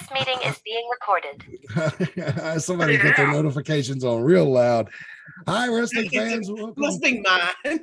This meeting is being recorded. Somebody put their notifications on real loud. Hi, wrestling fans. Must be mine.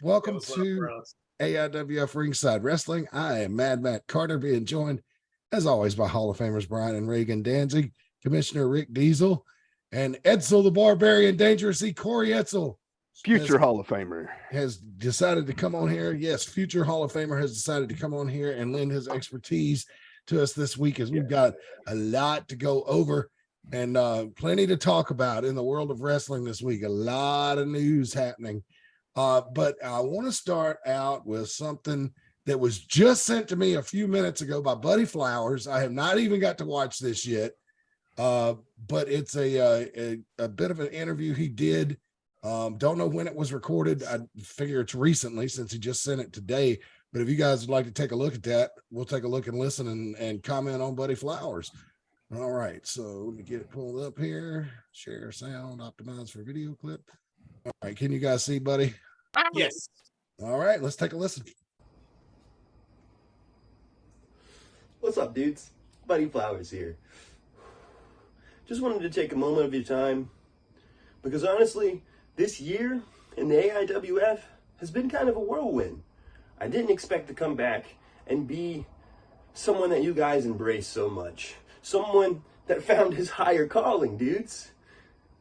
Welcome to AIWF Ringside Wrestling. I am Mad Matt Carter, being joined, as always, by Hall of Famers Brian and Reagan Danzig, Commissioner Rick Diesel, and Edsel the Barbarian Dangerous E. Corey Edsel. Future Hall of Famer has decided to come on here. Yes, future Hall of Famer has decided to come on here and lend his expertise to us this week, as we've got a lot to go over and plenty to talk about in the world of wrestling this week. A lot of news happening. But I want to start out with something that was just sent to me a few minutes ago by Buddy Flowers. I have not even got to watch this yet, but it's a bit of an interview he did. Don't know when it was recorded. I figure it's recently, since he just sent it today. But if you guys would like to take a look at that, we'll take a look and listen and comment on Buddy Flowers. All right, so let me get it pulled up here. Share sound, optimize for video clip. All right, can you guys see Buddy? Yes. All right, let's take a listen. What's up, dudes? Buddy Flowers here. Just wanted to take a moment of your time, because honestly, this year in the AIWF has been kind of a whirlwind. I didn't expect to come back and be someone that you guys embrace so much. Someone that found his higher calling, dudes.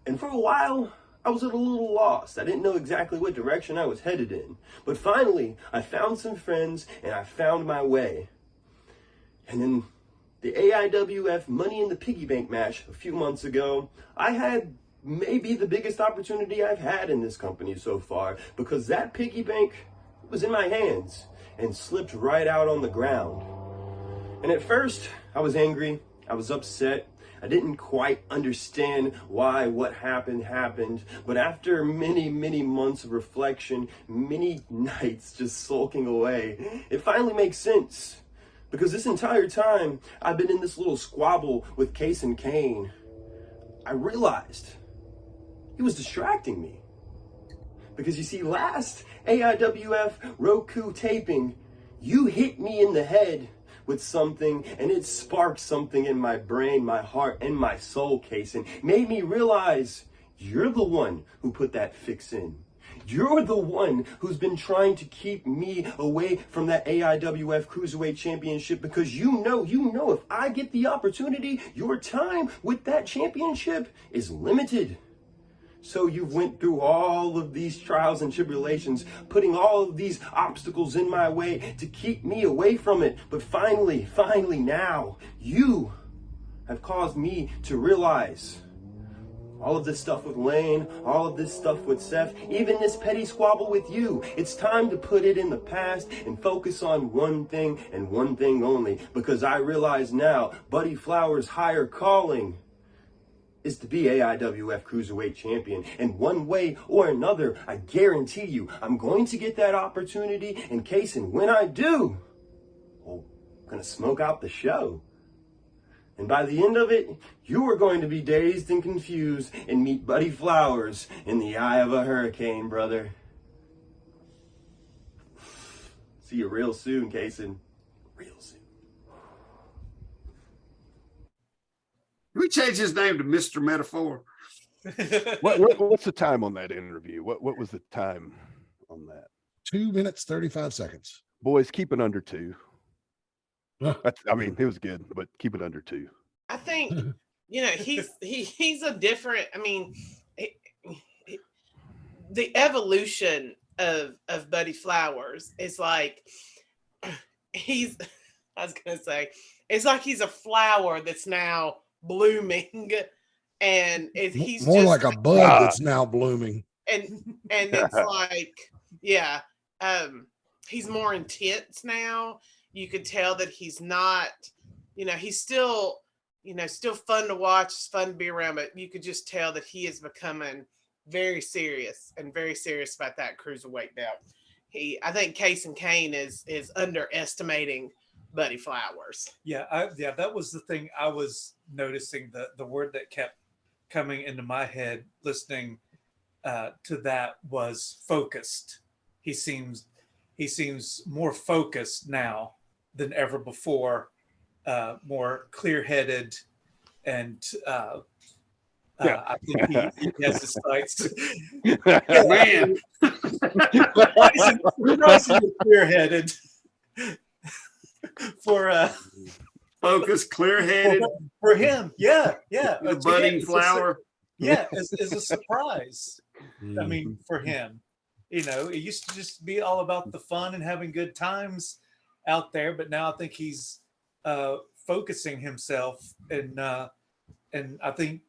And for a while, I was at a little lost. I didn't know exactly what direction I was headed in. But finally, I found some friends and I found my way. And in the AIWF Money in the Piggy Bank match a few months ago, I had maybe the biggest opportunity I've had in this company so far, because that piggy bank was in my hands and slipped right out on the ground. And at first, I was angry, I was upset, I didn't quite understand why what happened, but after many months of reflection, many nights just sulking away, it finally makes sense. Because this entire time, I've been in this little squabble with Case and Kane. I realized he was distracting me. Because you see, last AIWF Roku taping, you hit me in the head with something, and it sparked something in my brain, my heart, and my soul, Case, and made me realize you're the one who put that fix in. You're the one who's been trying to keep me away from that AIWF Cruiserweight Championship, because you know, if I get the opportunity, your time with that championship is limited. So you've went through all of these trials and tribulations, putting all of these obstacles in my way to keep me away from it. But finally now, you have caused me to realize all of this stuff with Lane, all of this stuff with Seth, even this petty squabble with you. It's time to put it in the past and focus on one thing and one thing only. Because I realize now, Buddy Flowers' higher calling is to be AIWF Cruiserweight Champion. And one way or another, I guarantee you, I'm going to get that opportunity in case, and when I do, well, I'm going to smoke out the show. And by the end of it, you are going to be dazed and confused and meet Buddy Flowers in the eye of a hurricane, brother. See you real soon, Kaysen. Real soon. We changed his name to Mr. Metaphor. What's the time on that interview? What was the time on that? 2 minutes, 35 seconds. Boys, keep it under 2. I mean, it was good, but keep it under 2. I think, he's a different, the evolution of Buddy Flowers is like, it's like he's a flower that's now blooming, and he's more just like a bud that's now blooming, and it's like, he's more intense now. You could tell that he's not, he's still fun to watch, fun to be around, but you could just tell that he is becoming very serious about that cruiserweight belt. I think Case and Kane is underestimating Buddy Flowers. Yeah, that was the thing I was noticing. The word that kept coming into my head listening to that was focused. He seems more focused now than ever before, more clear-headed, and Yeah. I think he has his sights. Man, Surprisingly clear-headed for focused, clear-headed, for him. Yeah. the budding flower. As a surprise. I mean, Mhm. for him, it used to just be all about the fun and having good times out there, but now I think he's focusing himself, and I think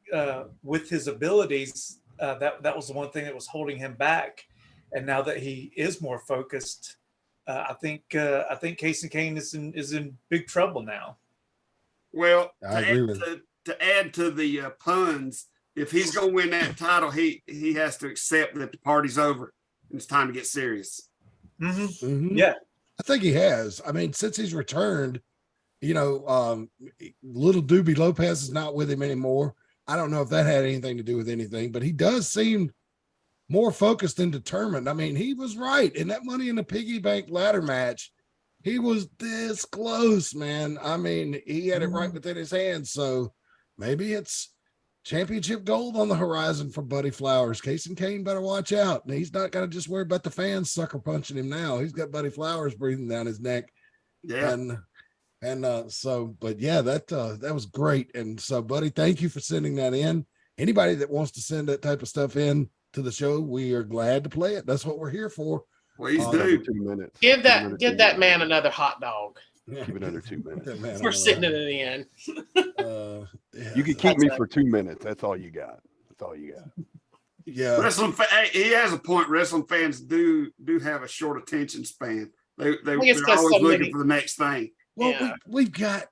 with his abilities, that was the one thing that was holding him back. And now that he is more focused, I think Casey Kane is in big trouble now. Well, I agree with to add to the puns, if he's going to win that title, he has to accept that the party's over and it's time to get serious. Mm-hmm. Mhm. Yeah. I think he has. I mean, since he's returned, little Doobie Lopez is not with him anymore. I don't know if that had anything to do with anything, but he does seem more focused and determined. I mean, he was right in that Money in the Piggy Bank ladder match. He was this close, man. I mean, he had it right within his hands. So maybe it's championship gold on the horizon for Buddy Flowers. Casey Kane better watch out. And he's not going to just worry about the fans sucker punching him now. He's got Buddy Flowers breathing down his neck. Yeah. But yeah, that was great. And so, Buddy, thank you for sending that in. Anybody that wants to send that type of stuff in to the show, we are glad to play it. That's what we're here for. Please Another do. 2 minutes. Give Another 2 that minutes. man another hot dog Give another 2 minutes. That man, for sitting it in. yeah, You can keep me for 2 minutes. That's all you got. That's all you got. yeah. He has a point. Wrestling fans do have a short attention span. They're it's 'cause always so looking many- for the next thing. Well, Yeah. we've got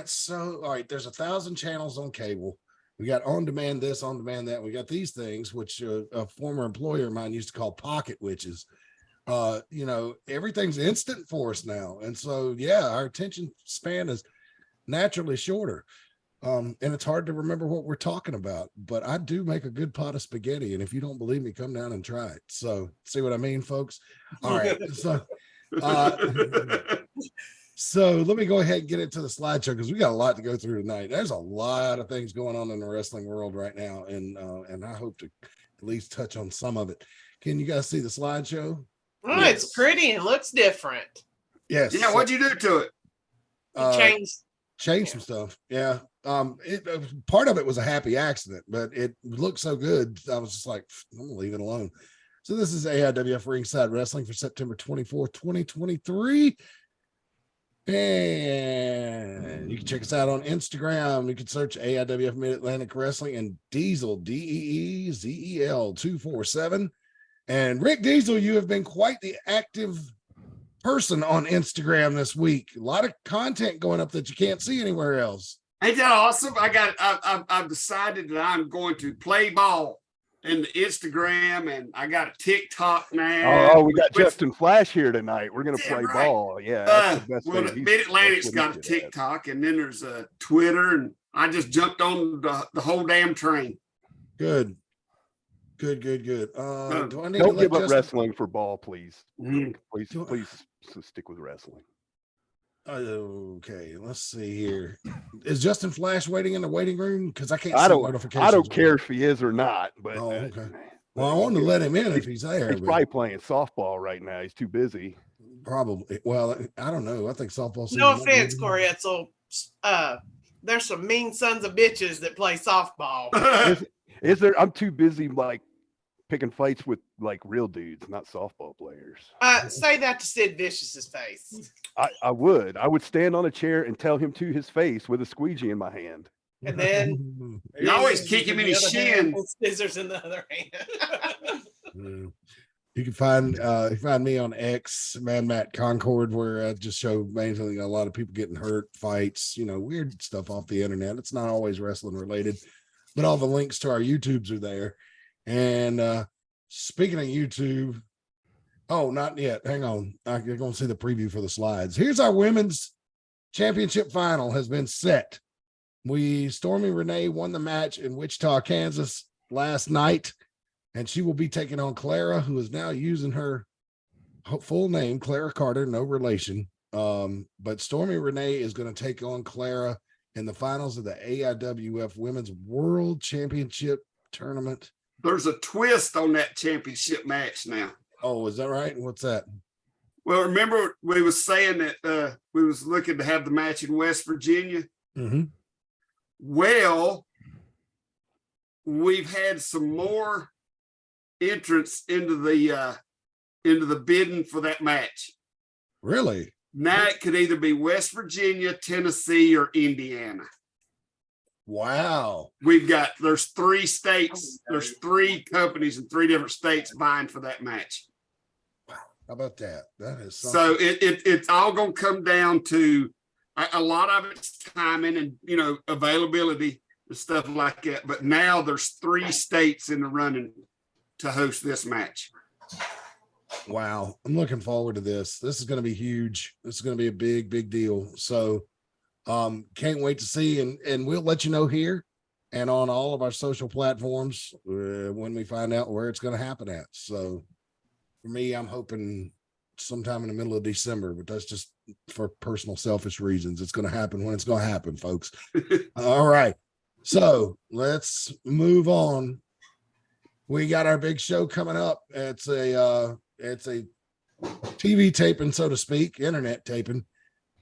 so all right. There's 1,000 channels on cable. We got on demand this, on demand that. We got these things, which a former employer of mine used to call pocket witches. Everything's instant for us now, and so yeah, our attention span is naturally shorter. And it's hard to remember what we're talking about, but I do make a good pot of spaghetti. And if you don't believe me, come down and try it. So see what I mean, folks? All right. So let me go ahead and get into the slideshow because we got a lot to go through tonight. There's a lot of things going on in the wrestling world right now, and I hope to at least touch on some of it. Can you guys see the slideshow? Oh, it's pretty and looks different. Yes. Yeah, what'd you do to it? Changed. Some stuff. Yeah. Part of it was a happy accident, but it looked so good. I was just like, I'm gonna leave it alone. So this is AIWF Ringside Wrestling for September 24th, 2023. And you can check us out on Instagram. You can search AIWF Mid-Atlantic Wrestling and Diesel, DEEZEL 247. And Rick Diesel, you have been quite the active person on Instagram this week. A lot of content going up that you can't see anywhere else. Ain't that awesome? I've decided that I'm going to play ball in the Instagram, and I got a TikTok now. Oh, we got Justin Flash here tonight. We're gonna play right. ball. Yeah, that's the best Well, thing. Mid-Atlantic's That's what got a he's good at. TikTok, and then there's a Twitter, and I just jumped on the whole damn train. Good. Do I need to Don't let give up Justin- wrestling for ball, please. Mm. Please, Do- please stick with wrestling. Okay, let's see here. Is Justin Flash waiting in the waiting room? Because I can't I see don't. notifications. I don't care if he is or not. But Oh, okay. Well, I wanted to let him in if he's there. He's but probably playing softball right now. He's too busy. probably. Well, I don't know. I think softball. No season- offense, Corey. So, there's some mean sons of bitches that play softball. Is there? I'm too busy like picking fights with like real dudes, not softball players. Say that to Sid Vicious's face, I would stand on a chair and tell him to his face with a squeegee in my hand. and then You always kick him in his shin. Scissors in the other hand. Yeah. You can find me on X, Man Matt Concord, where I just show mainly a lot of people getting hurt, fights, weird stuff off the internet. It's not always wrestling related, but all the links to our YouTubes are there. And speaking of YouTube, oh, not yet. Hang on. You're going to see the preview for the slides. Here's our women's championship final has been set. Stormy Renee won the match in Wichita, Kansas last night, and she will be taking on Clara, who is now using her full name, Clara Carter, no relation. But Stormy Renee is going to take on Clara in the finals of the AIWF Women's World Championship Tournament. There's a twist on that championship match now. Oh, is that right? What's that? Well, remember we was saying that we was looking to have the match in West Virginia. Mm-hmm. Well, we've had some more entrants into the bidding for that match. Really? Now it could either be West Virginia, Tennessee, or Indiana. Wow. There's 3 states, there's 3 companies in 3 different states vying for that match. How about that? That is something. So it's all gonna come down to a lot of it's timing and availability and stuff like that. But now there's 3 states in the running to host this match. Wow. I'm looking forward to this. This is going to be huge. This is going to be a big, big deal. So can't wait to see, and we'll let you know here and on all of our social platforms when we find out where it's going to happen at. So for me, I'm hoping sometime in the middle of December, but that's just for personal selfish reasons. It's going to happen when it's going to happen, folks. All right. So let's move on. We got our big show coming up. It's a TV taping, so to speak, internet taping,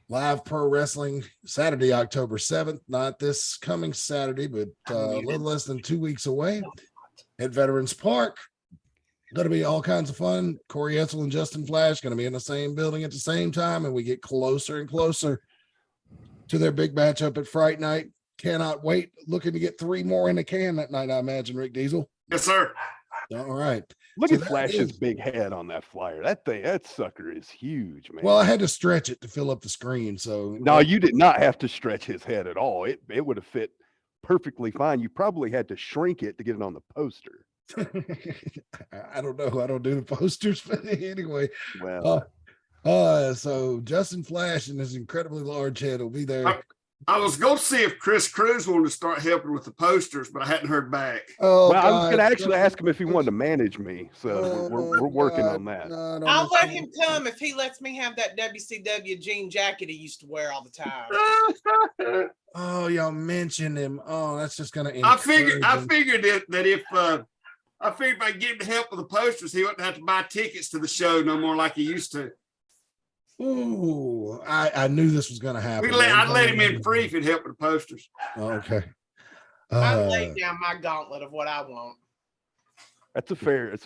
live pro wrestling, Saturday, October 7th, not this coming Saturday, but a little less than 2 weeks away at Veterans Park. Going to be all kinds of fun. Corey Etzel and Justin Flash going to be in the same building at the same time, and we get closer and closer to their big matchup at Fright Night. Cannot wait. Looking to get 3 more in the can that night, I imagine, Rick Diesel. Yes, sir. All right. Look So at Flash's big head on that flyer. That sucker is huge, man. Well, I had to stretch it to fill up the screen. So no, you did not have to stretch his head at all. It would have fit perfectly fine. You probably had to shrink it to get it on the poster. I don't know. I don't do the posters, but anyway. Well, so Justin Flash and his incredibly large head will be there. I was going to see if Chris Cruz wanted to start helping with the posters, but I hadn't heard back. Oh, well, I was going to actually ask him if he wanted to manage me. So we're working on that. No, I'll let him come if he lets me have that WCW jean jacket he used to wear all the time. Oh, y'all mentioned him. Oh, that's just gonna. I figured that if I get him to help with the posters, he wouldn't have to buy tickets to the show no more like he used to. Ooh, I knew this was gonna happen. I'd let him in free if he'd help with the posters. Okay. I laid down my gauntlet of what I want. It's a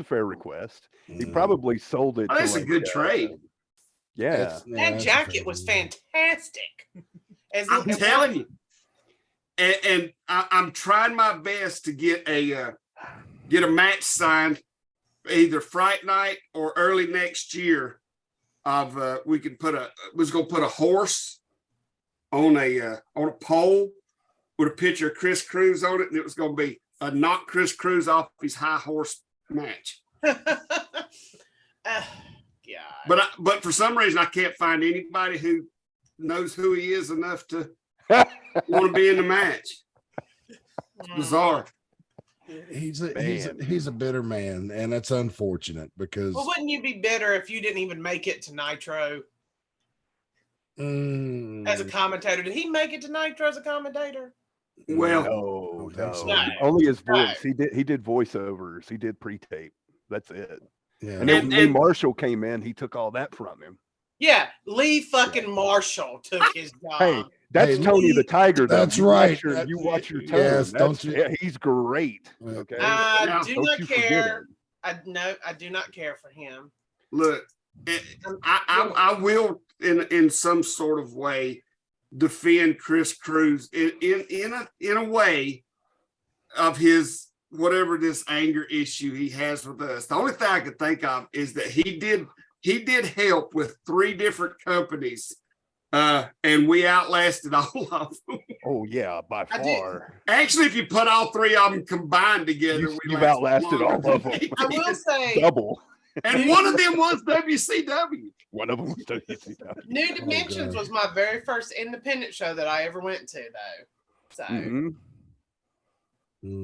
fair request. He probably sold it. Oh, that's a good trade. Yeah. That jacket was fantastic. I'm telling you. And I'm trying my best to get a match signed either Fright Night or early next year. We was gonna put a horse on a pole with a picture of Chris Cruz on it, and it was gonna be a knock Chris Cruz off his high horse match. God. But for some reason I can't find anybody who knows who he is enough to want to be in the match. It's bizarre. He's a bitter man, and that's unfortunate because. Well, wouldn't you be bitter if you didn't even make it to Nitro as a commentator? Did he make it to Nitro as a commentator? Well, no. Only his voice. He did voiceovers. He did pre-tape. That's it. Yeah. And then Lee Marshall came in. He took all that from him. Yeah, Lee fucking Marshall took his job. Hey, that's Tony the Tiger. Though. That's right. You watch your tone. Yes, don't you? Yeah, he's great. Okay. I do Don't not you forget care. him. I do not care for him. Look, I will in some sort of way defend Chris Cruz in a way of his whatever this anger issue he has with us. The only thing I could think of is that he did help with 3 different companies, and we outlasted all of them. Oh yeah, by far. Actually, if you put all 3 of them combined together, you've outlasted all of them. I will say Double. And one of them was WCW. One of them was WCW. New Dimensions was my very first independent show that I ever went to, though. So. Mm-hmm.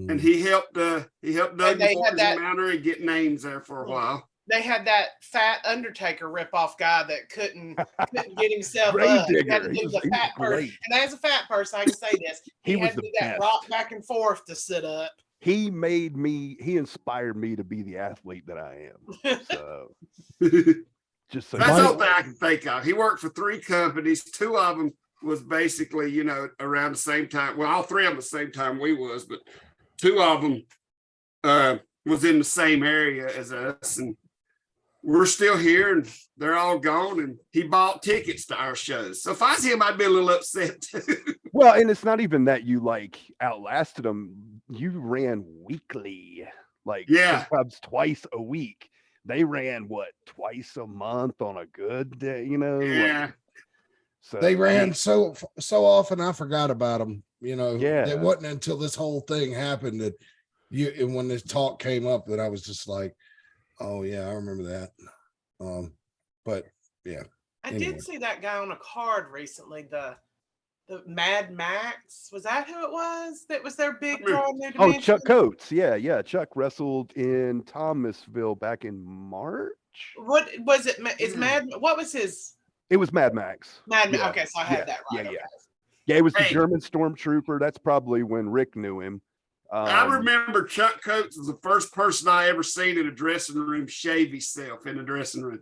And he helped Doug they had that Manor and get names there for a while. they had that fat Undertaker ripoff guy that couldn't get himself Grave up. He had digger. to He do was- the he was fat person. great. And as a fat person, I can say this. He was had to the do that best. rock back and forth to sit up. He inspired me to be the athlete that I am. So just so That's you all know. that I can think of. He worked for 3 companies. 2 of them was basically, around the same time. Well, all 3 of them the same time we was, but 2 of them was in the same area as us, and we're still here, and they're all gone. And he bought tickets to our shows. So if I was him, I'd be a little upset too. Well, and it's not even that you like outlasted them. You ran weekly, like sometimes twice a week. They ran what, twice a month on a good day, Yeah. Like, so They ran so often I forgot about them. Yeah. It wasn't until this whole thing happened that and when this talk came up that I was just like, oh yeah, I remember that. But yeah. I Anyway. did see that guy on a card recently. The Mad Max, was that who it was? That was their big draw in New Oh, Dimension? Chuck Coates. Yeah. Chuck wrestled in Thomasville back in March. What was it? What was his? It was Mad Max. Mad Max. Yeah, Okay, so I had that right. Yeah, Okay. Yeah, it was the Hey. German stormtrooper. That's probably when Rick knew him. I remember Chuck Coates was the first person I ever seen in a dressing room shave himself in the dressing room.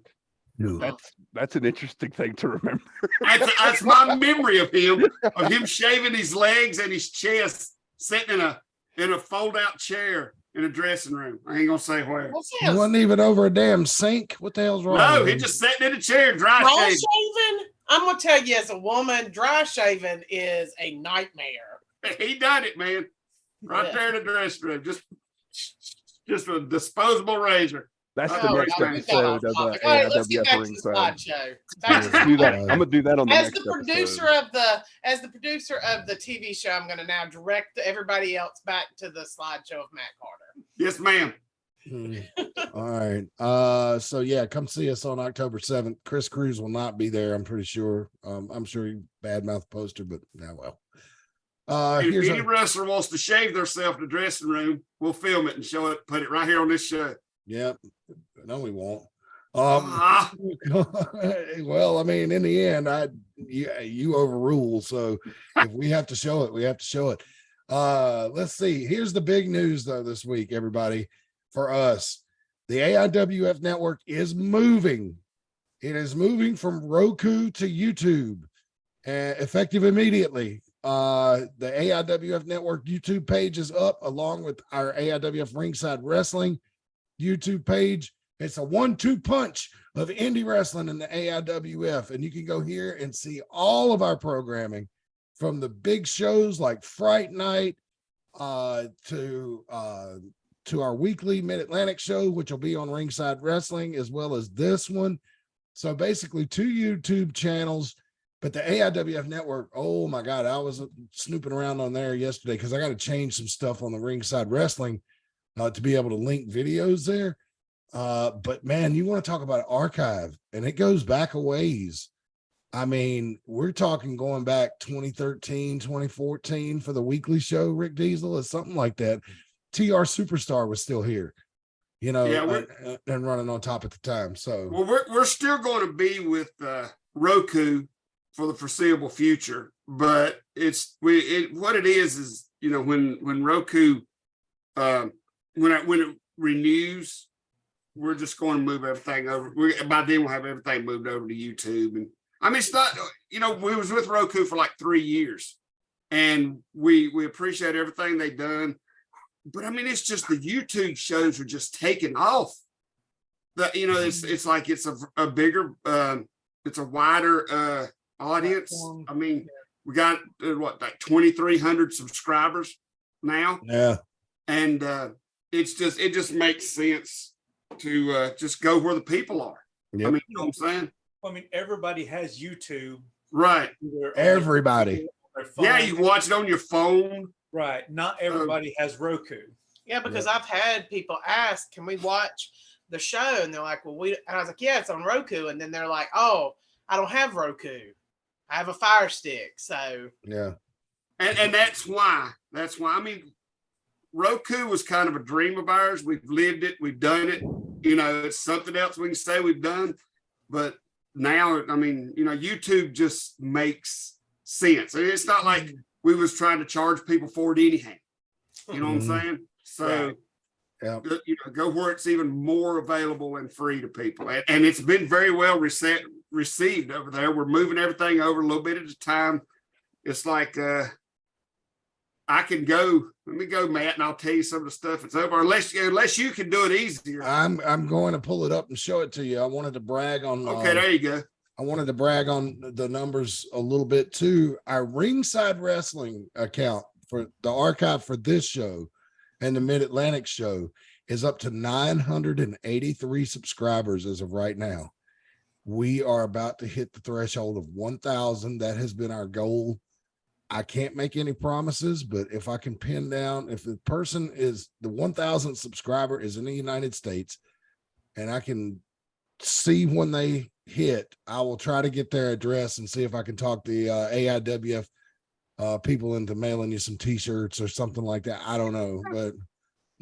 That's an interesting thing to remember. That's my memory of him shaving his legs and his chest, sitting in a fold-out chair in a dressing room. I ain't gonna say where. He wasn't even over a damn sink. What the hell's wrong? No, with he him? just sitting in a chair, dry Dry shaving. shaving? I'm gonna tell you, as a woman, dry shaving is a nightmare. He done it, man. Right there in the dressing room, just a disposable razor. That's Oh, the next yeah. episode of All right, let's get AIWF back to the Ringside. slideshow. Let's do that. I'm gonna do that on the As next the producer of the TV show, I'm going to now direct everybody else back to the slideshow of Matt Carter. Yes, ma'am. All right. So yeah, come see us on October 7th. Chris Cruz will not be there, I'm pretty sure. I'm sure he badmouth poster, but now well. If Here's any wrestler wants to shave themselves in the dressing room, we'll film it and show it, put it right here on this show. Yep. No, we won't. Ah. Well, I mean, in the end, you overrule. So if we have to show it, we have to show it. Let's see. Here's the big news though this week, everybody. For us, the AIWF network is moving. It is moving from Roku to YouTube, effective immediately. The AIWF Network YouTube page is up along with our AIWF Ringside Wrestling YouTube page. It's a 1-2 punch of indie wrestling in the AIWF, and you can go here and see all of our programming from the big shows like Fright Night to our weekly Mid-Atlantic show, which will be on Ringside Wrestling, as well as this one. So basically 2 YouTube channels. But the AIWF network, oh my God, I was snooping around on there yesterday because I got to change some stuff on the Ringside Wrestling to be able to link videos there. But man, you want to talk about archive, and it goes back a ways. I mean, we're talking going back 2013, 2014 for the weekly show, Rick Diesel, or something like that. TR Superstar was still here, and running on top at the time. So, well, we're still going to be with Roku for the foreseeable future, but what it is when Roku when it renews, we're just going to move everything over. By then we'll have everything moved over to YouTube. And I mean, it's not, we was with Roku for like 3 years, and we appreciate everything they've done. But I mean, it's just the YouTube shows are just taking off. It's like it's a bigger, it's a wider audience. I mean, we got like 2,300 subscribers now. Yeah, and it just makes sense to just go where the people are. Yep. I mean, you know what I'm saying? I mean, everybody has YouTube. Right. Everybody. Yeah, you can watch it on your phone. Right. Not everybody has Roku. Yeah, because I've had people ask, can we watch the show? And they're like, well, and I was like, yeah, it's on Roku. And then they're like, oh, I don't have Roku. I have a Fire Stick. So yeah. And that's why. I mean, Roku was kind of a dream of ours. We've lived it. We've done it. it's something else we can say we've done. But now, I mean, YouTube just makes sense. It's not like we was trying to charge people for it anyhow. You know what I'm saying? So, go where it's even more available and free to people. And it's been very well received over there. We're moving everything over a little bit at a time. It's like, I can go. Let me go, Matt, and I'll tell you some of the stuff that's over. Unless you can do it easier. I'm going to pull it up and show it to you. I wanted to brag on. Okay, there you go. I wanted to brag on the numbers a little bit too. Our Ringside Wrestling account for the archive for this show and the Mid-Atlantic show is up to 983 subscribers as of right now. We are about to hit the threshold of 1,000. That has been our goal. I can't make any promises, but if I can pin down, if the person is the 1,000th subscriber is in the United States and I can see when they hit, I will try to get their address and see if I can talk the AIWF people into mailing you some t-shirts or something like that. I don't know, but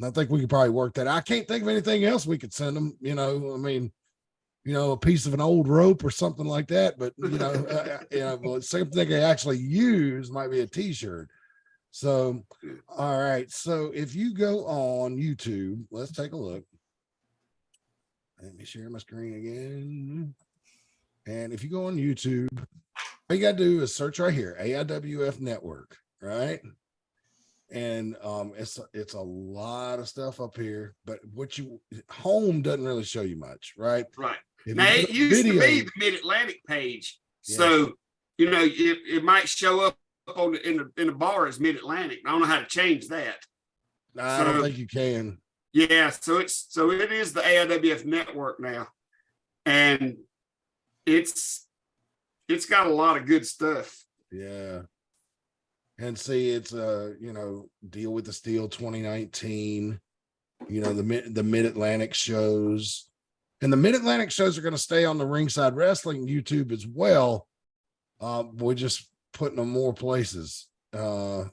I think we could probably work that. I can't think of anything else we could send them, a piece of an old rope or something like that, but something they can actually use might be a t-shirt. So, all right. So if you go on YouTube, let's take a look. Let me share my screen again. And if you go on YouTube, all you got to do is search right here, AIWF Network, right? And it's a lot of stuff up here, but home doesn't really show you much, right? Right. Now it used to be the Mid-Atlantic page, so it might show up in the bar as Mid-Atlantic. I don't know how to change that. I don't think you can. Yeah, so it is the AIWF Network now, and it's got a lot of good stuff. Yeah. And see, it's Deal with the Steel 2019, the Mid-Atlantic shows. And the Mid-Atlantic shows are going to stay on the Ringside Wrestling YouTube as well. We're just putting them more places. And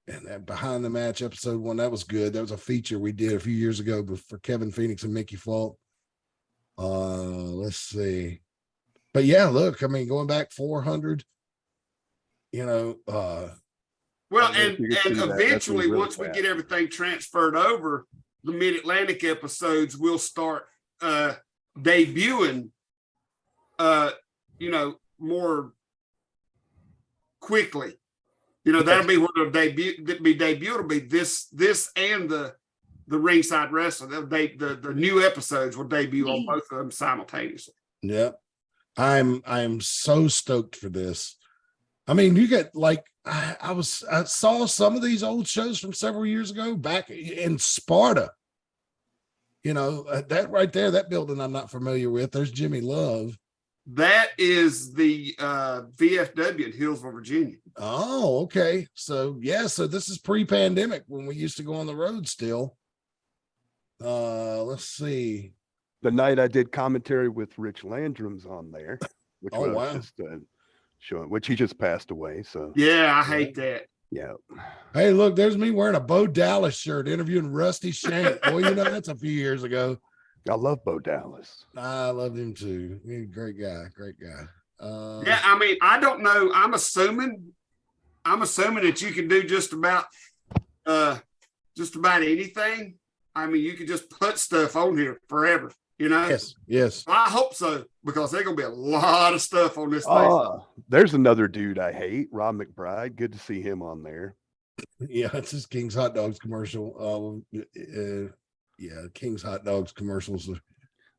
that Behind the Match episode 1, that was good. That was a feature we did a few years ago for Kevin Phoenix and Mickey Falk. Let's see. But yeah, look, I mean, going back 400, well, and eventually, really once we get everything transferred over, the Mid-Atlantic episodes will start debuting, more quickly. That'll be where it'll debut. It'll be this and the Ringside Wrestling. The new episodes will debut on both of them simultaneously. Yep. I'm so stoked for this. I mean, you get I saw some of these old shows from several years ago back in Sparta. That right there, that building I'm not familiar with. There's Jimmy Love. That is the VFW in Hillsville, Virginia. Oh, okay. So this is pre-pandemic when we used to go on the road still. Let's see. The night I did commentary with Rich Landrum's on there, which was just showing, which he just passed away. So yeah, I hate that. Yeah. Hey, look, there's me wearing a Bo Dallas shirt interviewing Rusty Shank. Boy, that's a few years ago. I love Bo Dallas. I love him too. He's a great guy. Yeah, I mean, I don't know. I'm assuming that you can do just about anything. I mean, you can just put stuff on here forever. Yes. Well, I hope so, because there's gonna be a lot of stuff on this thing. There's another dude I hate, Rob McBride. Good to see him on there. Yeah, it's his King's Hot Dogs commercial. King's Hot Dogs commercials.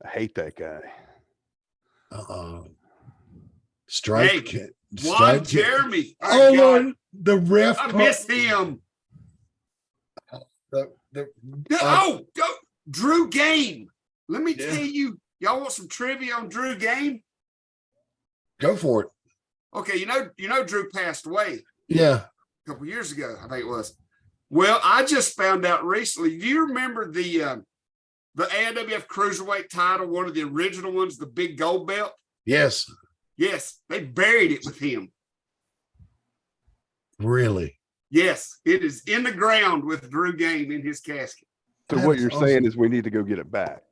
I hate that guy. Stripe. Juan Jeremy. Oh Lord, the ref. I miss him. Drew Game. Let me tell you, y'all want some trivia on Drew Game? Go for it. Okay, you know Drew passed away. Yeah. A couple years ago, I think it was. Well, I just found out recently. Do you remember the AIWF Cruiserweight title, one of the original ones, the big gold belt? Yes. Yes, they buried it with him. Really? Yes, it is in the ground with Drew Game in his casket. So what you're saying is we need to go get it back.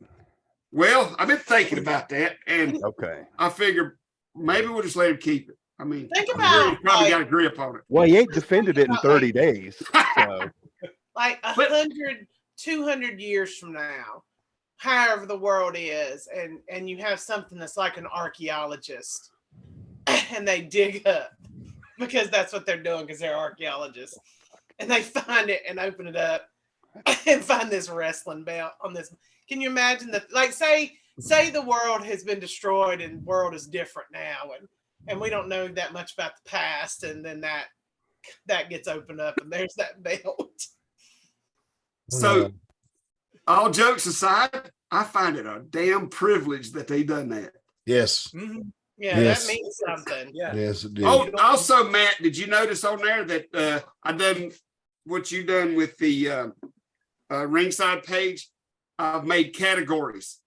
Well, I've been thinking about that, and Okay. I figure maybe we'll just let him keep it. I mean, Think I'm sure about, he's probably like- got a grip on it. Well, he ain't defended it in Like- 30 days. So like But- 100, 200 years from now, however the world is, and you have something that's like an archaeologist, and they dig up, because that's what they're doing, because they're archaeologists, and they find it and open it up and find this wrestling belt on this. Can you imagine that? Like, say the world has been destroyed and the world is different now, and we don't know that much about the past, and then that gets opened up and there's that belt. So, all jokes aside, I find it a damn privilege that they done that. Yes. Yeah, Yes. that means something. Yeah. Yes, it did. Oh, also, Matt, did you notice on there that I done what you done with the ringside page? I've made categories.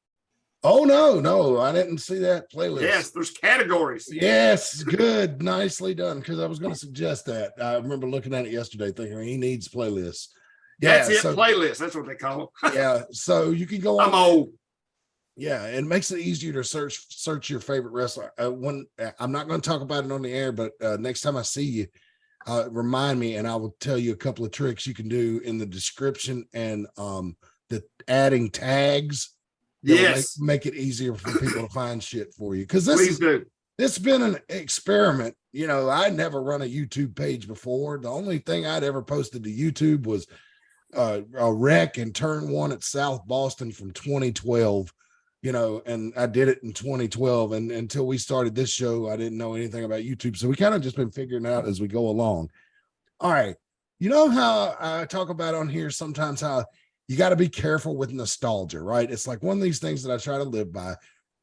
Oh, no, I didn't see that playlist. Yes, there's categories. Yes, good. Nicely done. Because I was going to suggest that. I remember looking at it yesterday thinking he needs playlists. Yeah, That's it. so, Playlist. That's what they call them. yeah. So you can go on. I'm old. Yeah, it makes it easier to search your favorite wrestler. When I'm not going to talk about it on the air, but next time I see you, remind me, and I will tell you a couple of tricks you can do in the description and the adding tags. Yes, make it easier for people to find shit for you. Because please do. It's been an experiment. You know, I never run a YouTube page before. The only thing I'd ever posted to YouTube was a wreck in turn 1 at South Boston from 2012. You know, and I did it in 2012, and until we started this show, I didn't know anything about YouTube. So we kind of just been figuring it out as we go along. All right. You know how I talk about on here sometimes how you got to be careful with nostalgia, right? It's like one of these things that I try to live by.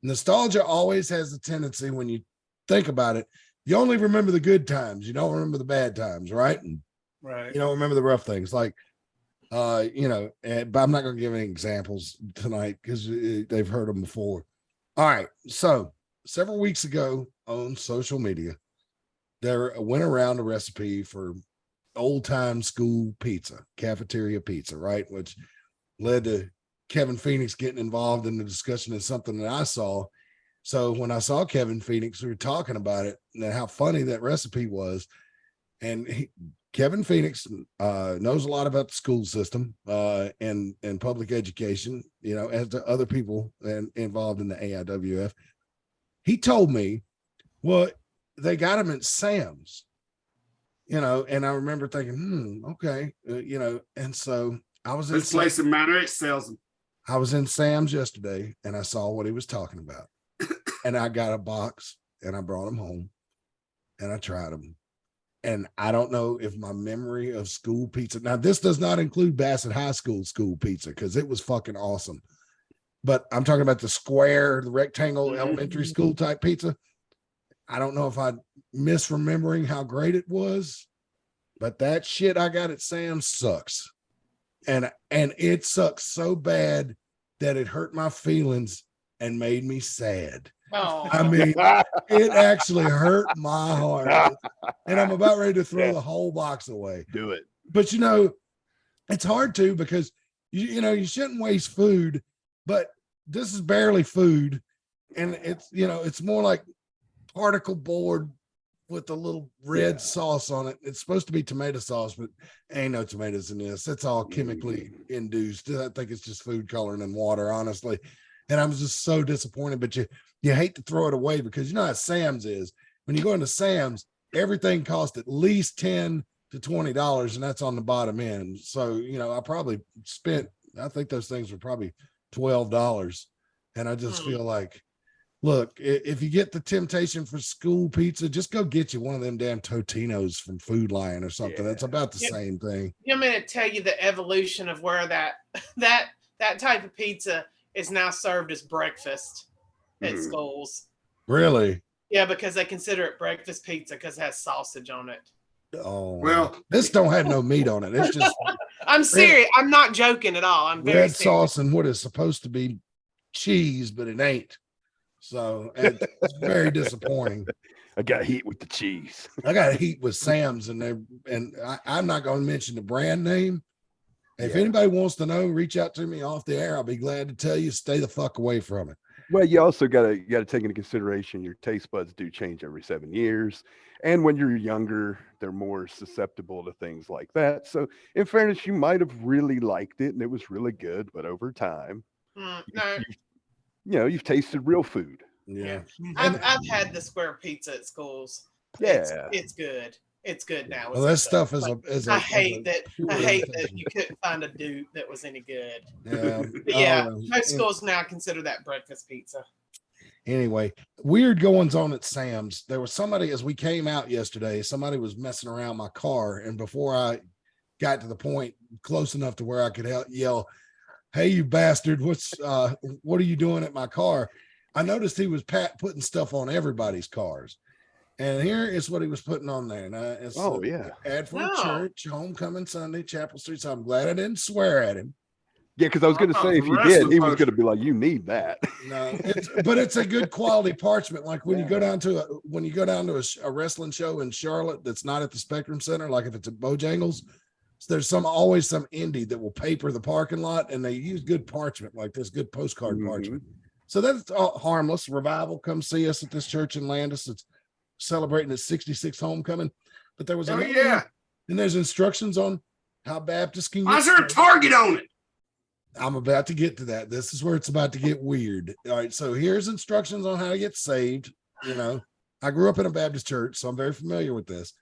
Nostalgia always has a tendency, when you think about it, you only remember the good times. You don't remember the bad times, right? And Right. you don't remember the rough things. Like, you know, but I'm not going to give any examples tonight because they've heard them before. All right. So several weeks ago on social media, there went around a recipe for old time school pizza, cafeteria pizza, right? Which led to Kevin Phoenix getting involved in the discussion of something that I saw. So when I saw Kevin Phoenix, we were talking about it and how funny that recipe was. And Kevin Phoenix knows a lot about the school system and public education, you know, as the other people involved in the AIWF. He told me, well, they got him at Sam's, you know, and I remember thinking, okay, you know, and so I was in This place in Mount Airy sells them. I was in Sam's yesterday and I saw what he was talking about. And I got a box and I brought them home and I tried them. And I don't know if my memory of school pizza, now this does not include Bassett High School pizza because it was fucking awesome. But I'm talking about the square, the rectangle elementary school type pizza. I don't know if I'm misremembering how great it was, but that shit I got at Sam's sucks. And it sucks so bad that it hurt my feelings and made me sad. Oh, I mean, it actually hurt my heart. And I'm about ready to throw the whole box away. do it. But, you know, it's hard to because, you know, you shouldn't waste food, but this is barely food. And it's, you know, it's more like particle board with a little red sauce on it. It's supposed to be tomato sauce, but ain't no tomatoes in this. It's all chemically induced. I think it's just food coloring and water, honestly. And I'm just so disappointed, but you hate to throw it away because you know how Sam's is. When you go into Sam's, everything costs at least $10 to $20, and that's on the bottom end. So, you know, I probably spent, I think those things were probably $12. And I just feel like, look, if you get the temptation for school pizza, just go get you one of them damn Totino's from Food Lion or something. That's about the same thing. I'm going to tell you the evolution of where that type of pizza is now served as breakfast at schools. Really? Yeah, because they consider it breakfast pizza because it has sausage on it. Oh, Well, this don't have no meat on it. It's just I'm serious. I'm not joking at all. I'm very red serious. sauce and what is supposed to be cheese, but it ain't. So it's very disappointing. I got heat with the cheese. I got heat with Sam's and I'm not going to mention the brand name, If Yeah. anybody wants to know, reach out to me off the air. I'll be glad to tell you. Stay the fuck away from it. Well, you also gotta take into consideration your taste buds do change every 7 years. And when you're younger, they're more susceptible to things like that. So in fairness, you might have really liked it and it was really good, but over time, No, you've tasted real food. Yeah. I've had the square pizza at schools. Yeah. It's good. It's good now. Well, that stuff is I hate that pure you imitation. couldn't find a dude that was any good. Yeah. But I yeah, don't know. most schools now consider that breakfast pizza. Anyway, weird goings on at Sam's. There was somebody, as we came out yesterday, somebody was messing around my car. And before I got to the point close enough to where I could yell, "Hey, you bastard, what are you doing at my car?" I noticed he was putting stuff on everybody's cars. And here is what he was putting on there. Now, it's ad for a church, homecoming Sunday, Chapel Street. So I'm glad I didn't swear at him. Yeah, because I was going to say if you did, he was going to be like, "You need that." No, but it's a good quality parchment. Like when you go down to a wrestling show in Charlotte that's not at the Spectrum Center, like if it's at Bojangles, there's always some indie that will paper the parking lot, and they use good parchment like this, good postcard parchment. So that's all harmless. Revival, come see us at this church in Landis. It's celebrating its 66th homecoming. But there was and there's instructions on how Baptists can. Why is there a target on it? I'm about to get to that. This is where it's about to get weird. All right. So here's instructions on how to get saved. I grew up in a Baptist church, so I'm very familiar with this.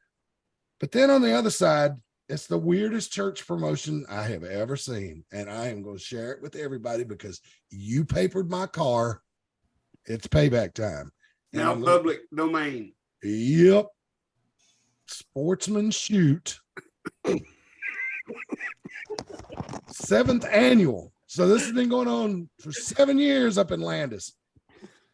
But then on the other side, it's the weirdest church promotion I have ever seen. And I am going to share it with everybody because you papered my car. It's payback time. Now public domain. Yep. Sportsman Shoot. 7th annual. So this has been going on for 7 years up in Landis.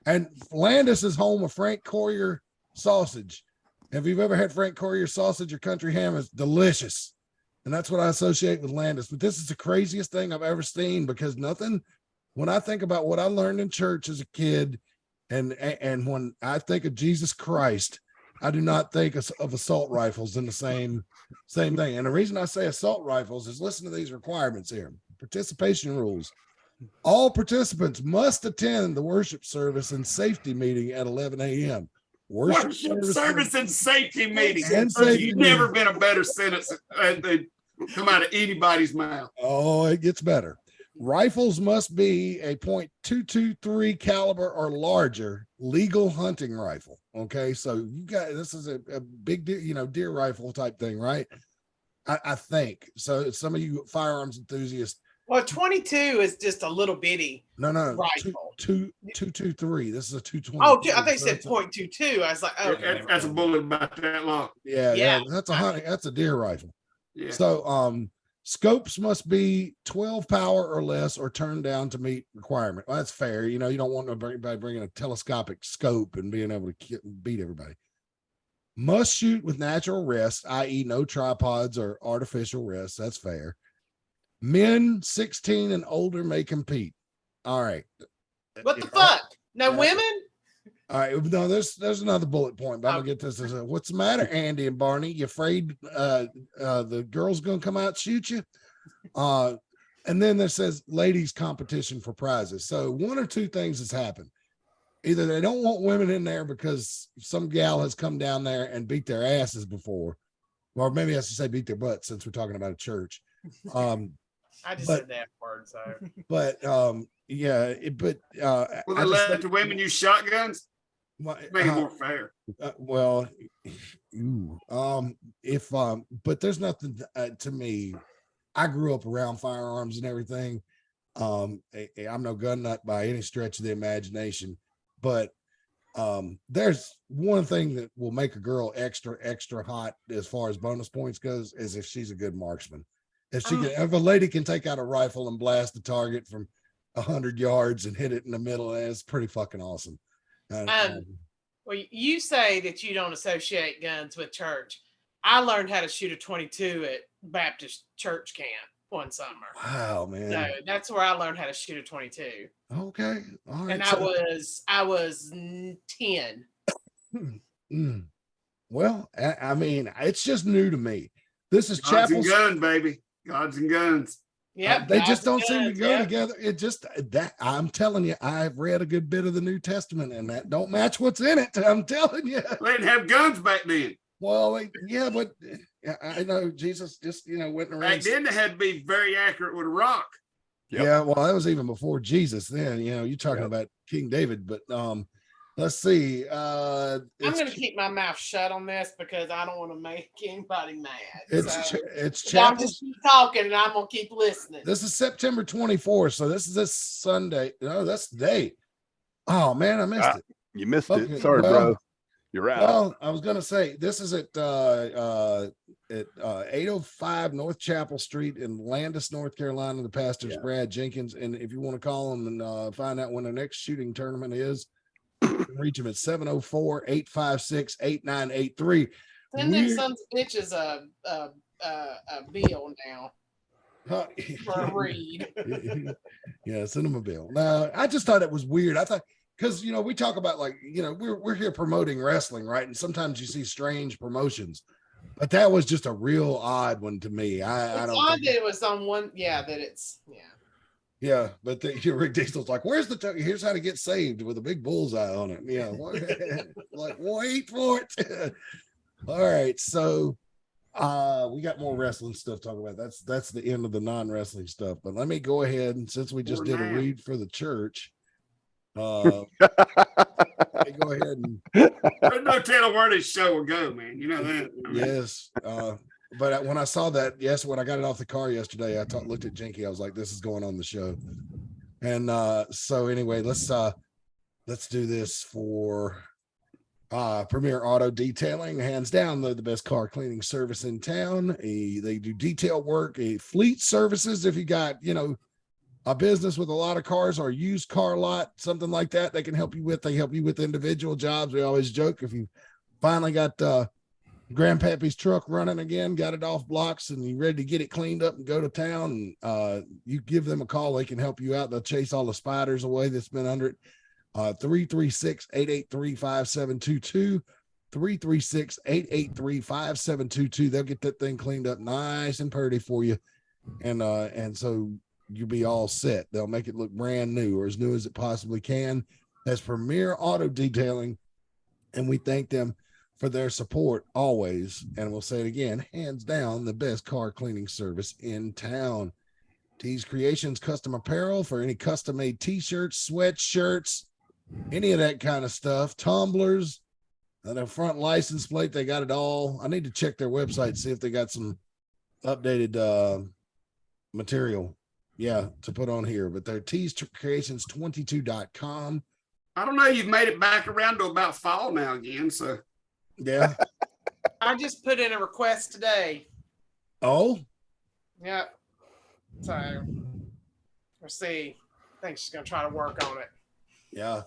And Landis is home of Frank Courier sausage. If you've ever had Frank Courier sausage or country ham, it's delicious. And that's what I associate with Landis. But this is the craziest thing I've ever seen because when I think about what I learned in church as a kid and when I think of Jesus Christ, I do not think of assault rifles in the same thing. And the reason I say assault rifles is listen to these requirements here. Participation rules. All participants must attend the worship service and safety meeting at 11 a.m. Worship service and safety meeting. You've never been a better sentence that come out of anybody's mouth. Oh, it gets better. Rifles must be a .223 caliber or larger legal hunting rifle. Okay, so this is a big deer rifle type thing, right? I think so. Some of you firearms enthusiasts. Well, 22 is just a little bitty. No, rifle. 223. This is a 220. Oh, I think it said .22. I was like, oh, that's a bullet about that long. Yeah. That's a deer rifle. Yeah. So, scopes must be 12 power or less or turned down to meet requirement. Well, that's fair. You don't want anybody bringing a telescopic scope and being able to beat everybody. Must shoot with natural rest, i.e. no tripods or artificial rest. That's fair. Men 16 and older may compete. All right. What the fuck? No women? All right. No, there's another bullet point, but I'm gonna get this. What's the matter, Andy and Barney? You afraid the girl's gonna come out and shoot you? And then there says ladies competition for prizes. So one or two things has happened. Either they don't want women in there because some gal has come down there and beat their asses before, or maybe I should say beat their butts since we're talking about a church. I just said that word, so. But will they let the women use shotguns? Make it more fair. But there's nothing to me. I grew up around firearms and everything. I'm no gun nut by any stretch of the imagination, but there's one thing that will make a girl extra hot as far as bonus points goes is if she's a good marksman. If a lady can take out a rifle and blast the target from 100 yards and hit it in the middle, that's pretty fucking awesome. Well, you say that you don't associate guns with church. I learned how to shoot a 22 at Baptist church camp one summer. Wow, man. So that's where I learned how to shoot a 22. Okay. All right. And I was 10. Well, I mean, it's just new to me. This is Gods and guns, baby. Gods and guns. Yeah, they just don't seem to go together. It just that I'm telling you, I've read a good bit of the New Testament, and that don't match what's in it. I'm telling you. They didn't have guns back then. Well, yeah, but I know Jesus just went around. Back then, they had to be very accurate with a rock. Yep. Yeah, well, that was even before Jesus. Then you're talking about King David, but let's see. I'm going to keep my mouth shut on this because I don't want to make anybody mad. It's y'all just keep talking, and I'm going to keep listening. This is September 24th, so this is this Sunday. No, that's the date. Oh man, I missed it. You missed it. Sorry, bro. You're out. Well, I was gonna say this is at 805 North Chapel Street in Landis, North Carolina. The pastor's Brad Jenkins, and if you want to call him and find out when the next shooting tournament is, you can reach him at 704-856-8983. Send them sons of bitches a bill now. For a read. Yeah, send him a bill. Now, I just thought it was weird. I thought because we talk about we're here promoting wrestling, right? And sometimes you see strange promotions, but that was just a real odd one to me. I don't odd that it was on one. Yeah, that it's yeah. But Rick Diesel's like, "Where's the here's how to get saved with a big bullseye on it." Yeah, like wait for it. All right, so we got more wrestling stuff to talk about. That's the end of the non-wrestling stuff. But let me go ahead, and since we just did a read for the church. Go ahead and there's no telling where this show will go, man. You know that. Yes. But when I saw that, when I got it off the car yesterday, I looked at Jinky. I was like, this is going on the show. And so anyway, let's do this for Premier Auto Detailing. Hands down, they're the best car cleaning service in town. They do detail work, fleet services. If you got, a business with a lot of cars or a used car lot, something like that, they can help you with. They help you with individual jobs. We always joke if you finally got Grandpappy's truck running again, got it off blocks, and you're ready to get it cleaned up and go to town, and you give them a call. They can help you out. They'll chase all the spiders away that's been under it. 336-883-5722. 336-883-5722. They'll get that thing cleaned up nice and pretty for you. And so you'll be all set. They'll make it look brand new or as new as it possibly can. That's Premier Auto Detailing. And we thank them for their support always. And we'll say it again, hands down, the best car cleaning service in town. Tees Creations custom apparel for any custom made t-shirts, sweatshirts, any of that kind of stuff, tumblers, and a front license plate. They got it all. I need to check their website, see if they got some updated material to put on here. But they're teescreations22.com. I don't know, you've made it back around to about fall now again, so yeah. I just put in a request today. Oh, yeah. So we'll see. I think she's gonna try to work on it. Yeah.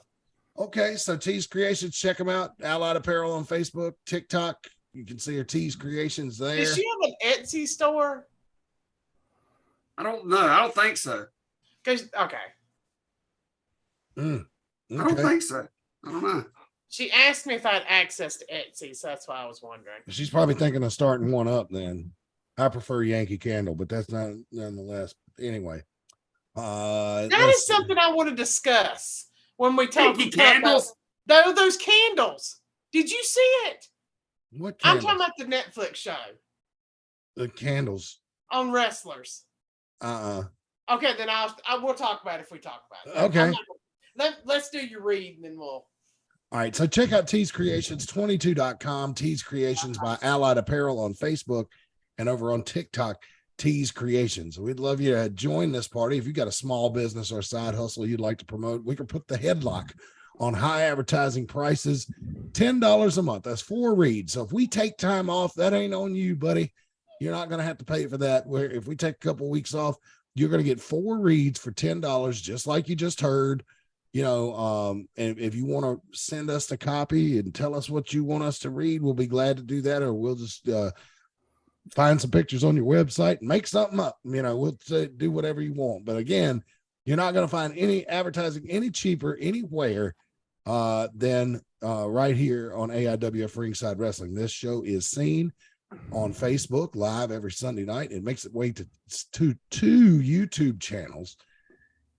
Okay, so Tees Creations, check them out. Allied Apparel on Facebook, TikTok. You can see her Tees Creations there. Does she have an Etsy store? I don't know. I don't think so. Okay. I don't think so. I don't know. She asked me if I had access to Etsy, so that's why I was wondering. She's probably thinking of starting one up then. I prefer Yankee Candle, but that's not nonetheless. Anyway. That is something I want to discuss when we talk Yankee Candles. Those candles. Did you see it? What candles? I'm talking about the Netflix show. The candles. On wrestlers. Okay, then we'll talk about it if we talk about it. Okay. Let's do your read and then we'll. All right. So check out teescreations22.com, Tees Creations by Allied Apparel on Facebook, and over on TikTok, Tees Creations. We'd love you to join this party. If you got a small business or side hustle you'd like to promote, we can put the headlock on high advertising prices, $10 a month. That's 4 reads. So if we take time off, that ain't on you, buddy. You're not going to have to pay for that. Where if we take a couple of weeks off, you're going to get 4 reads for $10, just like you just heard. And if you want to send us the copy and tell us what you want us to read, we'll be glad to do that, or we'll just find some pictures on your website and make something up. We'll do whatever you want. But again, you're not going to find any advertising any cheaper anywhere than right here on AIWF Ringside Wrestling. This show is seen, on Facebook live every Sunday night. It makes its way to two YouTube channels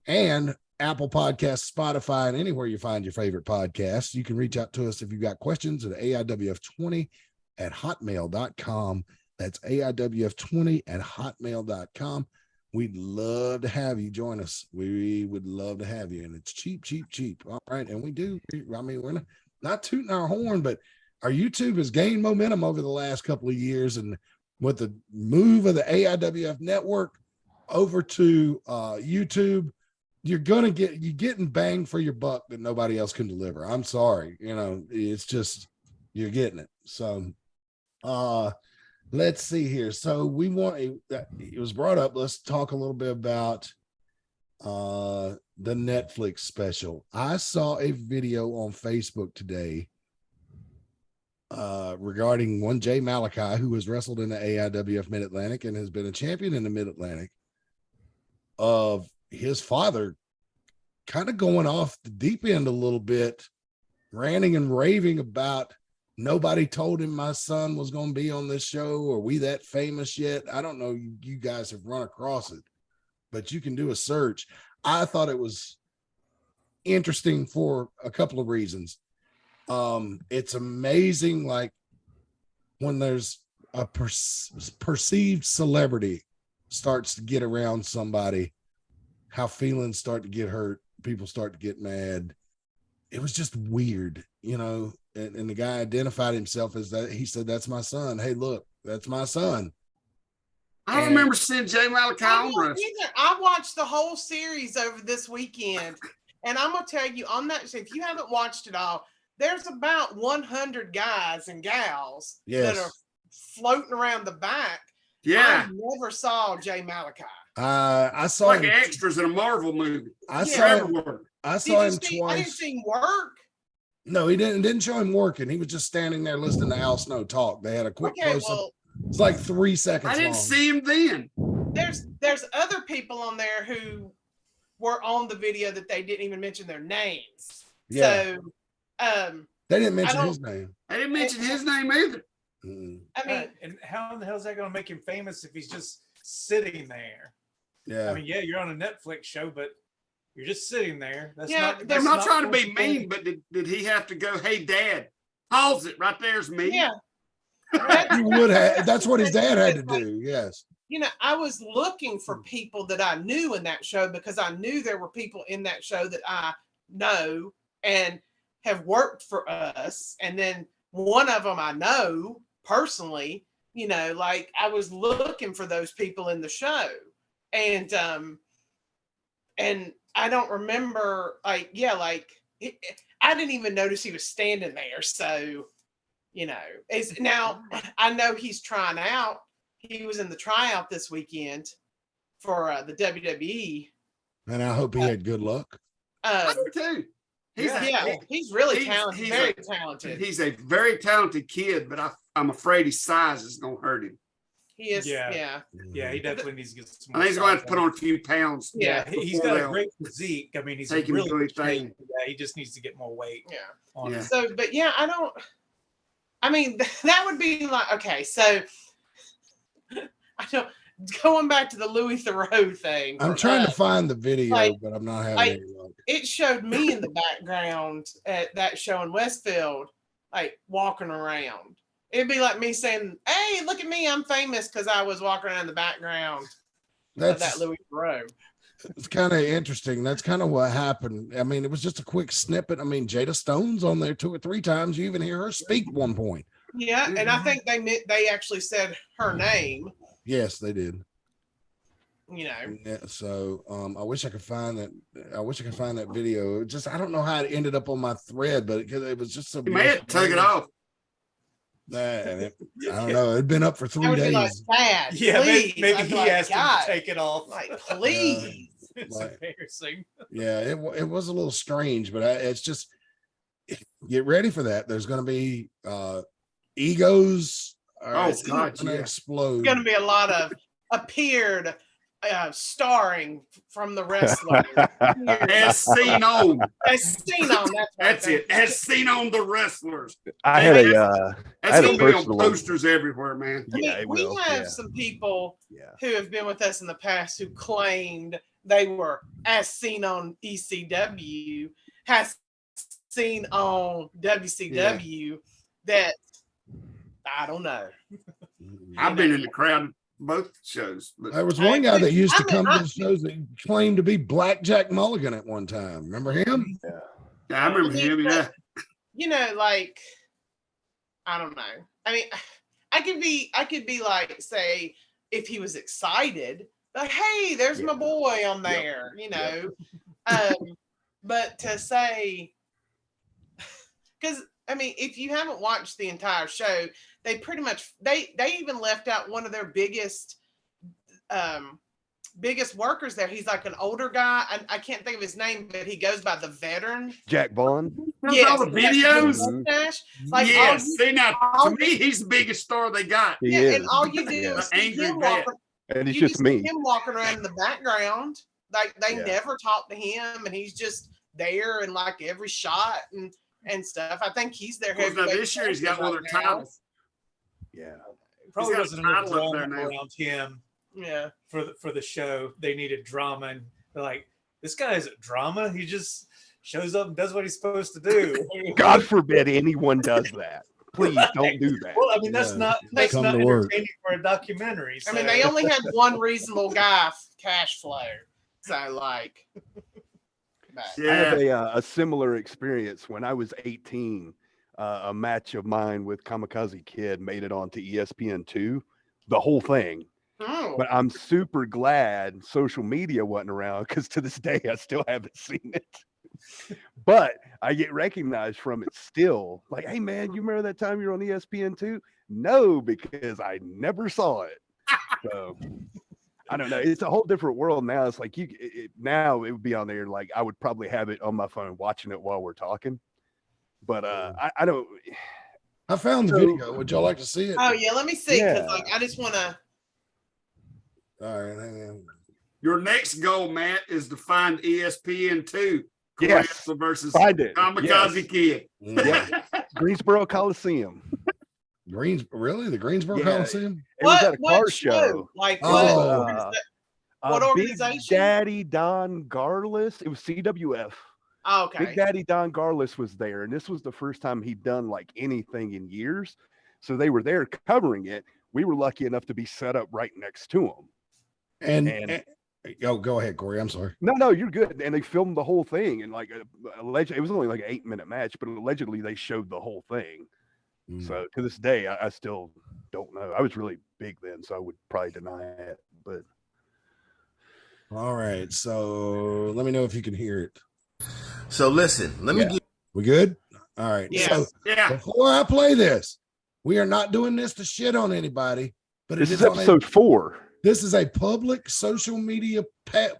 and Apple Podcasts, Spotify, and anywhere you find your favorite podcasts. You can reach out to us if you've got questions at AIWF20@hotmail.com. That's AIWF20@hotmail.com. We'd love to have you join us. We would love to have you. And it's cheap. All right. And we do. I mean, we're not tooting our horn, but our YouTube has gained momentum over the last couple of years. And with the move of the AIWF network over to YouTube, you're getting bang for your buck that nobody else can deliver. I'm sorry. It's just, you're getting it. So, let's see here. So it was brought up. Let's talk a little bit about the Netflix special. I saw a video on Facebook today regarding one Jay Malachi, who has wrestled in the AIWF Mid-Atlantic and has been a champion in the Mid-Atlantic, of his father kind of going off the deep end a little bit, ranting and raving about nobody told him my son was going to be on this show. Are we that famous yet? I don't know. You guys have run across it, but you can do a search. I thought it was interesting for a couple of reasons. It's amazing, like when there's a perceived celebrity starts to get around somebody, how feelings start to get hurt, people start to get mad. It was just weird, and the guy identified himself as that. He said, "That's my son. Hey, look, that's my son." I don't remember seeing Jay Malachi on wrestling. I watched the whole series over this weekend, and I'm gonna tell you on that. If you haven't watched it all, there's about 100 guys and gals that are floating around the back. Yeah, I never saw Jay Malachi. I saw like him, extras in a Marvel movie. I saw him twice. I didn't see him work. No, he didn't show him working. He was just standing there listening to Al Snow talk. They had a quick close-up. It's like 3 seconds. I didn't see him then. There's other people on there who were on the video that they didn't even mention their names. Yeah. So they didn't mention his name. I didn't mention his name either. I mean, and how in the hell is that going to make him famous if he's just sitting there? Yeah. I mean, yeah, you're on a Netflix show, but you're just sitting there. I'm not trying to be mean, but did he have to go, "Hey, Dad, pause it right there's me"? Yeah. He would have. That's what his dad had to do. Yes. I was looking for people that I knew in that show because I knew there were people in that show that I know and have worked for us. And then one of them I know personally, like I was looking for those people in the show. And I don't remember, I didn't even notice he was standing there. So, now I know he's trying out. He was in the tryout this weekend for the WWE. And I hope he had good luck. I do too. He's really talented. He's very talented. He's a very talented kid, but I'm afraid his size is going to hurt him. He is, yeah. He definitely needs to get some more. I think he's going to have to put on a few pounds. Yeah, he's got a great physique. I mean, he's a really good thing. Yeah, he just needs to get more weight. Yeah. So, but that would be like, okay, so going back to the Louis Theroux thing. I'm trying to find the video, but I'm not having any luck. It showed me in the background at that show in Westfield, like walking around. It'd be like me saying, "Hey, look at me, I'm famous," because I was walking around in the background of that Louis Theroux. It's kind of interesting. That's kind of what happened. I mean, it was just a quick snippet. I mean, Jada Stone's on there 2 or 3 times. You even hear her speak at one point. Yeah, and I think they actually said her name. Yes, they did. Yeah, so I wish I could find that. I wish I could find that video. I don't know how it ended up on my thread, but it was just so. You may have to take it off. I don't know. It'd been up for 3 days. Like, Dad, yeah, please. maybe he asked him to take it off. Like, please. It's embarrassing. Yeah, it was a little strange, but it's just get ready for that. There's going to be egos. God, explode. It's going to be a lot of appeared starring from the wrestler. As seen on. As seen on. That's it. As seen on the wrestlers. I had a That's gonna be on personal posters everywhere, man. I mean, Yeah, it we will. have Yeah. some people Yeah. who have been with us in the past who claimed they were as seen on ECW, has seen on WCW. That I don't know. I've been in the crowd both shows. But There was one guy that used to I mean, come to the shows that claimed to be Blackjack Mulligan at one time. Remember him? yeah, I remember him. Yeah. You know, like, I don't know. I mean, I could be like, say, if he was excited, like, hey, there's my boy on there, you know. But to say, because I mean, if you haven't watched the entire show, they pretty much they even left out one of their biggest workers there. He's like an older guy. I can't think of his name, but he goes by the Veteran. Jack Bond. Yes, all the videos. Like, Yes. See, now, to me, he's the biggest star they got. He yeah, is. and all you do is see Angry him vet. walking. And it's You just see me. him walking around in the background. Like they Yeah. never talk to him, and he's just there in like every shot and stuff. I think he's their Of course, now heavyweight this year he's got champion one of right their now. titles. Yeah. Probably got a wasn't enough title up drama there now. around him Yeah. for the show. They needed drama, and they're like, this guy isn't drama. He just shows up and does what he's supposed to do. God forbid anyone does that. Please don't do that. Well, I mean, that's Yeah. not Come not to work. entertaining for a documentary. I mean, so- they only had one reasonable guy cash flow. So like, but, Yeah. I had a similar experience when I was 18. A match of mine with Kamikaze Kid made it onto ESPN2, the whole thing. oh, But I'm super glad social media wasn't around because to this day I still haven't seen it. But I get recognized from it still. Like, hey man, you remember that time you were on ESPN2? No, because I never saw it. So I don't know. It's a whole different world now. It's like now it would be on there. Like I would probably have it on my phone watching it while we're talking. But I don't. I found the So- video. Would y'all like to see it? oh yeah. Let me see, because Yeah. like I just want to. All right. Hang on. Your next goal, Matt, is to find ESPN2. Yes. Wrestler versus Find it. Kamikaze Yes. Kid. Yeah. Greensboro Coliseum. Really? The Greensboro Yeah. Coliseum? It was at a car show. Like Oh. what Big organization? Daddy Don Garless. It was CWF. Oh, okay. Big Daddy Don Garless was there, and this was the first time he'd done like anything in years. So they were there covering it. We were lucky enough to be set up right next to him. And go ahead, Corey. I'm sorry. No, you're good. And they filmed the whole thing, and like it was only like an 8-minute match, but allegedly they showed the whole thing. Mm. So to this day, I still don't know. I was really big then, so I would probably deny it. But All right. So let me know if you can hear it. So listen, let me Yeah. give We good? All right. Yes. So Yeah. before I play this, we are not doing this to shit on anybody, but this it is is on episode 4. this is a public social media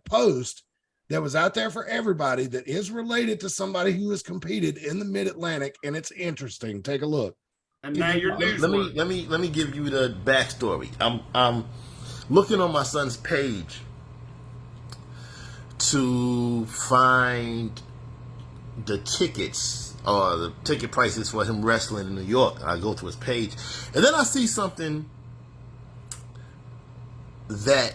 post that was out there for everybody that is related to somebody who has competed in the Mid-Atlantic, and it's interesting. Take a look. And now your news. let me give you the backstory. I'm looking on my son's page to find the tickets or the ticket prices for him wrestling in New York. I go to his page, and then I see something that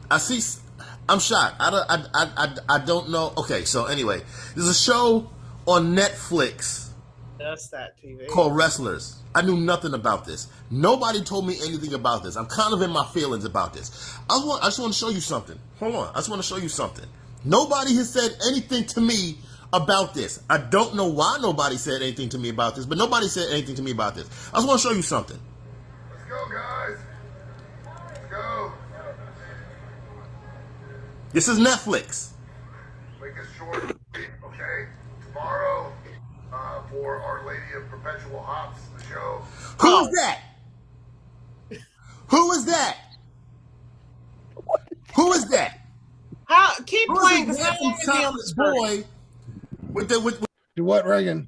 I'm shocked. I don't know. Okay, so anyway, there's a show on Netflix That's that TV. called Wrestlers. I knew nothing about this. Nobody told me anything about this. I'm kind of in my feelings about this. I just want to show you something. Hold on. I just want to show you something. Nobody has said anything to me about this. I don't know why nobody said anything to me about this, but nobody said anything to me about this. I just want to show you something. Let's go, guys. Let's go. This is Netflix. Make it short, okay? Tomorrow, for Our Lady of Perpetual Hops, the show. Who is that? Who is that? Who is that? How keep Who playing? is Because that how long is he on the screen? boy with Do what, Reagan?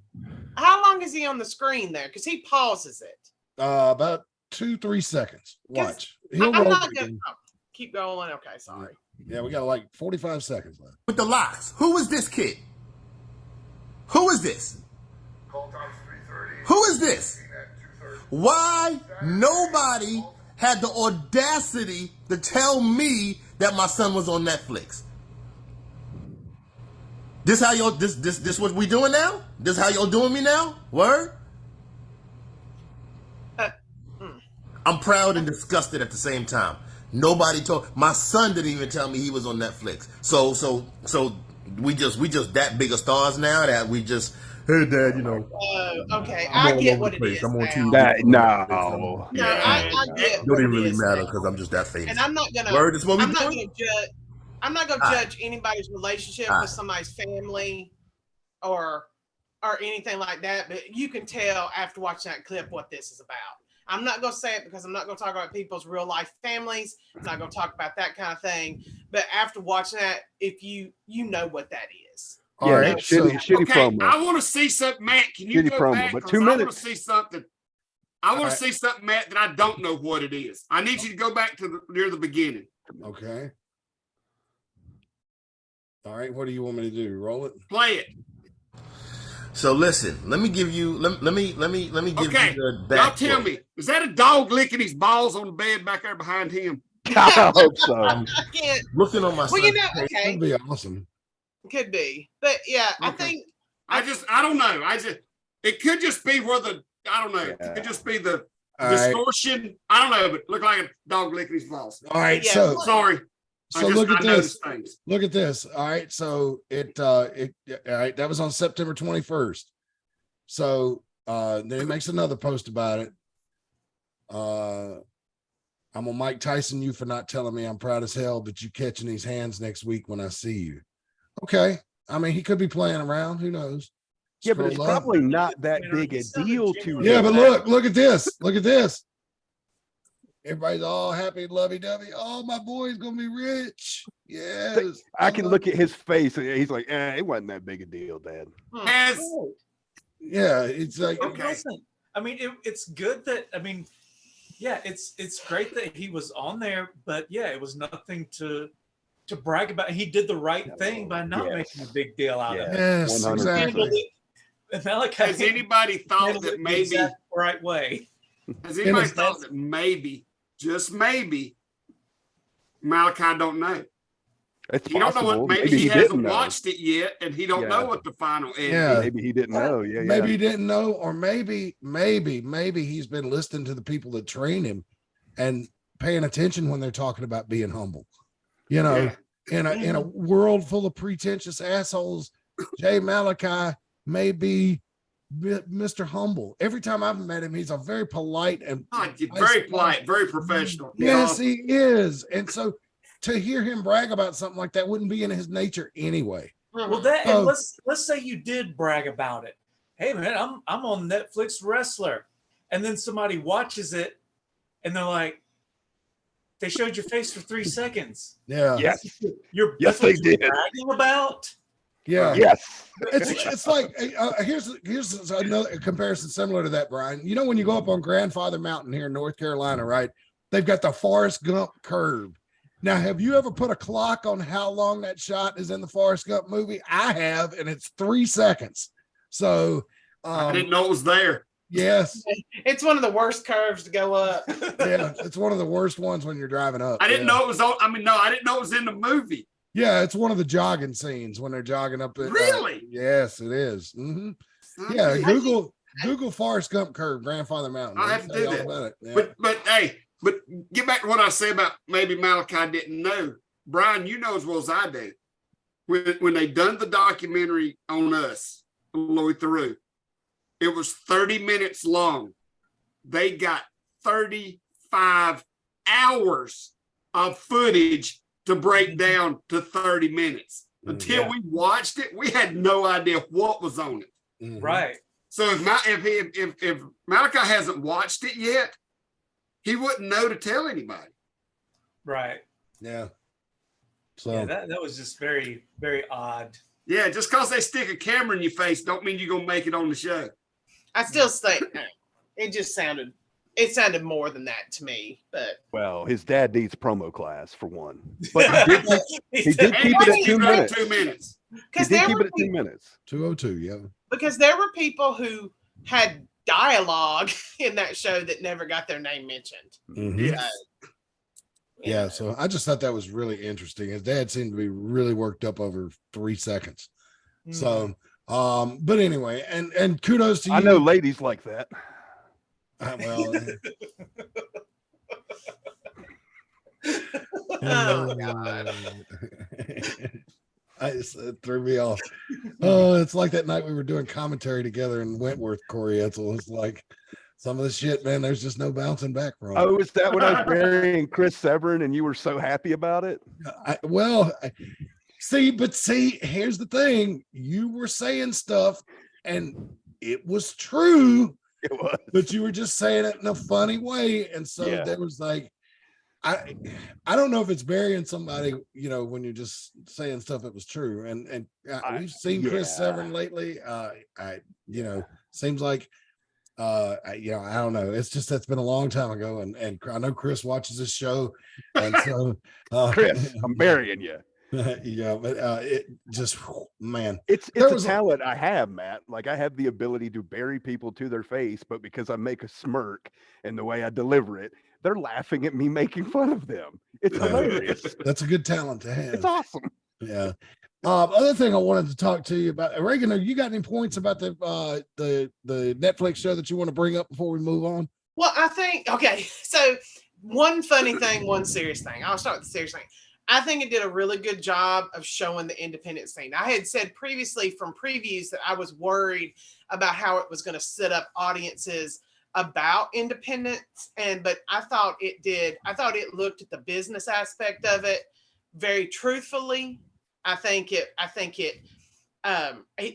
How long is he on the screen there? Because he pauses it. About 2-3 seconds. Watch. he'll I'm roll not it gonna again. keep going. Okay, sorry. Yeah, we got like 45 seconds left. With the locks. Who is this kid? Who is this? Call time's 3:30. Who is this? At 2:30. Why nobody had the audacity to tell me that my son was on Netflix? This how y'all this what we doing now? This how y'all doing me now? Word? I'm proud and disgusted at the same time. Nobody told my son didn't even tell me he was on Netflix. So we just that big of stars now that we just hey dad, you know. Okay, I'm I all get over what the it place. is I'm on now. TV. No. No, I get Don't what even it really is matter now. because I'm just that famous. And I'm not gonna. Word, that's what we I'm not doing? gonna judge. I'm not gonna Alright. judge anybody's relationship Alright. with somebody's family, or anything like that. But you can tell after watching that clip what this is about. I'm not gonna say it because I'm not gonna talk about people's real life families. I'm not gonna talk about that kind of thing. But after watching that, if you know what that is. All Yeah, right, so shitty Okay, promo. I want to see something, Matt. Can you Shitty go promo, back? but 'Cause 2 I want minutes. to see something. I want to Alright. see something, Matt, that I don't know what it is. I need you to go back to near the beginning. okay. All right, what do you want me to do? Roll it? Play it. So listen, let me give you give Okay, you the y'all back. tell me, is that a dog licking his balls on the bed back there behind him? I hope so. I can't. Looking on my Well, you son's know, face, okay, That'd be awesome. could be, but yeah, I Okay. think I don't know. It could just be where I don't know. It Yeah. could just be the All right. distortion. I don't know, but it looked like a dog licking his balls. All right, Yeah. so Sorry. look at I this. noticed things. Look at this. All right, so it all right, that was on September 21st. So then he makes another post about it. I'm gonna Mike Tyson you for not telling me I'm proud as hell, but you catching these hands next week when I see you. Okay. I mean, he could be playing around. Who knows? Yeah, but it's Scroll up. probably not that big a deal to Yeah, him. but look at this. Look at this. Everybody's all happy, lovey-dovey. Oh, my boy's gonna be rich. Yes. I can look at his face and he's like, it wasn't that big a deal, Dad. As Yeah, it's like It wasn't. I mean, it's good that, I mean, yeah, it's great that he was on there, but yeah, it was nothing to brag about. He did the right thing by not Yes. making a big deal out of it. yes, 100%. exactly. And Malachi has anybody thought handled that it the maybe exact right way. has anybody it's- thought that maybe, just maybe, Malachi don't know? It's You don't know possible. what maybe he didn't hasn't know. watched it yet, and he don't Yeah. know what the final end Yeah. is. Maybe he didn't know. Yeah, Maybe yeah. he didn't know, or maybe he's been listening to the people that train him and paying attention when they're talking about being humble. You know, Yeah. in a world full of pretentious assholes, Jay Malachi may be Mr. Humble. Every time I've met him, he's a very polite and Very polite, very professional. Yes, he is. And so to hear him brag about something like that wouldn't be in his nature anyway. Well, that Oh. and let's say you did brag about it. Hey man, I'm on Netflix Wrestler, and then somebody watches it, and they're like, they showed your face for 3 seconds. Yeah. Yes. You're Yes, that's what they you're did. bragging about. Yeah. Yes. It's like here's another comparison similar to that, Brian. You know, when you go up on Grandfather Mountain here in North Carolina, right? They've got the Forrest Gump curve. Now, have you ever put a clock on how long that shot is in the Forrest Gump movie? I have, and it's 3 seconds. So I didn't know it was there. yes, it's one of the worst curves to go up. yeah, it's one of the worst ones when you're driving up. I didn't Yeah. know it was on. I mean, no, I didn't know it was in the movie. Yeah, it's one of the jogging scenes when they're jogging up. Really? Yes, it is. Mhm. Okay. Yeah, Google Forrest Gump curve, Grandfather Mountain. I'll have to It'll tell do you all that. about it. Yeah. But get back to what I say about maybe Malachi didn't know. Brian, you know as well as I do. When they done the documentary on us, Lloyd Theroux, it was 30 minutes long. They got 35 hours of footage to break down to 30 minutes. Until we watched it, we had no idea what was on it. Mhm. Right. So if Malachi hasn't watched it yet, he wouldn't know to tell anybody. Right. Yeah. So Yeah, that was just very, very odd. Yeah, just because they stick a camera in your face don't mean you're gonna make it on the show. I still think it just sounded it sounded more than that to me. But well, his dad needs promo class for one. But he did keep And it at 2 minutes. 2 minutes. He because did there keep were it at 2 minutes. 202, yeah. because there were people who had dialogue in that show that never got their name mentioned. Yes. Yeah, so I just thought that was really interesting. His dad seemed to be really worked up over 3 seconds. So, but anyway, and kudos to you. I know ladies like that. Well, Oh, God. It threw me off. Oh, it's like that night we were doing commentary together in Wentworth, Corey Etzel. It's like some of the shit, man, there's just no bouncing back from. Oh, is that when I was burying Chris Severn and you were so happy about it? See, here's the thing. You were saying stuff and it was true. It was. But you were just saying it in a funny way. And so there was like, I don't know if it's burying somebody, you know, when you're just saying stuff that was true. And we've seen Chris Severn lately. Seems like I don't know. It's just that's been a long time ago, and I know Chris watches this show, and so Chris, I'm burying you. Yeah, but it just man, it's a talent I have, Matt. Like I have the ability to bury people to their face, but because I make a smirk and the way I deliver it, they're laughing at me making fun of them. It's hilarious. That's a good talent to have. It's awesome. Yeah. Other thing I wanted to talk to you about, Reagan, you got any points about the Netflix show that you want to bring up before we move on? Well, I think, okay, so one funny thing, one serious thing. I'll start with the serious thing. I think it did a really good job of showing the independent scene. I had said previously from previews that I was worried about how it was going to set up audiences about independence, but I thought it did. I thought it looked at the business aspect of it very truthfully.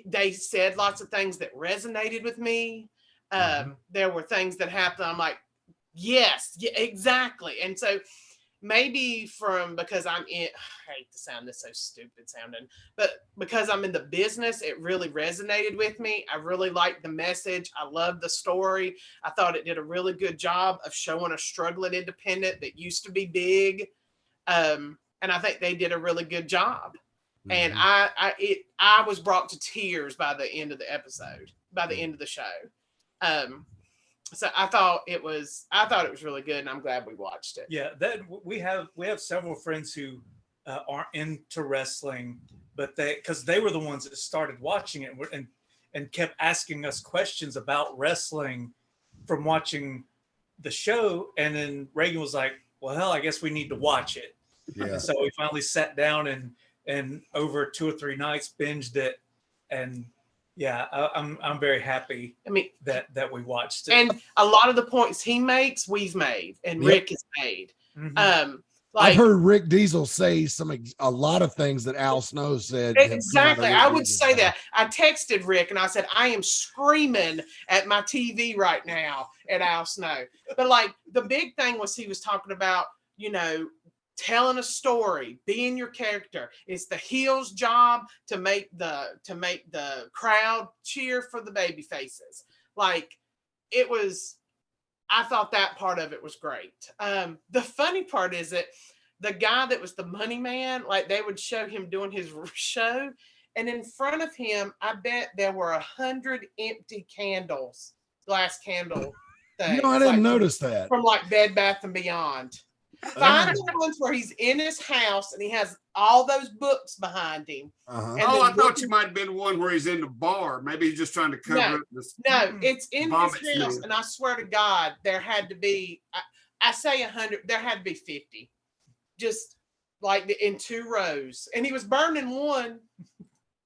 They said lots of things that resonated with me. There were things that happened. I'm like, yes, yeah, exactly. And so maybe because I hate to sound this so stupid sounding, but because I'm in the business, it really resonated with me. I really liked the message. I loved the story. I thought it did a really good job of showing a struggling independent that used to be big. And I think they did a really good job. And I was brought to tears by the end of the episode, by the end of the show. So I thought it was really good, and I'm glad we watched it. Yeah, that we have several friends who aren't into wrestling, but because they were the ones that started watching it and kept asking us questions about wrestling from watching the show. And then Reagan was like, "Well, hell, I guess we need to watch it." Yeah. And so we finally sat down and over 2 or 3 nights binged it, and yeah, I'm very happy. I mean that we watched it, and a lot of the points he makes, we've made, and Rick has made. Mm-hmm. I've heard Rick Diesel say a lot of things that Al Snow said. Exactly, I would say that. I texted Rick and I said, I am screaming at my TV right now at Al Snow. But like the big thing was he was talking about, telling a story, being your character. It's the heel's job to make the crowd cheer for the baby faces. Like it was, I thought that part of it was great. The funny part is that the guy that was the money man, like they would show him doing his show, and in front of him, I bet there were 100 empty candles, glass candle things. I didn't notice that. From like Bed Bath and Beyond. Find the ones where he's in his house and he has all those books behind him. I thought you might have been one where he's in the bar. Maybe he's just trying to cover up this. No, it's in his house, and I swear to God, there had to be. I say 100. There had to be 50, just like in 2 rows, and he was burning one.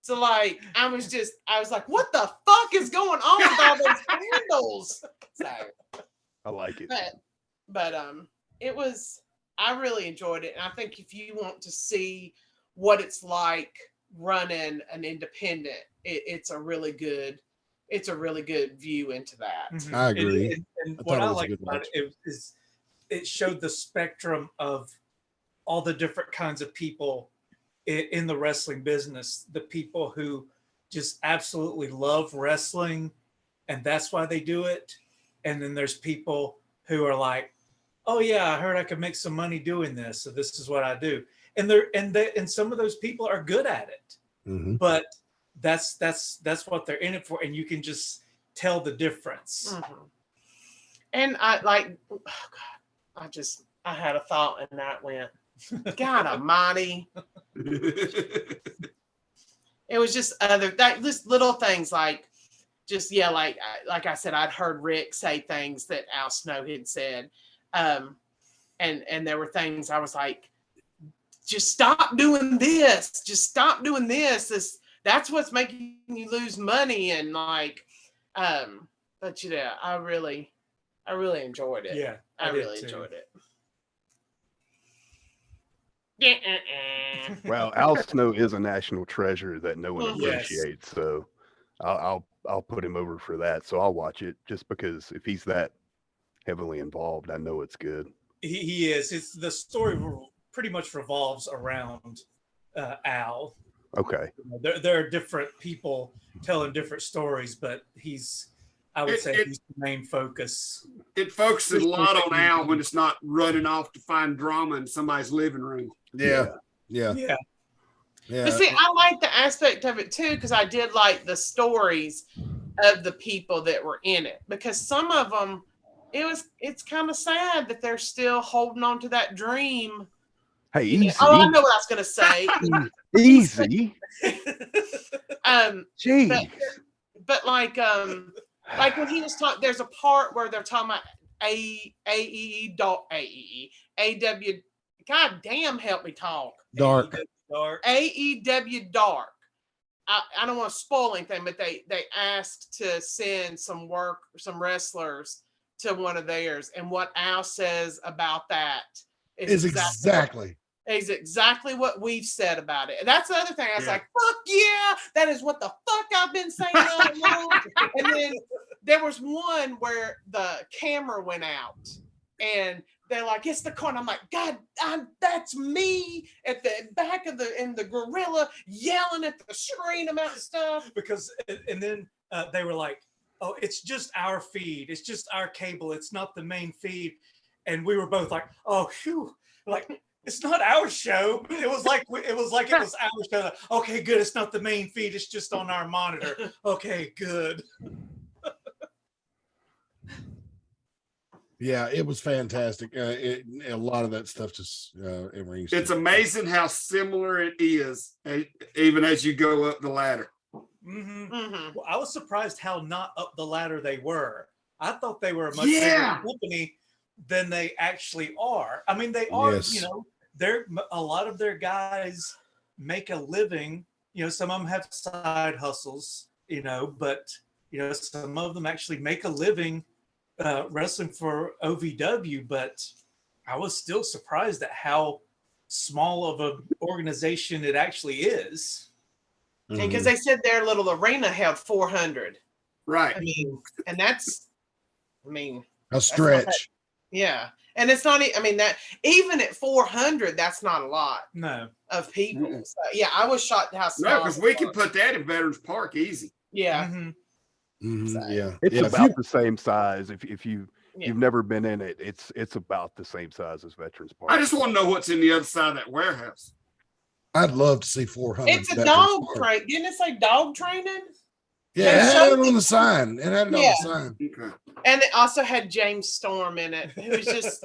So like, I was like, what the fuck is going on with all those candles? So I like it, but it was. I really enjoyed it, and I think if you want to see what it's like running an independent, it's a really good view into that. Mm-hmm. I agree. And what I like about it is it showed the spectrum of all the different kinds of people in the wrestling business. The people who just absolutely love wrestling, and that's why they do it. And then there's people who are like, oh yeah, I heard I could make some money doing this, so this is what I do. And some of those people are good at it, but that's what they're in it for, and you can just tell the difference. And I like, oh God, I had a thought and that went, God Almighty. It was just just little things like, just like I said, I'd heard Rick say things that Al Snow had said, and there were things I was like, just stop doing this. Just stop doing this. That's what's making you lose money. And like, but I really enjoyed it. Yeah, I really enjoyed it. Well, Al Snow is a national treasure that no one appreciates. So I'll put him over for that. So I'll watch it just because if he's that heavily involved, I know it's good. He is. It's the story pretty much revolves around Al. Okay. There are different people telling different stories, but I would say he's the main focus. It focuses a lot on Al when it's not running off to find drama in somebody's living room. Yeah. But see, I like the aspect of it too, because I did like the stories of the people that were in it, because some of them, it's kind of sad that they're still holding on to that dream. Hey, easy. Oh, I know what I was going to say. Easy. Jeez. But like when he was talking, there's a part where they're talking about AEW. God damn, help me talk. Dark. AEW Dark. I don't want to spoil anything, but they asked to send some wrestlers to one of theirs, and what Al says about that is exactly what we've said about it. And that's the other thing. I was like, fuck yeah, that is what the fuck I've been saying all along. And then there was one where the camera went out and they're like, it's the corner. I'm like, God, that's me at the back of the gorilla yelling at the screen about stuff. And then they were like, oh, it's just our feed. It's just our cable. It's not the main feed. And we were both like, oh, phew. Like, it's not our show. It was like it was our show. Okay, good. It's not the main feed. It's just on our monitor. Okay, good. Yeah, it was fantastic. A lot of that stuff just it rings. It's amazing how similar it is, even as you go up the ladder. Well, I was surprised how not up the ladder they were. I thought they were a much bigger company than they actually are. I mean, they are. Yes. A lot of their guys make a living. Some of them have side hustles. But some of them actually make a living wrestling for OVW. But I was still surprised at how small of an organization it actually is. And because they said their little arena held 400. Right. I mean, and that's a stretch. Yeah. And it's not, that even at 400, that's not a lot of people. So, yeah, I was shocked how small. No, because we can put that in Veterans Park easy. Yeah. Yeah. It's about the same size. If you've never been in it, it's about the same size as Veterans Park. I just want to know what's in the other side of that warehouse. I'd love to see 400. It's a dog train. Didn't it say dog training? Yeah, it had it on the sign. Okay. And it also had James Storm in it, who was just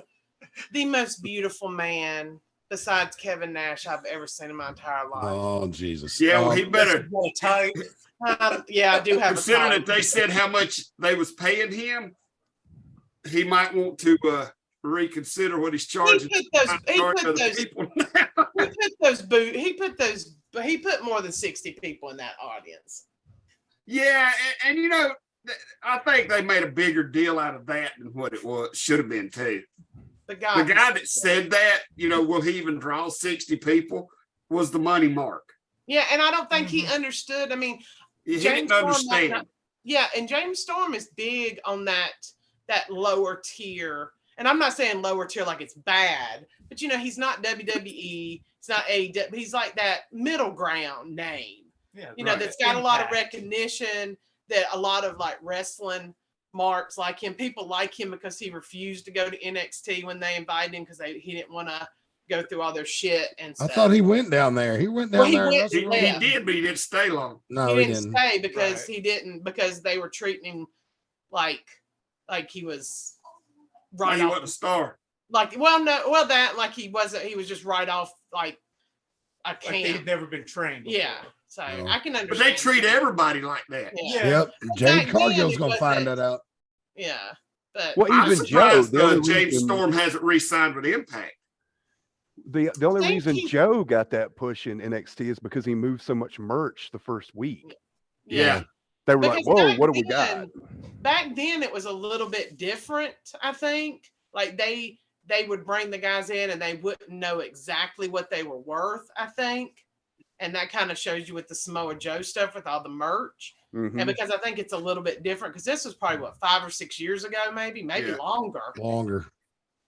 the most beautiful man besides Kevin Nash I've ever seen in my entire life. Oh, Jesus. Yeah, well, he better. Yeah, I do have considering that they said how much they was paying him, he might want to reconsider what he's charging. He put more than 60 people in that audience. Yeah, and I think they made a bigger deal out of that than what it should have been too. The guy that said that, will he even draw 60 people, was the money mark. Yeah, and I don't think he understood. I mean, he didn't understand. And James Storm is big on that lower tier. And I'm not saying lower tier like it's bad, but he's not WWE, it's not AEW, he's like that middle ground name. Yeah, that's got a lot of recognition, that a lot of like wrestling marks like him. People like him because he refused to go to NXT when they invited him because he didn't want to go through all their shit and stuff. I thought he went down there. He went down there. He did, but he didn't stay long. No, he didn't stay because Right. because they were treating him like he was He off. wasn't a star. Like, like he wasn't. He was just right off like a Like camp. he'd never been trained before. Yeah, so No. I can understand. But they treat everybody like that. Yeah. Yep. Back Jade then, Cargill's it gonna find wasn't- that out. Yeah, but Well, I'm even Joe, surprised the only James reason, Storm hasn't re-signed with Impact. the only think reason he- Joe got that push in NXT is because he moved so much merch the first week. Yeah. They were Because like, "Whoa, back what do we got?" then- Back then, it was a little bit different. I think like they would bring the guys in and they wouldn't know exactly what they were worth. I think, and that kind of shows you with the Samoa Joe stuff with all the merch. Mhm. And because I think it's a little bit different because this was probably what 5 or 6 years ago, maybe Yeah. longer. Longer.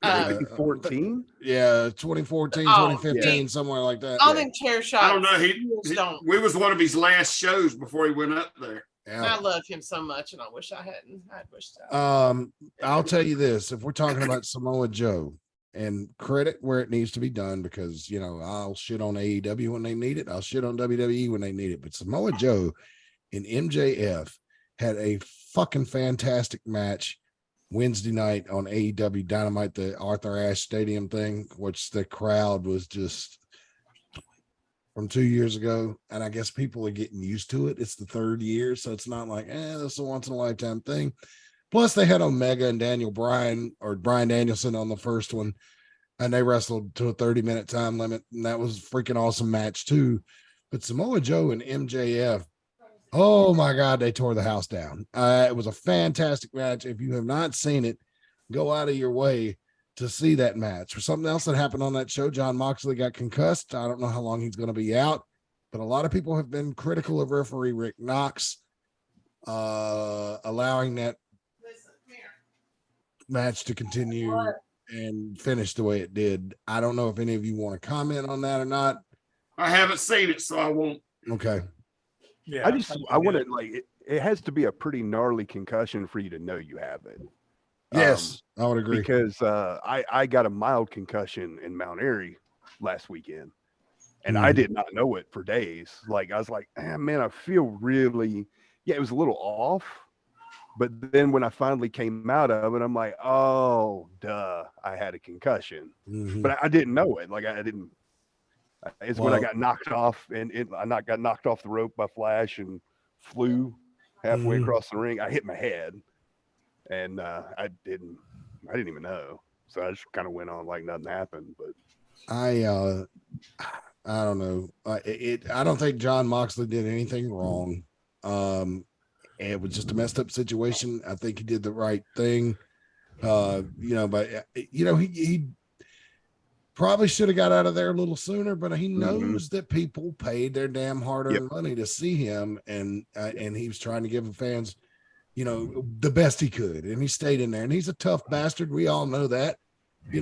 Um, 14? Yeah, 2014, Oh, 2015, somewhere like that. all them chair shots. I don't know. don't. We was one of his last shows before he went up there. Yeah. I love him so much, and I wish I hadn't. I wished I'll tell you this: if we're talking about Samoa Joe, and credit where it needs to be done, because I'll shit on AEW when they need it, I'll shit on WWE when they need it, but Samoa Joe and MJF had a fucking fantastic match Wednesday night on AEW Dynamite, the Arthur Ashe Stadium thing, which the crowd was just from 2 years ago, and I guess people are getting used to it. It's the third year, so it's not like this is a once in a lifetime thing. Plus, they had Omega and Brian Danielson on the first one, and they wrestled to a 30-minute time limit, and that was a freaking awesome match too. But Samoa Joe and MJF, oh my God, they tore the house down. It was a fantastic match. If you have not seen it, go out of your way to see that match. For something else that happened on that show, John Moxley got concussed. I don't know how long he's going to be out, but a lot of people have been critical of referee Rick Knox allowing that match to continue and finish the way it did. I don't know if any of you want to comment on that or not. I haven't seen it, so I won't. Okay. Yeah. I want to it has to be a pretty gnarly concussion for you to know you have it. Yes, I would agree. Because I got a mild concussion in Mount Airy last weekend, and I did not know it for days. Like, I was like, man, I feel really, it was a little off. But then when I finally came out of it, I'm like, oh, duh, I had a concussion. But I didn't know it. Like, I didn't. It's when I got knocked off, and I got knocked off the rope by Flash and flew halfway across the ring. I hit my head, and I didn't even know. So I just kind of went on like nothing happened. But I don't know. I don't think John Moxley did anything wrong. It was just a messed up situation. I think he did the right thing. But he probably should have got out of there a little sooner, but he knows that people paid their damn hard-earned money to see him, and he was trying to give the fans, the best he could, and he stayed in there. And he's a tough bastard. We all know that. You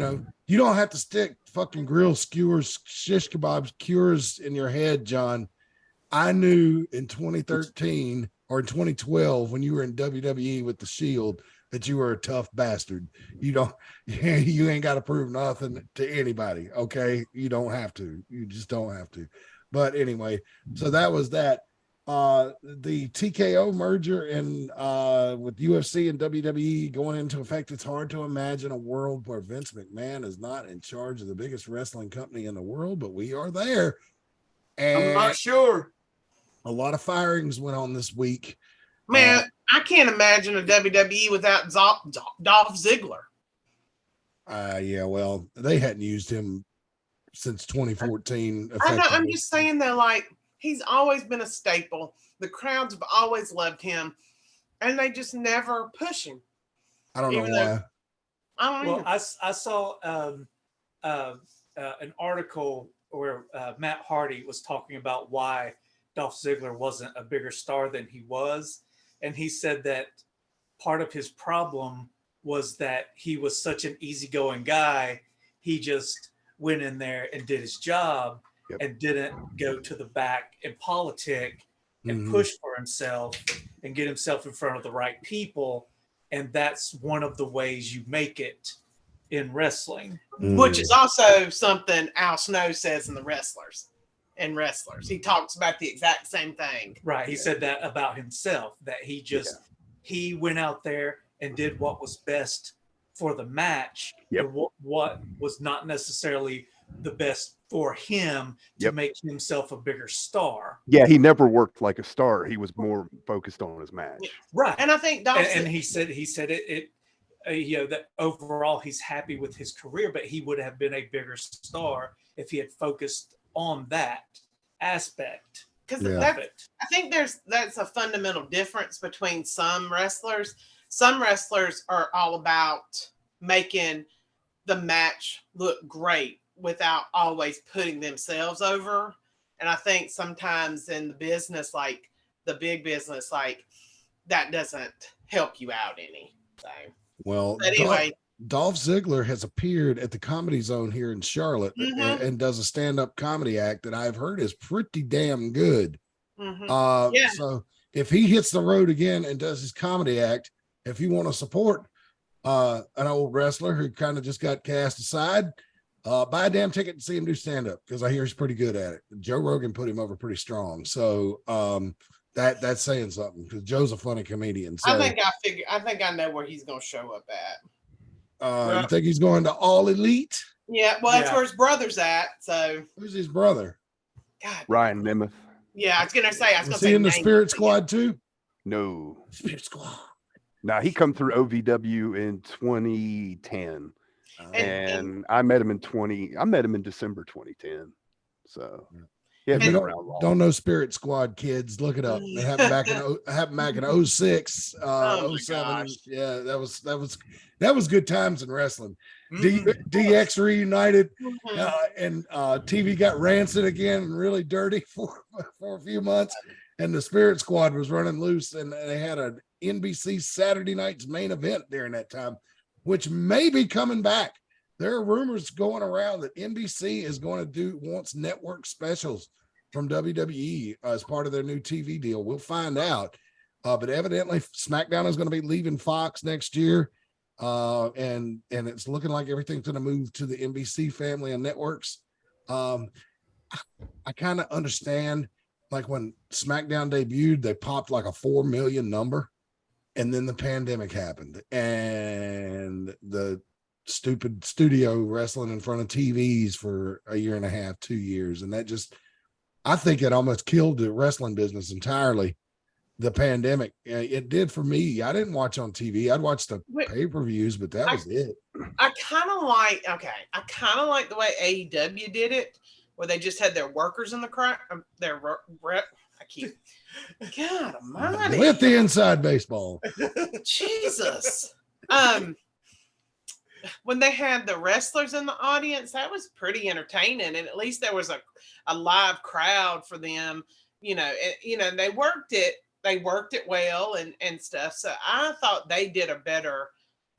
don't have to stick fucking grill skewers, shish kebabs, cures in your head, John. I knew in 2013 or in 2012 when you were in WWE with the Shield that you were a tough bastard. You ain't got to prove nothing to anybody. Okay. You don't have to, you just don't have to. But anyway, so that was that. The TKO merger and with UFC and WWE going into effect, it's hard to imagine a world where Vince McMahon is not in charge of the biggest wrestling company in the world, but we are there. And I'm not sure. A lot of firings went on this week. Man, I can't imagine a WWE without Dolph Ziggler. Yeah, well, they hadn't used him since 2014. I know. I'm just saying that, like, he's always been a staple. The crowds have always loved him, and they just never push him. I don't know why. I don't know. Well, I saw an article where Matt Hardy was talking about why Dolph Ziggler wasn't a bigger star than he was. And he said that part of his problem was that he was such an easygoing guy. He just went in there and did his job and didn't go to the back and politic and push for himself and get himself in front of the right people. and that's one of the ways you make it in wrestling. Which is also something Al Snow says in the wrestlers. He talks about the exact same thing. Right. He said that about himself, that he went out there and did what was best for the match, and what was not necessarily the best for him to make himself a bigger star. Yeah, he never worked like a star. He was more focused on his match. Right. And I think and he said it that overall he's happy with his career, but he would have been a bigger star if he had focused on that aspect. Because I think that's a fundamental difference between some wrestlers. Some wrestlers are all about making the match look great without always putting themselves over. And I think sometimes in the business, like the big business, like that doesn't help you out any. So, well, but anyway, Dolph Ziggler has appeared at the Comedy Zone here in Charlotte and does a stand-up comedy act that I've heard is pretty damn good. So if he hits the road again and does his comedy act, if you want to support an old wrestler who kind of just got cast aside, buy a damn ticket and see him do stand-up, because I hear he's pretty good at it. Joe Rogan put him over pretty strong. So that's saying something, because Joe's a funny comedian. So I think I know where he's gonna show up at. You think he's going to All Elite? Yeah, well, that's where his brother's at. So who's his brother? God, Ryan Nemeth. Yeah, I was gonna say. Was he in the Spirit Squad too? No. Spirit Squad. Now he come through OVW in 2010, and I met him in December 2010. So yeah, if you don't know Spirit Squad, kids, look it up. It happened back in 06, 07. Yeah, that was good times in wrestling. DX reunited, and TV got rancid again and really dirty for a few months, and the Spirit Squad was running loose, and they had an NBC Saturday night's main event during that time, which may be coming back. There are rumors going around that NBC wants network specials from WWE as part of their new TV deal. We'll find out. But evidently SmackDown is going to be leaving Fox next year. And it's looking like everything's going to move to the NBC family of networks. I kind of understand, like when SmackDown debuted, they popped like a 4 million number, and then the pandemic happened and the stupid studio wrestling in front of TVs for a year and a half, 2 years. And that I think it almost killed the wrestling business entirely. The pandemic, it did for me. I didn't watch on TV. I'd watch the pay-per-views, but that was it. I kind of like the way AEW did it, where they just had their workers in the crowd. God almighty. With the inside baseball. Jesus. When they had the wrestlers in the audience, that was pretty entertaining, and at least there was a live crowd for them. And they worked it. They worked it well and stuff. So I thought they did a better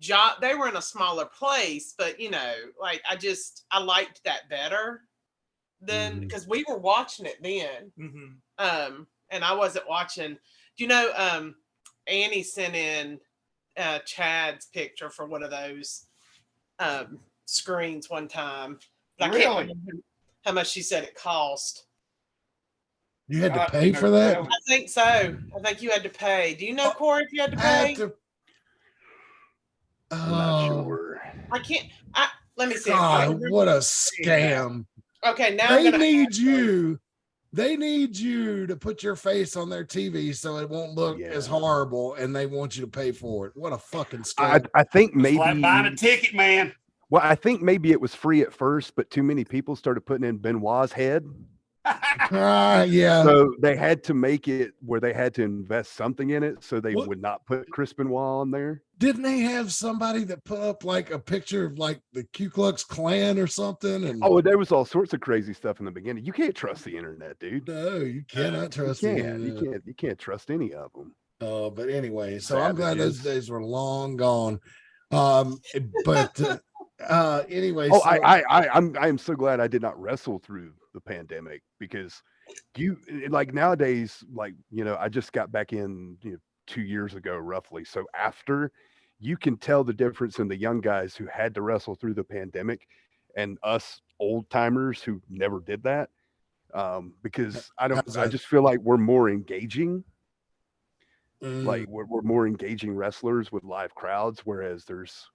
job. They were in a smaller place, but I liked that better than, because we were watching it then. And I wasn't watching. Annie sent in Chad's picture for one of those screens one time. I can't remember how much she said it cost. You had to pay for that? I think so. I think you had to pay. Do you know, Corey, if you had to pay? I'm not sure. I can't. Let me see. God, what a scam. Okay, now they need you to put your face on their TV so it won't look as horrible, and they want you to pay for it. What a fucking scam. I think maybe it's like buying a ticket, man. Well, I think maybe it was free at first, but too many people started putting in Benoit's head. Yeah. So they had to make it where they had to invest something in it, so they would not put Chris Benoit on there. Didn't they have somebody that put up like a picture of like the Ku Klux Klan or something? And there was all sorts of crazy stuff in the beginning. You can't trust the internet, dude. No, you cannot trust the internet. You can't trust any of them. But anyway, so I'm glad those days were long gone. But anyway, I am so glad I did not wrestle through the pandemic, because nowadays, I just got back in 2 years ago roughly. So after, you can tell the difference in the young guys who had to wrestle through the pandemic and us old timers who never did that. Because I just feel like we're more engaging. Like we're more engaging wrestlers with live crowds, whereas there's,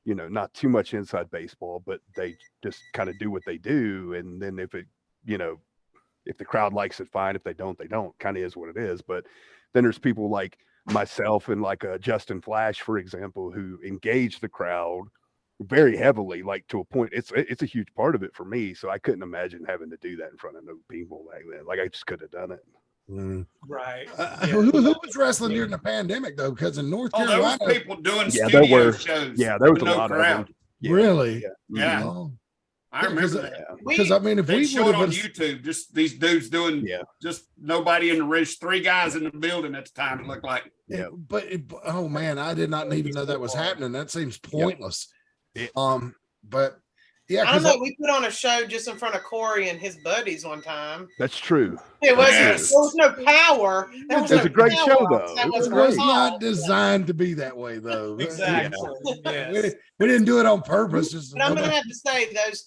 you know, not too much inside baseball, but they just kind of do what they do. And then if it, you know, if the crowd likes it, fine. If they don't, they don't. Kind of is what it is. But then there's people like myself and like Justin Flash, for example, who engage the crowd very heavily, like to a point. It's a huge part of it for me. So I couldn't imagine having to do that in front of no people back then. Like I just could have done it. Right. Who was wrestling during the pandemic though? Because in North Carolina, there was people doing there studio shows. Yeah, there was a no lot crowd. of them. Yeah. Really? Yeah. Oh. I remember that. Because I mean, if They we show would it on have YouTube, just these dudes doing just nobody in the ring, 3 guys in the building at the time, it looked like. Yeah, but oh man, I did not even know that was happening. That seems pointless. But yeah, I don't know. We put on a show just in front of Corey and his buddies one time. That's true. It wasn't. There was no power. It was a great show, though. That It wasn't was our not fault. designed to be that way, though. Exactly. Yes. We didn't do it on purpose. Just But I'm gonna have to say those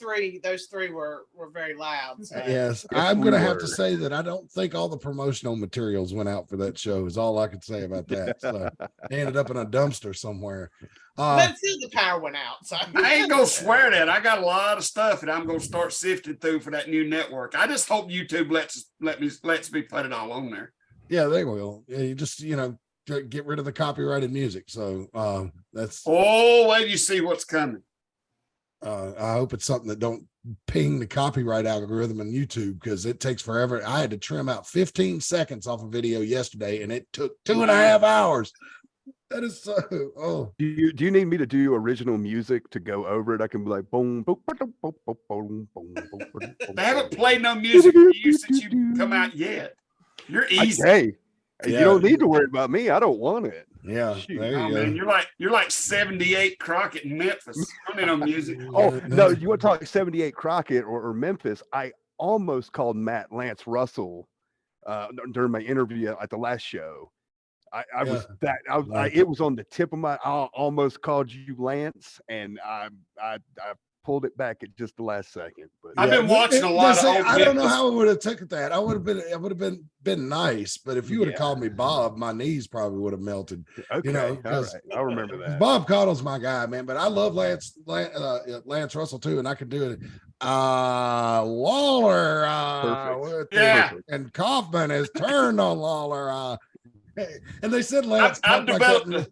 three were very loud. So. yes, I'm gonna have to say that I don't think all the promotional materials went out for that show. Is all I could say about that. So they ended up in a dumpster somewhere. But still, the power went out. So I ain't gonna swear that I got a lot of stuff that I'm gonna start sifting through for that new network. I just hope YouTube lets me put it all on there. Yeah, they will. Yeah, you just get rid of the copyrighted music. So that's. Oh, wait, you see what's coming. I hope it's something that don't ping the copyright algorithm on YouTube because it takes forever. I had to trim out 15 seconds off a video yesterday, and it took 2.5 hours. That is so. Oh, do you need me to do original music to go over it? I can be like boom, boom, boom, boom, boom, boom, boom. They haven't played no music for you since you come out yet. You're easy. Hey, you don't need to worry about me. I don't want it. Yeah, there you go. Man, you're like 78 Crockett in Memphis. I don't need no music. Oh no, you want to talk 78 Crockett or Memphis? I almost called Matt Lance Russell during my interview at the last show. It was on the tip of my. I almost called you Lance, and I pulled it back at just the last second. But I've been watching a lot of. I don't know how I would have taken that. I would have been nice, but if you would have called me Bob, my knees probably would have melted. Okay, all right. I'll remember that. Bob Caudle's my guy, man. But I love Lance Russell too, and I could do it. Lawler, Perfect. And Kaufman has turned on Lawler. And they said Lance. I've developed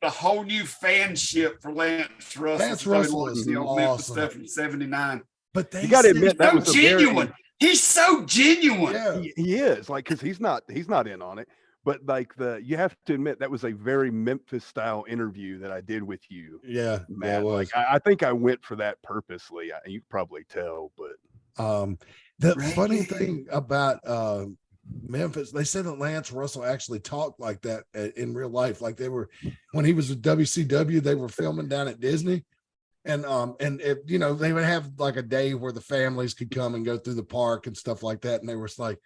a whole new fanship for Lance Russell. Lance Russell is awesome. Stuff from '79. But you got to admit that was genuine. He's so genuine. Yeah. He is, like, because he's not in on it. But like you have to admit that was a very Memphis style interview that I did with you. Yeah, Matt. yeah, it was. Like, I think I went for that purposely. You can probably tell, but the funny thing about Memphis, they said that Lance Russell actually talked like that in real life. Like they were, when he was with WCW, they were filming down at Disney, and if, they would have like a day where the families could come and go through the park and stuff like that. And they were like,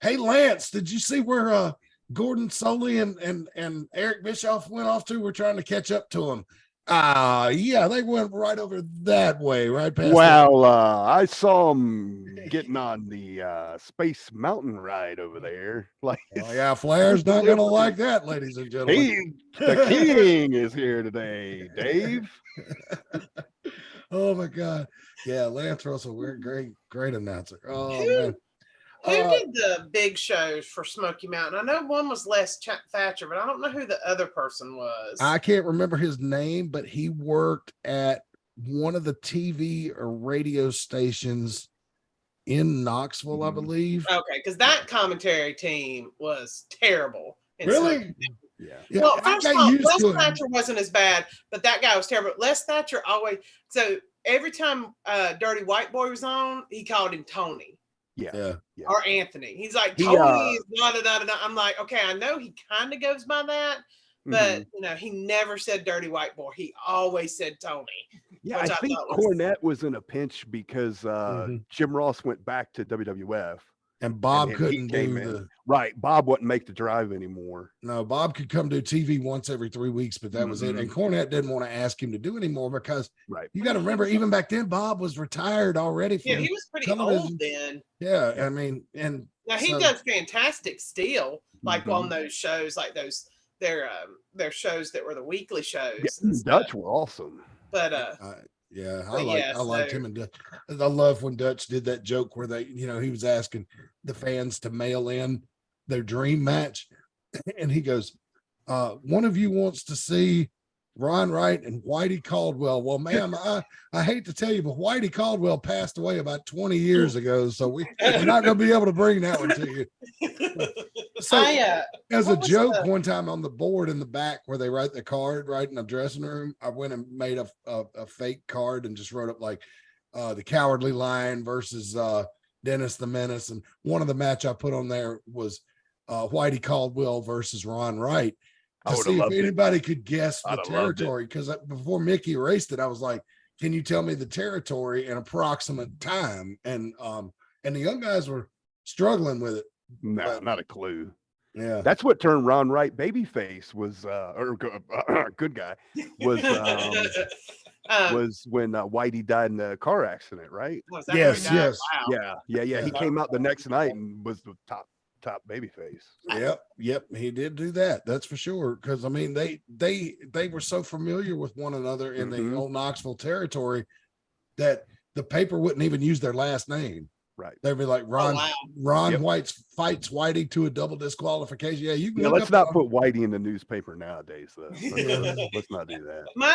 hey Lance, did you see where Gordon Soley and Eric Bischoff went off to? We're trying to catch up to him. Yeah, they went right over that way, right past. Well, I saw him getting on the Space Mountain ride over there. Like, yeah, Flair's not gonna like that, ladies and gentlemen. The king is here today, Dave. Oh my God, yeah, Lance Russell, we're great announcer. Oh man. Who did the big shows for Smoky Mountain? I know one was Les Thatcher, but I don't know who the other person was. I can't remember his name, but he worked at one of the TV or radio stations in Knoxville, I believe. Okay, because that commentary team was terrible. Really? Yeah. Well, first of all, Les Thatcher wasn't as bad, but that guy was terrible. Les Thatcher always, so every time Dirty White Boy was on, he called him Tony. Yeah. Or Anthony. He's like, Tony is da-da-da-da-da. I'm like, okay, I know he kind of goes by that, but he never said Dirty White Boy. He always said Tony. Yeah, I think Cornette was in a pinch because Jim Ross went back to WWF. And Bob he couldn't came do in. the Right. Bob wouldn't make the drive anymore. no. Bob could come do TV once every 3 weeks, but that was it. And Cornette didn't want to ask him to do anymore because you got to remember, even back then, Bob was retired already. From he was pretty television. old then. Yeah, I mean, and now he does fantastic still, like on those shows, like those their shows that were the weekly shows. Yeah, Dutch were awesome. But I liked him and Dutch. I love when Dutch did that joke where they, he was asking the fans to mail in their dream match, and he goes, one of you wants to see Ron Wright and Whitey Caldwell. Well, ma'am, I hate to tell you, but Whitey Caldwell passed away about 20 years ago, so we're not going to be able to bring that one to you. So, as a joke, one time on the board in the back where they write the card right in the dressing room, I went and made a fake card and just wrote up like the Cowardly Lion versus Dennis the Menace, and one of the match I put on there was Whitey Caldwell versus Ron Wright. To see if anybody could guess the territory, because before Mickey erased it, I was like, "Can you tell me the territory and approximate time?" And the young guys were struggling with it. No, not a clue. Yeah, that's what turned Ron Wright babyface was, or good guy was was when Whitey died in the car accident, right? Yes. Wow. Yeah. He came out the next night and was the top babyface. Yep, he did do that. That's for sure. Because I mean, they were so familiar with one another in the old Knoxville territory that the paper wouldn't even use their last name. Right. They'd be like Ron White fights Whitey to a double disqualification. Yeah, you can let's not put Whitey in the newspaper nowadays, though. Let's not do that. My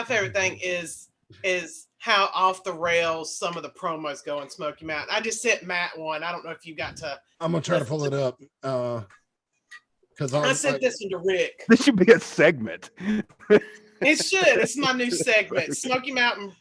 favorite thing is how off the rails some of the promos go on Smoky Mountain. I just sent Matt one. I don't know if you got to. I'm gonna try to pull it up because I sent this one to Rick. This should be a segment. It should. It's my new segment, Smoky Mountain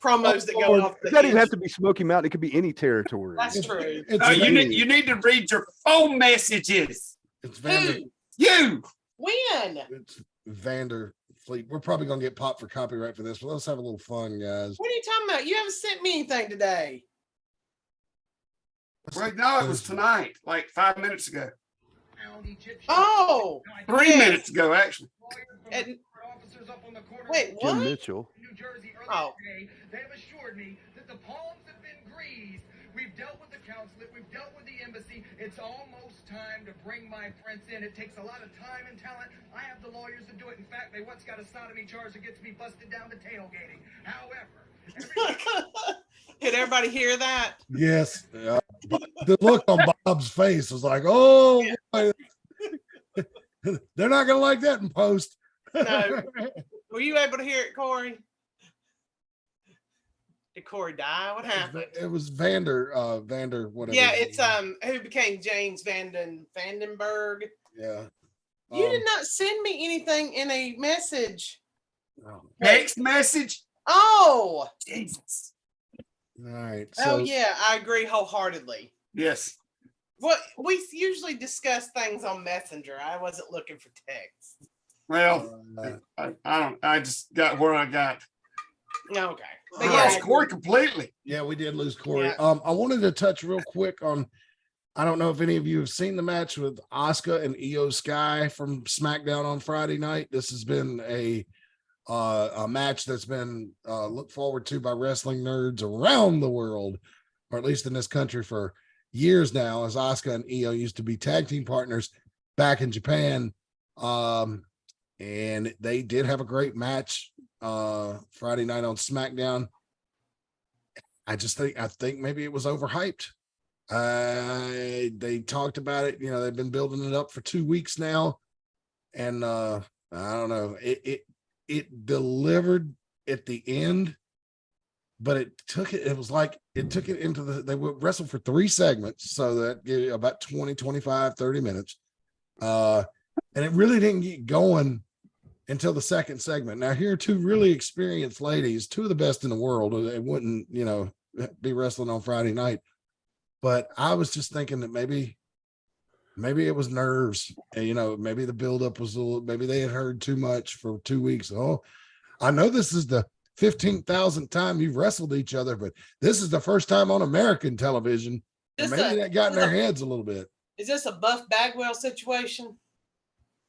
promos that go off. It doesn't even have to be Smoky Mountain. It could be any territory. That's true. You need to read your phone messages. It's Vander. You when? It's Vanderfleet. We're probably gonna get popped for copyright for this, but let's have a little fun, guys. What are you talking about? You haven't sent me anything today. Well, no, it was tonight, like 5 minutes ago. Oh, 3 minutes ago, actually. Wait, what? Jim Mitchell. Oh. They have assured me that the palms have been greased. We've dealt with the consulate. We've dealt with the embassy. It's almost time to bring my prince in. It takes a lot of time and talent. I have the lawyers to do it. In fact, they once got a sodomy charge that gets me busted down to tailgating. However, did everybody hear that? Yes. The look on Bob's face was like, "Oh, boy. They're not gonna like that in post." No. Were you able to hear it, Corey? Did Corey die? What happened? It was Vander, whatever. Yeah, it's who became James Vandenberg. Yeah. You did not send me anything in a message. Text message? Oh, Jesus. All right. So, yeah, I agree wholeheartedly. Yes. Well, we usually discuss things on Messenger. I wasn't looking for text. Well, I just got where I got. Okay. But lost Corey completely. Yeah, we did lose Corey. Yeah. I wanted to touch real quick on, I don't know if any of you have seen the match with Asuka and Io Sky from SmackDown on Friday night. This has been a match that's been looked forward to by wrestling nerds around the world, or at least in this country, for years now, as Asuka and Io used to be tag team partners back in Japan. And they did have a great match Friday night on SmackDown. I think maybe it was overhyped. They talked about it, they've been building it up for 2 weeks now, and I don't know, it delivered at the end, but it took it into they would wrestle for 3 segments, so that gave you about 20, 25, 30 minutes. And it really didn't get going until the second segment. Now, here are 2 really experienced ladies, 2 of the best in the world. They wouldn't, be wrestling on Friday night. But I was just thinking that maybe it was nerves. And, maybe the buildup was maybe they had heard too much for 2 weeks. Oh, I know this is the 15,000th time you've wrestled each other, but this is the first time on American television. And This maybe a- that got in this their a- heads a little bit. Is this a Buff Bagwell situation?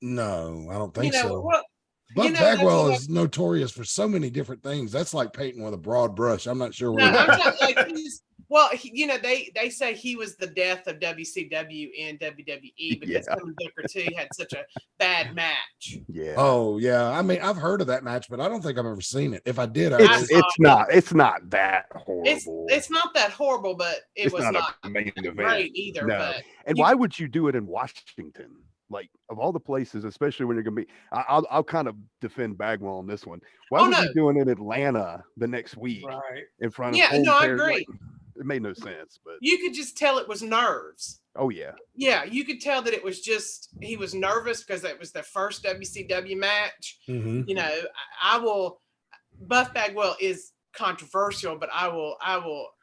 No, I don't think you know, so. well, Buff that's Bagwell what is notorious for so many different things. That's like painting with a broad brush. I'm not sure No, where. I'm talking like they say he was the death of WCW and WWE because him and Booker T had such a bad match. Yeah. Oh yeah. I mean, I've heard of that match, but I don't think I've ever seen it. If I did, it's not that horrible. It's not that horrible, but it was not a main event great either. No. But And why would you do it in Washington? Like, of all the places, especially when you're gonna be, I'll kind of defend Bagwell on this one. Why was he doing it in Atlanta the next week, in front of? Yeah, no, I agree. Like, it made no sense, but you could just tell it was nerves. oh yeah, Yeah, you could tell that it was just he was nervous because it was their first WCW match. Mhm. You know, I will. Buff Bagwell is controversial, but I will.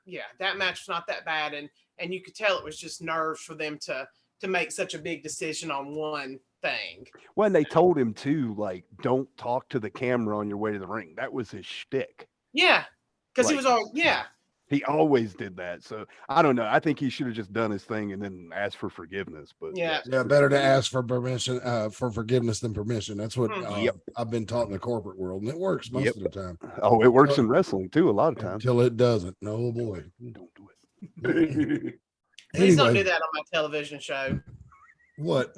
Yeah, that match was not that bad, and you could tell it was just nerves for them to make such a big decision on one thing. When they told him to, like, don't talk to the camera on your way to the ring. That was his shtick. Yeah, because he Like, was all He always did that. So I don't know. I think he should have just done his thing and then asked for forgiveness. But yeah, better to ask for permission, for forgiveness than permission. That's what Mhm. I've been taught in the corporate world, and it works most of the time. Oh, it works in wrestling too a lot of times. Until it doesn't. No boy. Don't do it. Please don't Anyway. do that on my television show. What?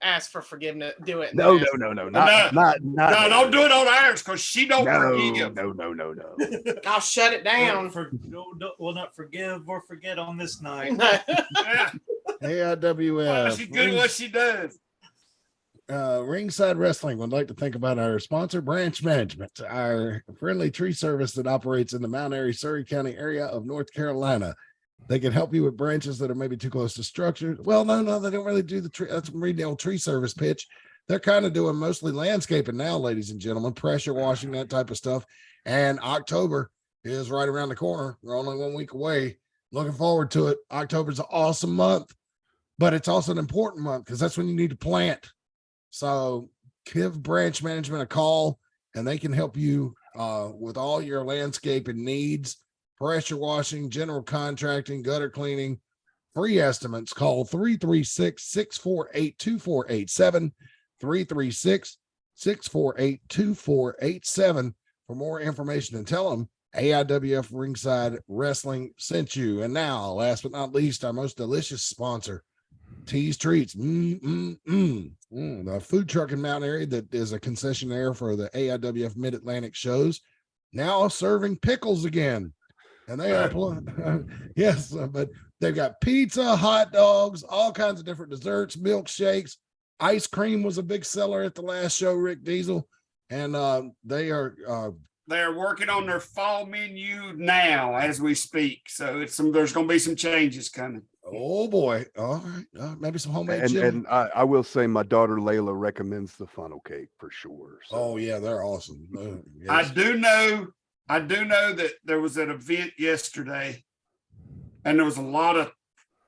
Ask for forgiveness. Do it. No. No, Not. no, don't do it on ours because she don't forgive. No. I'll shut it down. We'll not forgive or forget on this night. AIWF. She's good at what she does. Ringside Wrestling would like to think about our sponsor, Branch Management, our friendly tree service that operates in the Mount Airy, Surry County area of North Carolina. They can help you with branches that are maybe too close to structure. Well, no, they don't really do the tree. That's reading the old tree service pitch. They're kind of doing mostly landscaping now, ladies and gentlemen, pressure washing, that type of stuff. And October is right around the corner. We're only 1 week away. Looking forward to it. October's an awesome month, but it's also an important month because that's when you need to plant. So give Branch Management a call and they can help you with all your landscaping needs, pressure washing, general contracting, gutter cleaning, free estimates. Call 336-648-2487, 336-648-2487 for more information, and tell them AIWF Ringside Wrestling sent you. And now, last but not least, our most delicious sponsor, Tees Treats. The food truck in Mount Airy that is a concessionaire for the AIWF Mid-Atlantic shows, now serving pickles again. And they are, yes, but they've got pizza, hot dogs, all kinds of different desserts, milkshakes. Ice cream was a big seller at the last show, Rick Diesel. And they're working on their fall menu now as we speak. So there's going to be some changes coming. Oh boy! All right, maybe some homemade chili. And I will say, my daughter Layla recommends the funnel cake for sure. So. Oh yeah, they're awesome. Yes. I do know that there was an event yesterday, and there was a lot of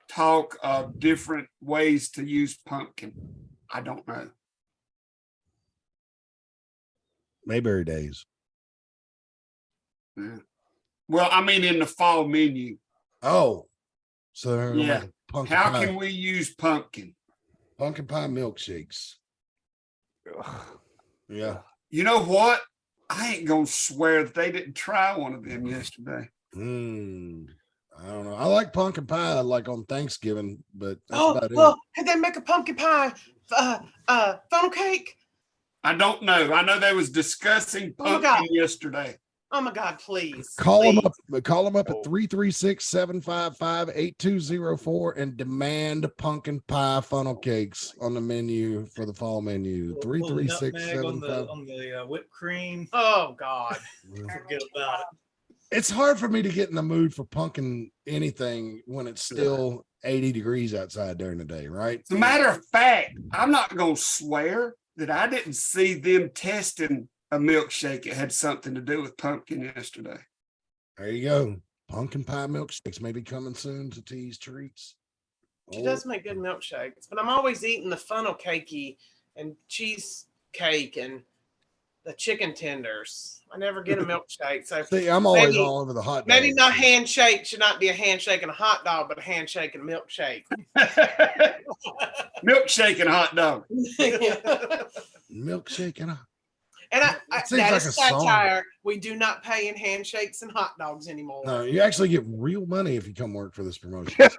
talk of different ways to use pumpkin. I don't know. Mayberry days. Yeah. Well, I mean, in the fall menu. Oh, so yeah. Pumpkin How pie. can we use pumpkin? Pumpkin pie milkshakes. Yeah. You know what? I ain't gonna swear that they didn't try one of them yesterday. I don't know. I like pumpkin pie like on Thanksgiving, but that's about it. Could they make a pumpkin pie funnel cake? I don't know. I know they was discussing pumpkin yesterday. Oh my God, please. Call them up at 336-755-8204 and demand pumpkin pie funnel cakes on the menu for the fall menu. 336-755 on the whipped cream. Oh God. Forget about it. It's hard for me to get in the mood for pumpkin anything when it's still 80 degrees outside during the day, right? As a matter of fact, I'm not gonna swear that I didn't see them testing a milkshake. It had something to do with pumpkin yesterday. There you go. Pumpkin pie milkshakes may be coming soon to Tees Treats. She does make good milkshakes, but I'm always eating the funnel cakey and cheesecake, and chicken tenders. I never get a milkshake. So See, I'm always all over the hot dog. Maybe my handshake should not be a handshake and a hot dog, but a handshake and a milkshake. Milkshake and hot dog. Milkshake and a. And that seems like is a song. satire. We do not pay in handshakes and hot dogs anymore. No, you actually get real money if you come work for this promotion.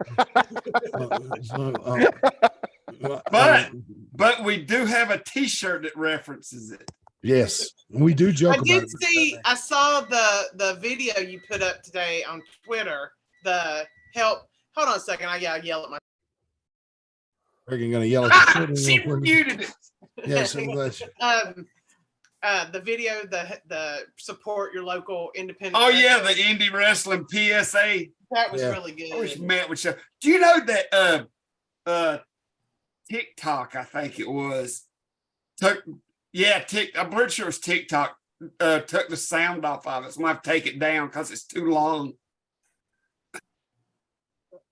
But we do have a T-shirt that references it. Yes, we do joke about it. I saw the video you put up today on Twitter. The help. Hold on a second. I gotta yell at my. Reagan gonna yell at the She muted it. Yes, I'm glad. The video, the support your local independent. Oh yeah, the indie wrestling PSA. That was really good. I wish Matt would show. Do you know that TikTok, I think it was, I'm pretty sure it's TikTok, took the sound off of it. So I have to take it down because it's too long.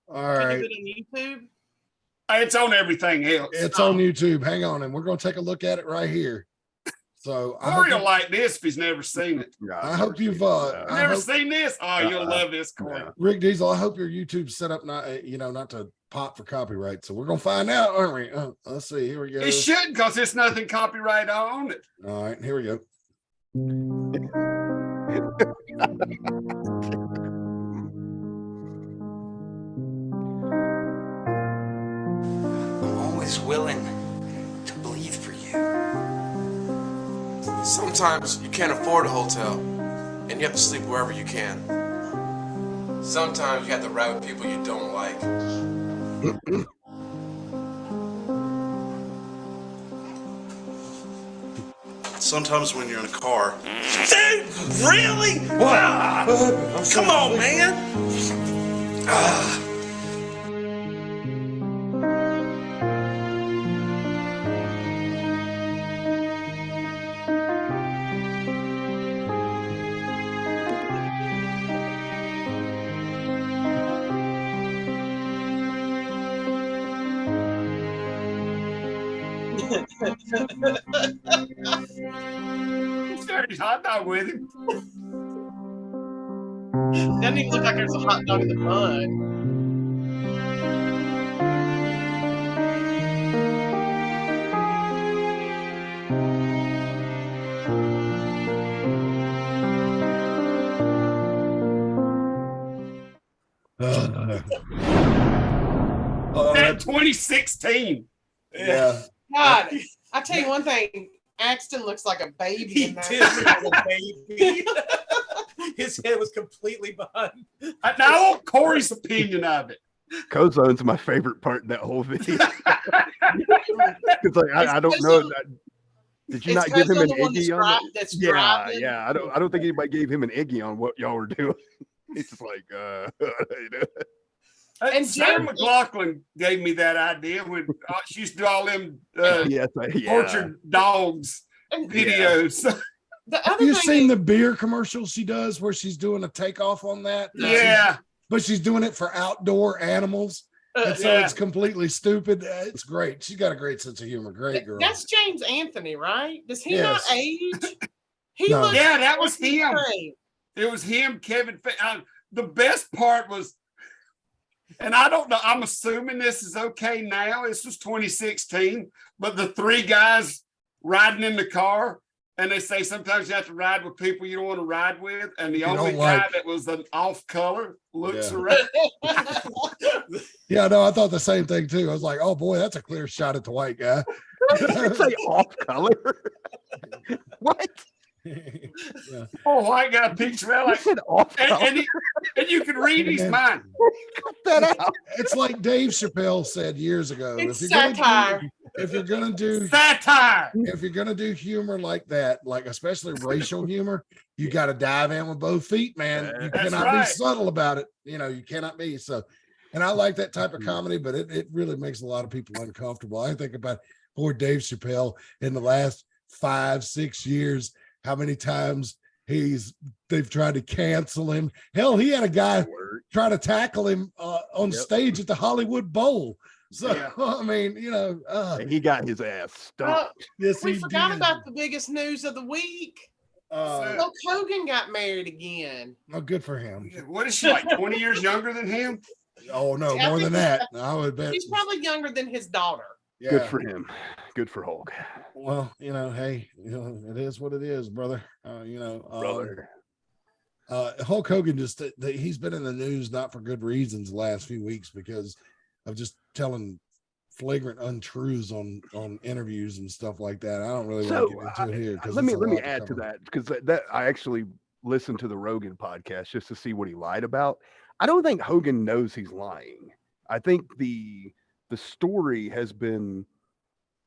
All right. Can you put it on YouTube? It's on everything else. It's on YouTube. Hang on, and we're going to take a look at it right here. So Corey will like this if he's never seen it. I hope you've never seen this. Oh, you'll love this, Corey. Rick Diesel, I hope your YouTube's set up not to pop for copyright. So we're gonna find out, aren't we? Let's see. Here we go. It shouldn't, because there's nothing copyright on it. All right, here we go. I'm always willing to bleed for you. Sometimes you can't afford a hotel, and you have to sleep wherever you can. Sometimes you have to ride with people you don't like. Sometimes when you're in a car. Dude, really? Wow. Come on, man. Shared his hot dog with him. Doesn't even look like there's a hot dog in the mud. That 2016. Yeah. God, I tell you one thing. Axton looks like a baby. He in that. did look like a baby. His head was completely behind. Now I want Corey's opinion of it. Cozone's my favorite part in that whole video. It's like I don't know that. Did you not give him an Iggy on it? Yeah. I don't think anybody gave him an Iggy on what y'all were doing. He's just like, And Sarah McLaughlin gave me that idea when she used to do all them tortured dogs videos. Have you seen the beer commercial she does where she's doing a takeoff on that? Yeah. But she's doing it for outdoor animals. And so it's completely stupid. It's great. She's got a great sense of humor. Great girl. That's James Anthony, right? Does he not age? No. Yeah, that was him. It was him, Kevin. The best part was, and I don't know, I'm assuming this is okay now. This was 2016, but the three guys riding in the car, and they say sometimes you have to ride with people you don't want to ride with, and the only guy that was an off color looks around. Yeah, no, I thought the same thing too. I was like, oh boy, that's a clear shot at the white guy. Did say off color? What? Yeah. Oh, white guy picture out like off and you can read his mind. Cut that out. It's like Dave Chappelle said years ago. It's satire. If you're gonna do satire, if you're gonna do humor like that, like especially racial humor, you got to dive in with both feet, man. You cannot be subtle about it. You cannot be. So, and I like that type of comedy, but it really makes a lot of people uncomfortable. I think about poor Dave Chappelle in the last 5-6 years. How many times they've tried to cancel him. Hell, he had a guy try to tackle him on stage at the Hollywood Bowl. So Yeah. I mean, And he got his ass stumped. Well, yes, we he forgot did. about the biggest news of the week. Hulk Hogan got married again. Oh, good for him. What is she, like 20 years younger than him? Oh no, I more think than that. I would bet. He's probably younger than his daughter. Yeah. Good for him. Good for Hulk. Well, hey, it is what it is, brother. Brother. Hulk Hogan he's been in the news not for good reasons the last few weeks because of just telling flagrant untruths on interviews and stuff like that. I don't really want to get into it here because let me add to that because that I actually listened to the Rogan podcast just to see what he lied about. I don't think Hogan knows he's lying. I think the story has been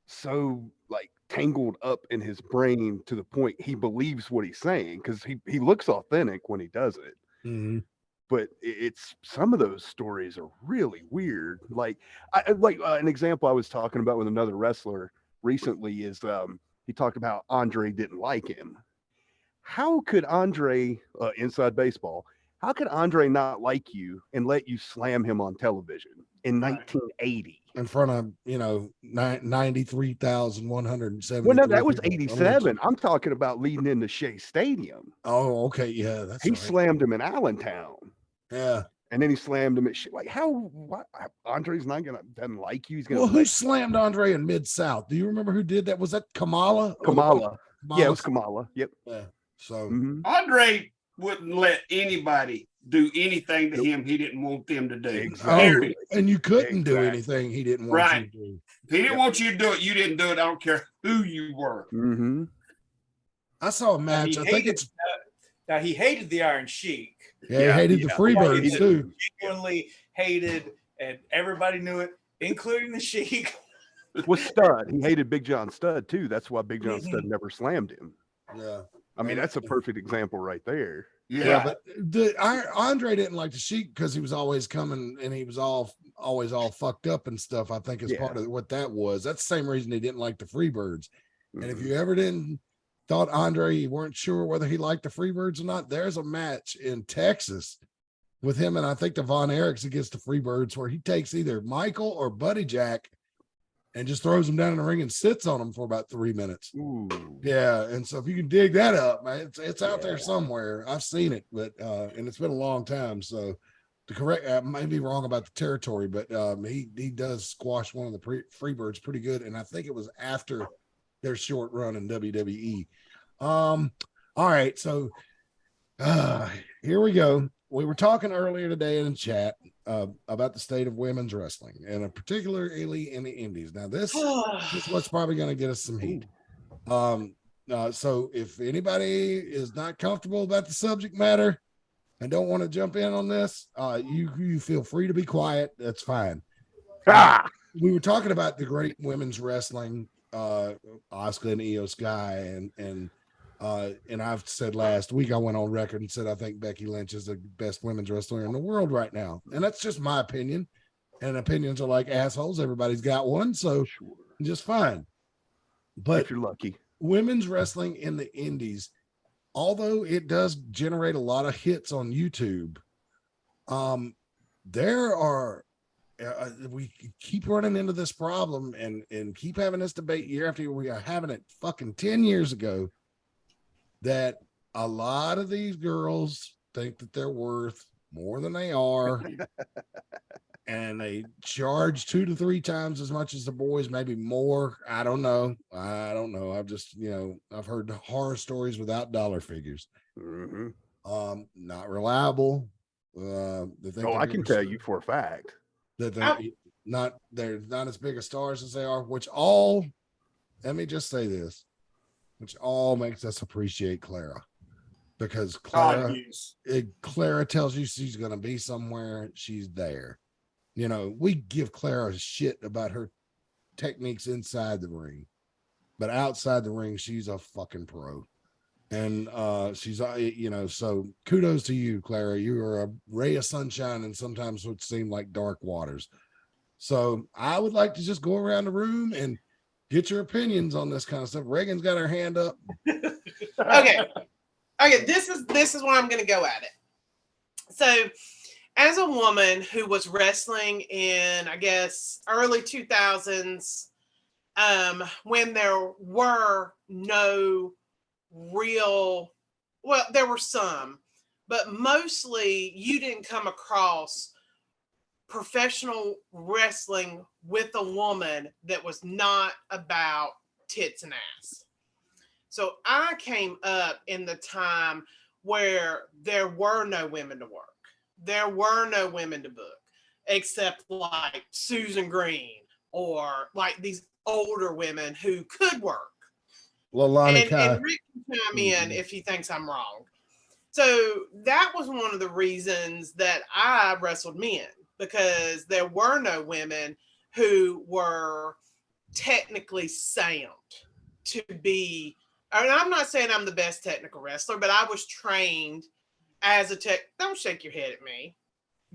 so like tangled up in his brain to the point he believes what he's saying because he looks authentic when he does it. Mm-hmm. But it's some of those stories are really weird. Like an example I was talking about with another wrestler recently is he talked about Andre didn't like him. How could Andre inside baseball? How could Andre not like you and let you slam him on television in 1980? In front of 93,170. Well, no, that was 87. I'm talking about leading into Shea Stadium. Oh, okay, yeah, that's he right. slammed him in Allentown. Yeah, and then he slammed him at like what? Andre's doesn't like you. He's gonna. Well, who slammed Andre in Mid-South? Do you remember who did that? Was that Kamala? Kamala. Yeah, it was Kamala. Yep. Yeah. So Andre wouldn't let anybody do anything to him he didn't want them to do. Exactly. And you couldn't do anything he didn't want you to do. If he didn't want you to do it, you didn't do it. I don't care who you were. Mm-hmm. I saw a match. I think it's now he hated the Iron Sheik. Yeah, he hated the Freebirds too. Genuinely hated, and everybody knew it, including the Sheik. Was Stud. He hated Big John Stud too. That's why Big John Stud never slammed him. Yeah. I mean, that's a perfect example right there. Yeah, but Andre didn't like the Sheik because he was always coming and he was always all fucked up and stuff. I think is part of what that was. That's the same reason he didn't like the Freebirds. And if you ever thought Andre, you weren't sure whether he liked the Freebirds or not, there's a match in Texas with him and I think the Von Erichs against the Freebirds where he takes either Michael or Buddy Jack and just throws them down in the ring and sits on them for about 3 minutes. Ooh. Yeah, and so if you can dig that up, man, it's out there somewhere. I've seen it, but and it's been a long time. So to correct, I may be wrong about the territory, but he does squash one of the Freebirds pretty good, and I think it was after their short run in WWE. All right, so here we go. We were talking earlier today in the chat about the state of women's wrestling, and particularly in the indies. Now, this is what's probably going to get us some heat. So if anybody is not comfortable about the subject matter and don't want to jump in on this, you feel free to be quiet. That's fine. We were talking about the great women's wrestling, Asuka and Io Sky, and I've said last week, I went on record and said I think Becky Lynch is the best women's wrestler in the world right now. And that's just my opinion. And opinions are like assholes. Everybody's got one, so just fine. But if you're lucky, women's wrestling in the indies, although it does generate a lot of hits on YouTube, there are we keep running into this problem and keep having this debate year after year. We are having it fucking 10 years ago. That a lot of these girls think that they're worth more than they are, and they charge 2 to 3 times as much as the boys, maybe more. I don't know. I've just, I've heard horror stories without dollar figures. Not reliable. I can tell you for a fact that they're not as big of stars as they are, let me just say this. Which all makes us appreciate Clara, because Clara tells you she's going to be somewhere, she's there. We give Clara shit about her techniques inside the ring, but outside the ring, she's a fucking pro. And she's, so kudos to you, Clara. You are a ray of sunshine and sometimes would seem like dark waters. So I would like to just go around the room and get your opinions on this kind of stuff. Reagan's got her hand up. Okay. This is where I'm going to go at it. So as a woman who was wrestling in, I guess, early 2000s, when there were no real, well, there were some, but mostly you didn't come across professional wrestling with a woman that was not about tits and ass. So I came up in the time where there were no women to work. There were no women to book, except like Susan Green or like these older women who could work. Lalani And Kai. Rick can chime in if he thinks I'm wrong. So that was one of the reasons that I wrestled men, because there were no women who were technically sound to be. I mean, I'm not saying I'm the best technical wrestler, but I was trained as a tech. Don't shake your head at me.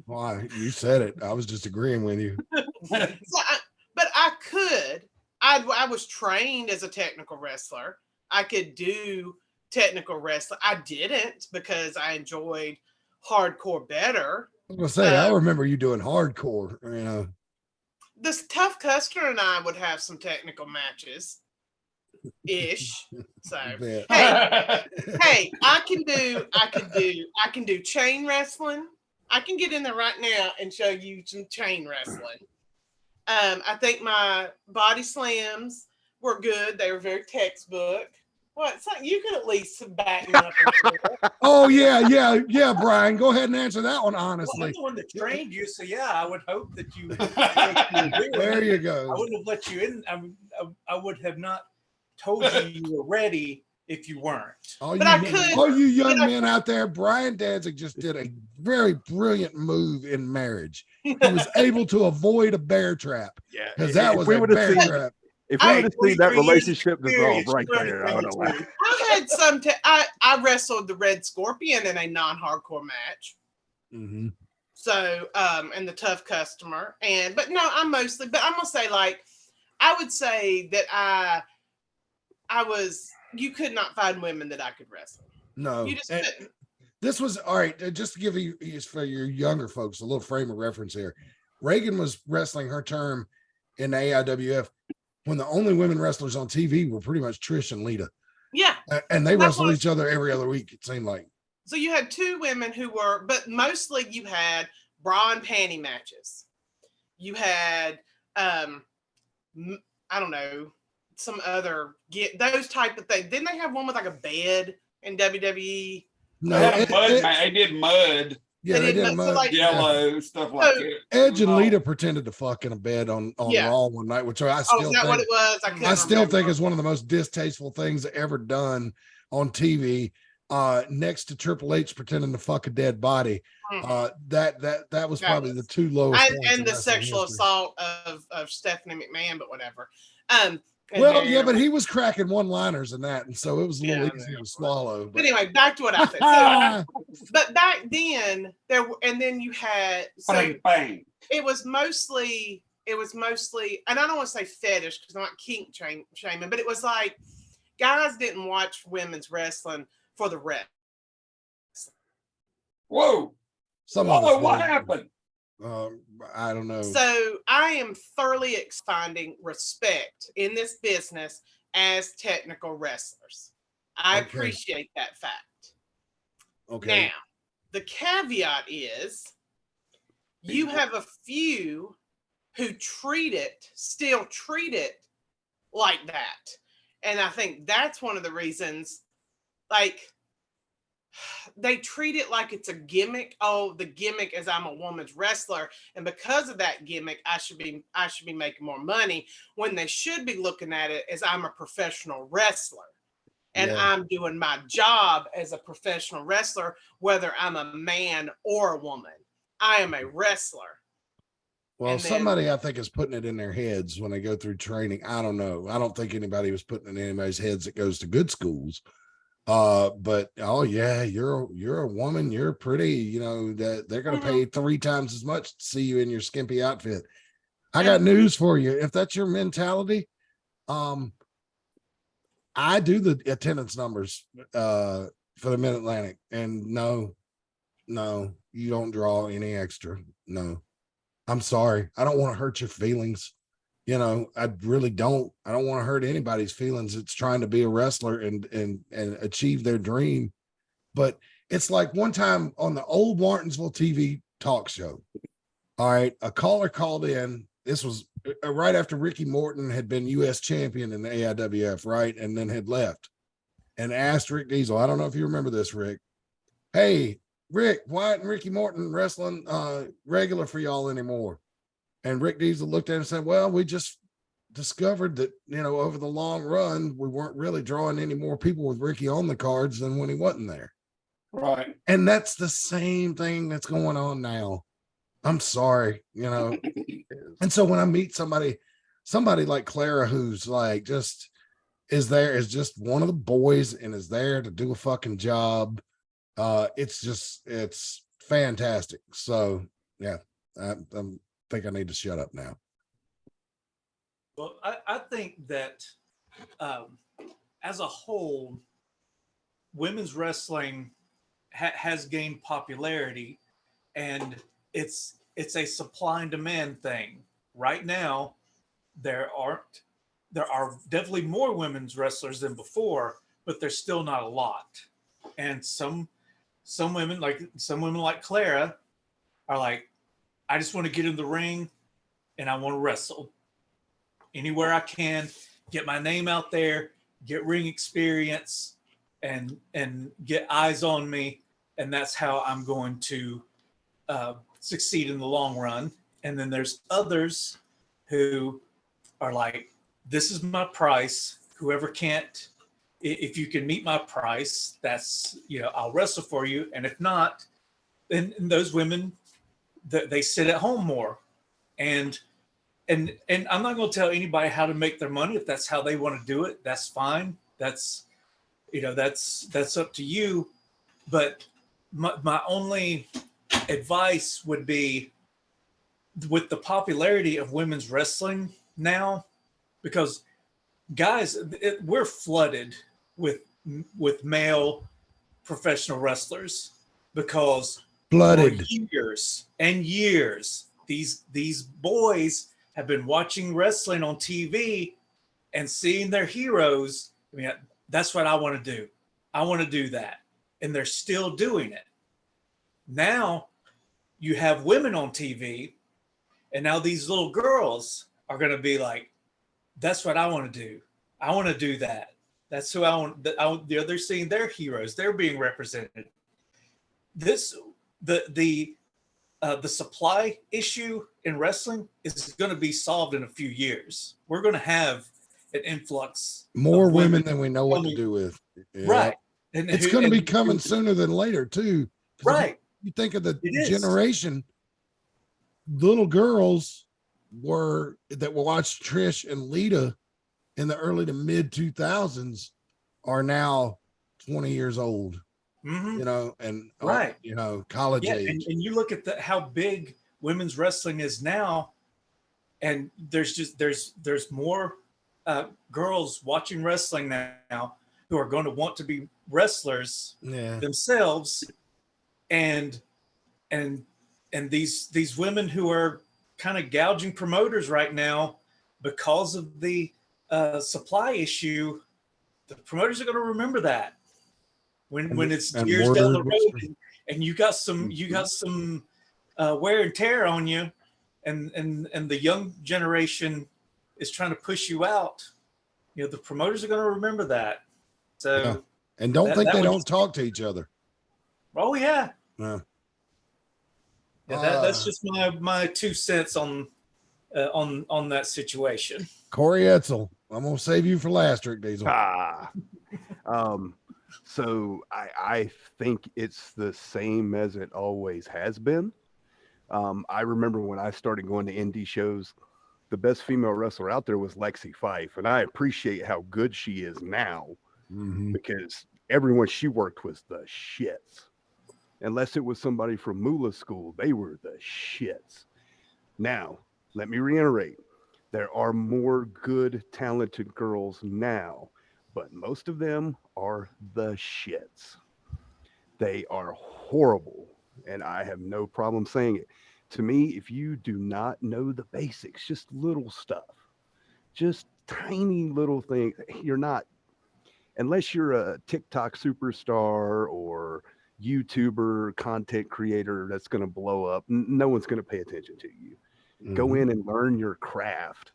Why? You said it. I was just agreeing with you. But I could. I was trained as a technical wrestler. I could do technical wrestling. I didn't because I enjoyed hardcore better. I was gonna say, I remember you doing hardcore. You know, this Tough Custer and I would have some technical matches. Ish. So hey, I can do chain wrestling. I can get in there right now and show you some chain wrestling. I think my body slams were good. They were very textbook. What? So you could at least back me up. Oh yeah, Brian. Go ahead and answer that one honestly. Well, I'm the one that trained you, so yeah, I would hope that you. There you go. I wouldn't have let you in. I would have not told you you were ready if you weren't. All you young men out there, Brian Danzig just did a very brilliant move in marriage. He was able to avoid a bear trap. Yeah, because that was a bear trap. If we would have seen that relationship dissolve right there, I would have laughed. I had some. I wrestled the Red Scorpion in a non-hardcore match. Mm-hmm. So, and the Tough Customer, but no, I'm mostly. But I'm gonna say, like, I would say that I was. You could not find women that I could wrestle. No, you just couldn't. This was all right. Just to give you, for your younger folks, a little frame of reference here. Reagan was wrestling her term in the AIWF when the only women wrestlers on TV were pretty much Trish and Lita. Yeah, and they wrestled each other every other week. It seemed like. So you had two women who were, but mostly you had bra and panty matches. You had, I don't know, some other those type of things. Didn't they have one with like a bed in WWE? No, they did mud. Yeah, they did mud. So like, yellow stuff like that. Edge and Lita pretended to fuck in a bed on Raw one night, which I still is that what it was? I still think is one of the most distasteful things ever done on TV. Next to Triple H pretending to fuck a dead body. That was probably the two lowest. And the sexual assault of Stephanie McMahon, but whatever. But he was cracking one-liners in that, and so it was a little easier to swallow. But anyway, back to what I said. So, but back then then you had bang. It was mostly, and I don't want to say fetish because I'm not kink shaming, but it was like guys didn't watch women's wrestling for the rest. Whoa! What happened? I don't know. So I am thoroughly finding respect in this business as technical wrestlers. I appreciate that fact. Okay. Now, the caveat is you have a few who still treat it like that. And I think that's one of the reasons, like, they treat it like it's a gimmick. Oh, the gimmick is I'm a woman's wrestler, and because of that gimmick, I should be making more money, when they should be looking at it as I'm a professional wrestler, and I'm doing my job as a professional wrestler, whether I'm a man or a woman. I am a wrestler. Well, somebody I think is putting it in their heads when they go through training. I don't know. I don't think anybody was putting it in anybody's heads that goes to good schools. But oh yeah, you're a woman, you're pretty, you know, that they're gonna pay 3 times as much to see you in your skimpy outfit. I got news for you. If that's your mentality, I do the attendance numbers for the Mid-Atlantic, and no, you don't draw any extra. No, I'm sorry. I don't want to hurt your feelings. You know, I really don't. I don't want to hurt anybody's feelings. It's trying to be a wrestler and achieve their dream. But it's like one time on the old Martinsville TV talk show. All right, a caller called in. This was right after Ricky Morton had been U.S. champion in the AIWF, right? And then had left, and asked Rick Diesel, I don't know if you remember this, Rick. Hey, Rick, why isn't Ricky Morton wrestling regular for y'all anymore? And Rick Diesel looked at him and said, well, we just discovered that, you know, over the long run, we weren't really drawing any more people with Ricky on the cards than when he wasn't there. Right. And that's the same thing that's going on now. I'm sorry, you know. And so when I meet somebody like Clara, who's like just is just one of the boys and is there to do a fucking job, it's fantastic. So yeah, I think I need to shut up now. Well, I think that as a whole, women's wrestling has gained popularity, and it's a supply and demand thing. Right now, there are definitely more women's wrestlers than before, but there's still not a lot. And some women like Clara are like, I just want to get in the ring and I want to wrestle anywhere I can, get my name out there, get ring experience, and get eyes on me, and that's how I'm going to succeed in the long run. And then there's others who are like, this is my price. Whoever can't, if you can meet my price, that's, you know, I'll wrestle for you. And if not, then those women, they sit at home more. And I'm not going to tell anybody how to make their money. If that's how they want to do it, that's fine. That's, you know, that's up to you. But my only advice would be, with the popularity of women's wrestling now, because guys, we're flooded with male professional wrestlers, because flooded for years and years, these boys have been watching wrestling on TV and seeing their heroes. I mean, that's what I want to do. I want to do that. And they're still doing it. Now you have women on TV, and now these little girls are going to be like, that's what I want to do. I want to do that. That's who I want. They're seeing their heroes. They're being represented. The supply issue in wrestling is going to be solved in a few years. We're going to have an influx more women than we know what to do with. Yeah. Right. And it's going to be coming sooner than later too. Right. You think of the generation, little girls that watched Trish and Lita in the early to mid 2000s are now 20 years old. Mm-hmm. You know, and right, you know, college age. And you look at how big women's wrestling is now, and there's more girls watching wrestling now who are going to want to be wrestlers themselves, and these women who are kind of gouging promoters right now because of the supply issue. The promoters are going to remember that when it's years down the road, and you got some wear and tear on you, and the young generation is trying to push you out. You know, the promoters are going to remember that. So, and don't think they don't talk to each other. Oh yeah. Yeah. That's just my 2 cents on that situation. Corey Etzel, I'm gonna save you for last, Rick Diesel. So I think it's the same as it always has been. I remember when I started going to indie shows, the best female wrestler out there was Lexi Fife, and I appreciate how good she is now, because everyone she worked was the shits. Unless it was somebody from Moolah School, they were the shits. Now, let me reiterate, there are more good, talented girls now, but most of them are the shits. They are horrible. and I have no problem saying it. To me, if you do not know the basics, just little stuff, just tiny little things, you're not, unless you're a TikTok superstar or YouTuber content creator that's going to blow up, no one's going to pay attention to you. Go in and learn your craft.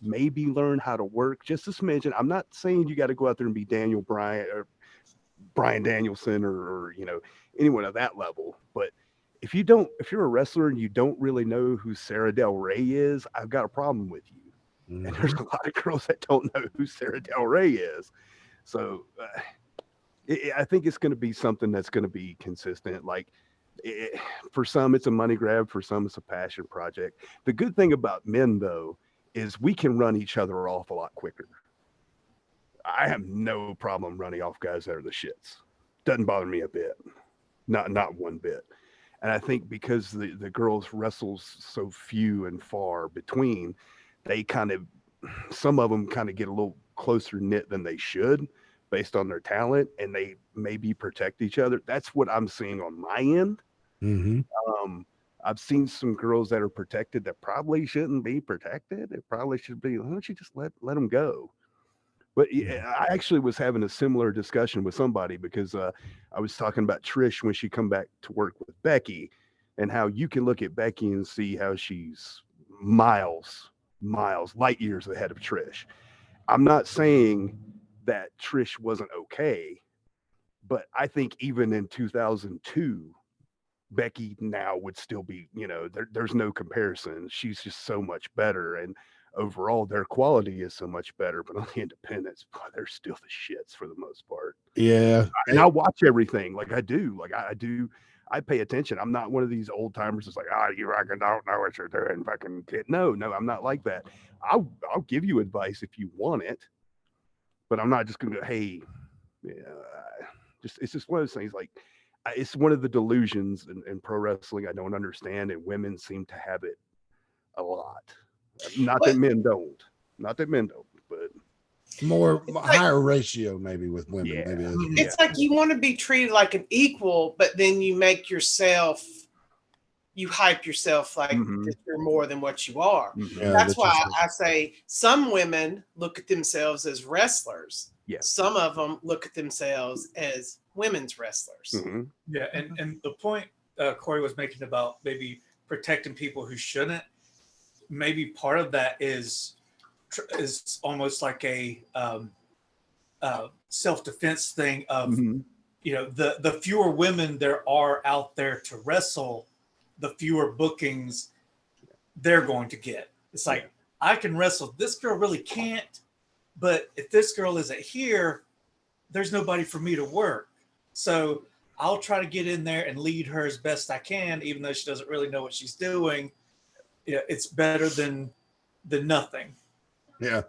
Maybe learn how to work just a smidgen. I'm not saying you got to go out there and be Daniel Bryan or Brian Danielson or anyone of that level. But if you're a wrestler and you don't really know who Sarah Del Rey is, I've got a problem with you. And there's a lot of girls that don't know who Sarah Del Rey is. So I think it's going to be something that's going to be consistent. Like for some, it's a money grab. For some, it's a passion project. The good thing about men, though, is we can run each other off a lot quicker. I have no problem running off guys that are the shits. Doesn't bother me a bit. Not one bit. And I think because the girls wrestles so few and far between, some of them kind of get a little closer knit than they should based on their talent, and they maybe protect each other. That's what I'm seeing on my end. I've seen some girls that are protected that probably shouldn't be protected. It probably should be, why don't you just let them go? But I actually was having a similar discussion with somebody because I was talking about Trish when she come back to work with Becky, and how you can look at Becky and see how she's miles, light years ahead of Trish. I'm not saying that Trish wasn't okay, but I think even in 2002, Becky now would still be, there's no comparison. She's just so much better. And overall, their quality is so much better. But on the independents, boy, they're still the shits for the most part. Yeah. And I watch everything like I do. I pay attention. I'm not one of these old timers that's like, you reckon don't know what you're doing. Fucking kid. No, I'm not like that. I'll give you advice if you want it, but I'm not just going to go, hey, it's just one of those things. Like, it's one of the delusions in pro wrestling I don't understand, and women seem to have it a lot. Not that men don't, but more higher ratio maybe with women. Yeah. Maybe It's like you want to be treated like an equal, but then you make yourself, you hype yourself like that you're more than what you are. Yeah, that's why I say some women look at themselves as wrestlers. Yeah. Some of them look at themselves as women's wrestlers. Yeah, and the point Corey was making about maybe protecting people who shouldn't, maybe part of that is almost like a self-defense thing of, the fewer women there are out there to wrestle, the fewer bookings they're going to get. It's like, I can wrestle, this girl really can't, but if this girl isn't here, there's nobody for me to work. So I'll try to get in there and lead her as best I can, even though she doesn't really know what she's doing. It's better than nothing. Yeah.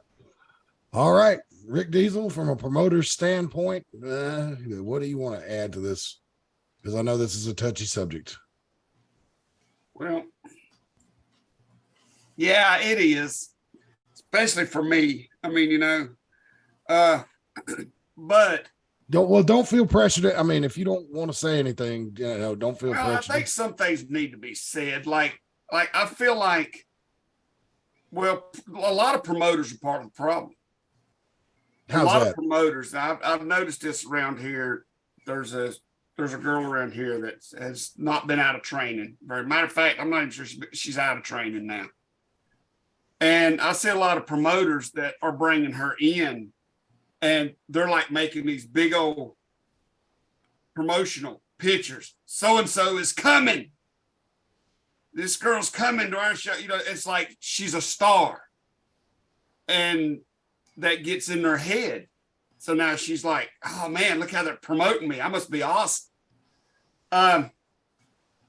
All right, Rick Diesel, from a promoter's standpoint, what do you want to add to this? Because I know this is a touchy subject. Well, yeah, it is, especially for me. I mean, but don't feel pressured. I mean, if you don't want to say anything, don't feel pressured. I think some things need to be said. Like I feel like, well, a lot of promoters are part of the problem. How's a lot that? of promoters. I've noticed this around here. There's a girl around here that has not been out of training. Matter of fact, I'm not even sure she's out of training now. And I see a lot of promoters that are bringing her in, and they're like making these big old promotional pictures. So-and-so is coming. This girl's coming to our show. It's like she's a star. And that gets in their head. So now she's like, oh man, look how they're promoting me. I must be awesome.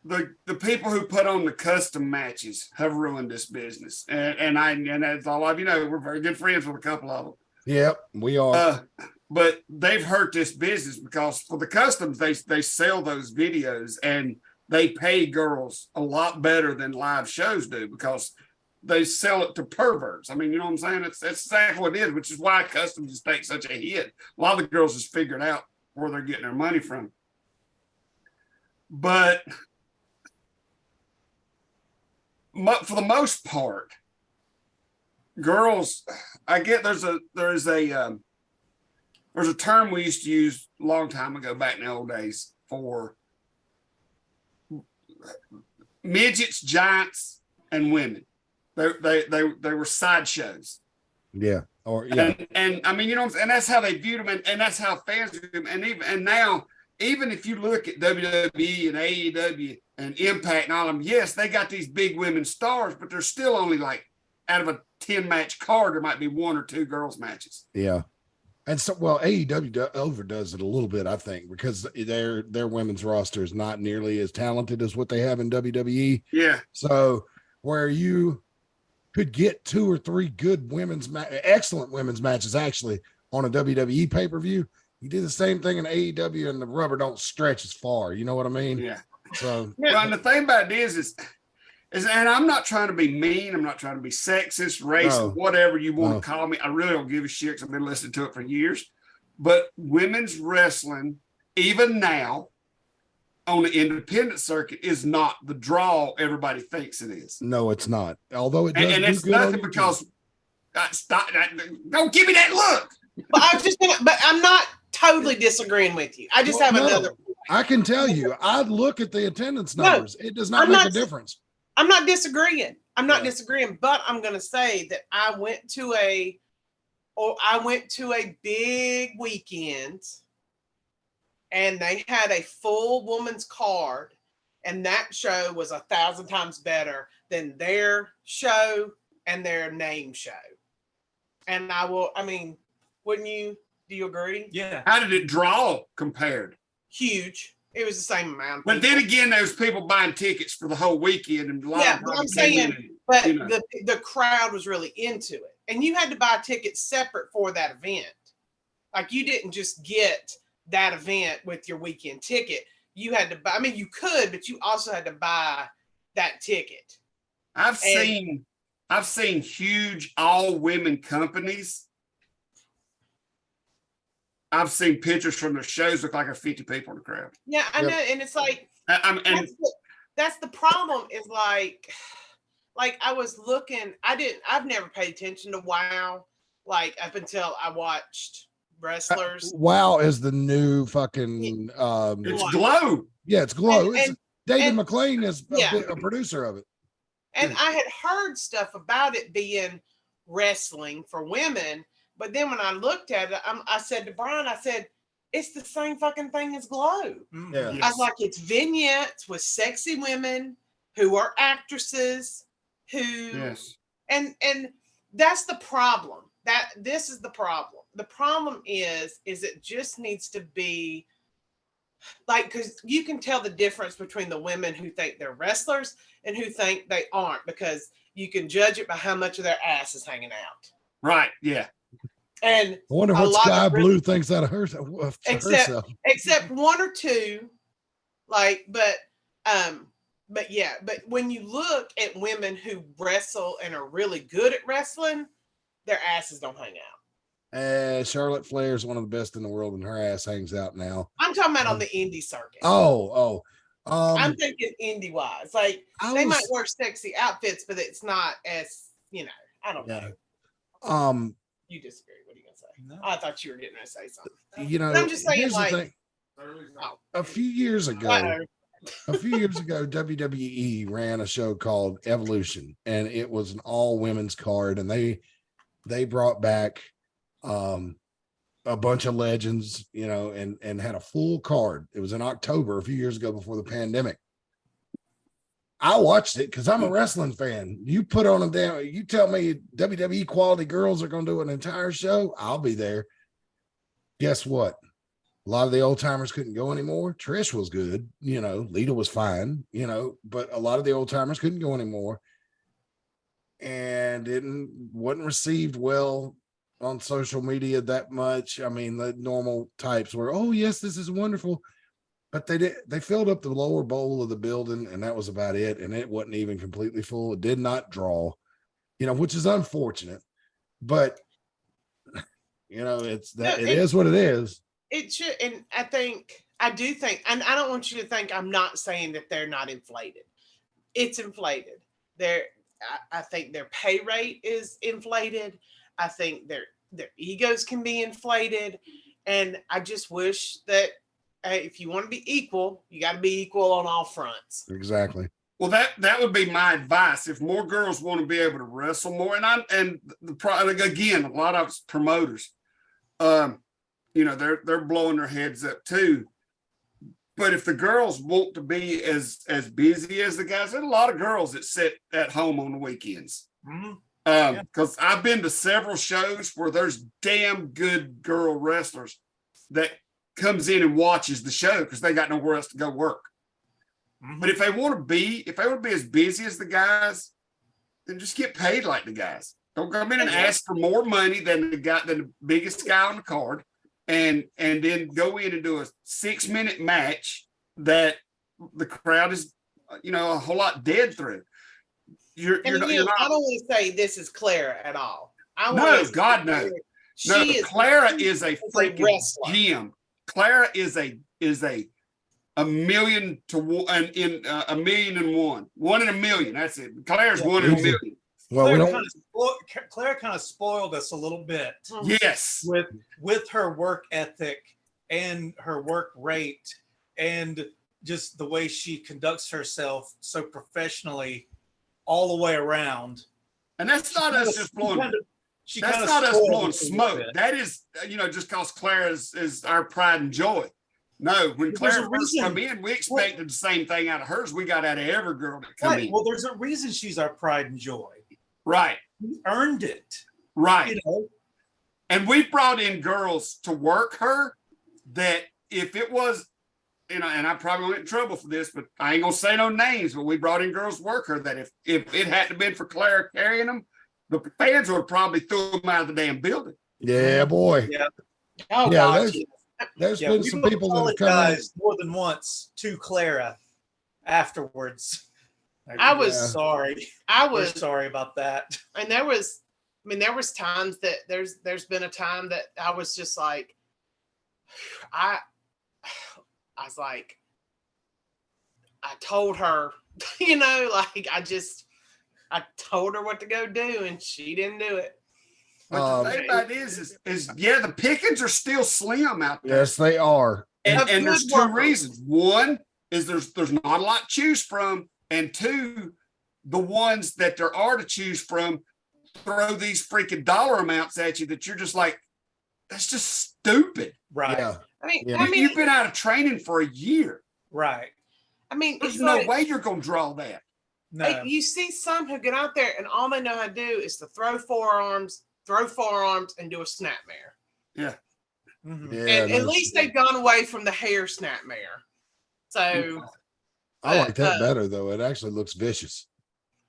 The people who put on the custom matches have ruined this business. And as all of you know, we're very good friends with a couple of them. Yep, we are. But they've hurt this business because for the customs, they sell those videos and they pay girls a lot better than live shows do because they sell it to perverts. I mean, you know what I'm saying? That's exactly what it is, which is why customs just take such a hit. A lot of the girls just figured out where they're getting their money from. But for the most part, girls, I get there's a term we used to use a long time ago back in the old days for midgets, giants, and women. They were sideshows. Yeah. Or yeah. And I mean, you know, and that's how they viewed them, and that's how fans viewed them. And now, even if you look at WWE and AEW and Impact and all of them, yes, they got these big women stars, but they're still only like out of a 10-match card, there might be 1 or 2 girls matches. Yeah. And so, well, AEW overdoes it a little bit, I think, because their women's roster is not nearly as talented as what they have in WWE. Yeah. So where you could get 2 or 3 good excellent women's matches actually on a WWE pay-per-view, you do the same thing in AEW and the rubber don't stretch as far. You know what I mean? Yeah. So, well, and the thing about it is, and I'm not trying to be mean. I'm not trying to be sexist, racist, whatever you want to call me. I really don't give a shit because I've been listening to it for years. But women's wrestling, even now, on the independent circuit, is not the draw everybody thinks it is. No, it's not. Although it does. And it's nothing because don't give me that look. But I'm not totally disagreeing with you. I just have another. I can tell you, I'd look at the attendance numbers. It does not make a difference. I'm not disagreeing. Disagreeing, but I'm going to say that I went to a big weekend and they had a full woman's card, and that show was 1,000 times better than their show and their name show. And wouldn't you? Do you agree? Yeah. How did it draw compared? Huge. It was the same amount. But then again, there's people buying tickets for the whole weekend, and but I'm saying, the crowd was really into it, and you had to buy tickets separate for that event. Like you didn't just get that event with your weekend ticket. You had to buy. I mean, you could, but you also had to buy that ticket. I've seen huge all-women companies. I've seen pictures from their shows look like a 50 people in the crowd. Yeah, I know, and it's like that's the problem. Is like I was looking. I've never paid attention to WoW, like up until I watched wrestlers. WoW is the new fucking. It's Glow. Yeah, it's Glow. David McLean is a producer of it. And I had heard stuff about it being wrestling for women. But then when I looked at it, I said to Brian, it's the same fucking thing as Glow. Yeah. I was like, it's vignettes with sexy women who are actresses and that's the problem. This is the problem. The problem is it just needs to be like, because you can tell the difference between the women who think they're wrestlers and who think they aren't, because you can judge it by how much of their ass is hanging out. Right. Yeah. I And wonder what Sky Blue thinks that of herself. Except 1 or 2, like, but when you look at women who wrestle and are really good at wrestling, their asses don't hang out. Charlotte Flair is one of the best in the world, and her ass hangs out now. I'm talking about on the indie circuit. I'm thinking indie wise, like they might wear sexy outfits, but it's not as I don't know. You disagree? What are you gonna say? No. I thought you were getting ready to say something. But I'm just saying, like, a few years ago, WWE ran a show called Evolution, and it was an all women's card, and they brought back a bunch of legends, and had a full card. It was in October a few years ago before the pandemic. I watched it because I'm a wrestling fan. You put on you tell me WWE quality girls are going to do an entire show, I'll be there. Guess what? A lot of the old timers couldn't go anymore. Trish was good, Lita was fine, but a lot of the old timers couldn't go anymore, and wasn't received well on social media that much. I mean, the normal types were, oh yes, this is wonderful. But they filled up the lower bowl of the building, and that was about it. And it wasn't even completely full. It did not draw, which is unfortunate. But it is what it is. It should, and I do think, and I don't want you to think I'm not saying that they're not inflated. It's inflated. I think their pay rate is inflated. I think their egos can be inflated, and I just wish that if you want to be equal, you got to be equal on all fronts. Exactly. Well, that would be my advice. If more girls want to be able to wrestle more, again, a lot of promoters, you know, they're blowing their heads up too. But if the girls want to be as busy as the guys, there's a lot of girls that sit at home on the weekends. Because I've been to several shows where there's damn good girl wrestlers that comes in and watches the show because they got nowhere else to go work. But if they want to be as busy as the guys, then just get paid like the guys. Don't come in and ask for more money than the biggest guy on the card, and then go in and do a 6-minute match that the crowd is, you know, a whole lot dead through. You're not, I don't want to say this is Clara at all. No. Clara is a freaking gem. Clara is a $1,000,000 to 1 in $1,000,001. 1 in a million. That's it. Claire's 1 in a million. Well, Claire kind of spoiled us a little bit. Yes. With her work ethic and her work rate and just the way she conducts herself so professionally all the way around. And that's not us just blowing. That's not us blowing smoke. That is, you know, just because Claire is our pride and joy. No, when Claire first come in, we expected the same thing out of hers. We got out of every girl that come in. Well, there's a reason she's our pride and joy. Right. We earned it. Right. You know? And we brought in girls to work her that if it was, you know, and I probably went in trouble for this, but I ain't gonna say no names, but we brought in girls to work her that if it hadn't been for Claire carrying them, the fans would have probably threw them out of the damn building. Yeah, boy. Yeah. Oh, yeah, God. there's been some people that have come in. more than once to Clara afterwards. I was sorry. We're sorry about that. And there was times that there's been a time that I was just like, I was like, I told her, you know, like I told her what to go do and she didn't do it. But the thing about it is the pickings are still slim out there. Yes, they are. And there's two reasons. One is there's not a lot to choose from. And two, the ones that there are to choose from throw these freaking dollar amounts at you that you're just like, that's just stupid. Right. Yeah. I mean, you've been out of training for a year. Right. I mean, there's no way you're going to draw that. No. Like, you see some who get out there and all they know how to do is to throw forearms, and do a snapmare. Yeah. Mm-hmm. Yeah. And at least they've gone away from the hair snapmare. So I like that better though. It actually looks vicious.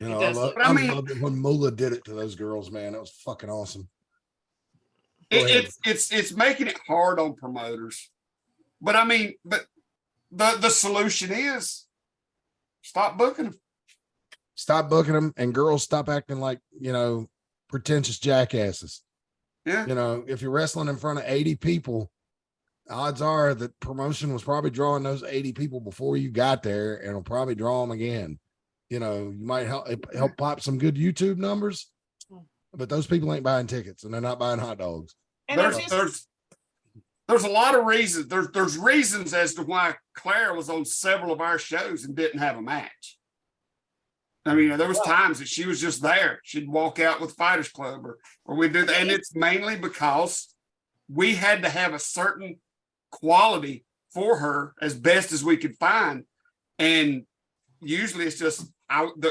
You know, I love it when Moolah did it to those girls, man. That was fucking awesome. It's making it hard on promoters. But I mean, the solution is stop booking them. Stop booking them, and girls stop acting like, you know, pretentious jackasses. Yeah. You know, if you're wrestling in front of 80 people, odds are that promotion was probably drawing those 80 people before you got there, and will probably draw them again. You know, you might help pop some good YouTube numbers, but those people ain't buying tickets and they're not buying hot dogs. And there's a lot of reasons. There's reasons as to why Claire was on several of our shows and didn't have a match. I mean, there was times that she was just there. She'd walk out with Fighters Club or we do that. And it's mainly because we had to have a certain quality for her as best as we could find. And usually it's just one of the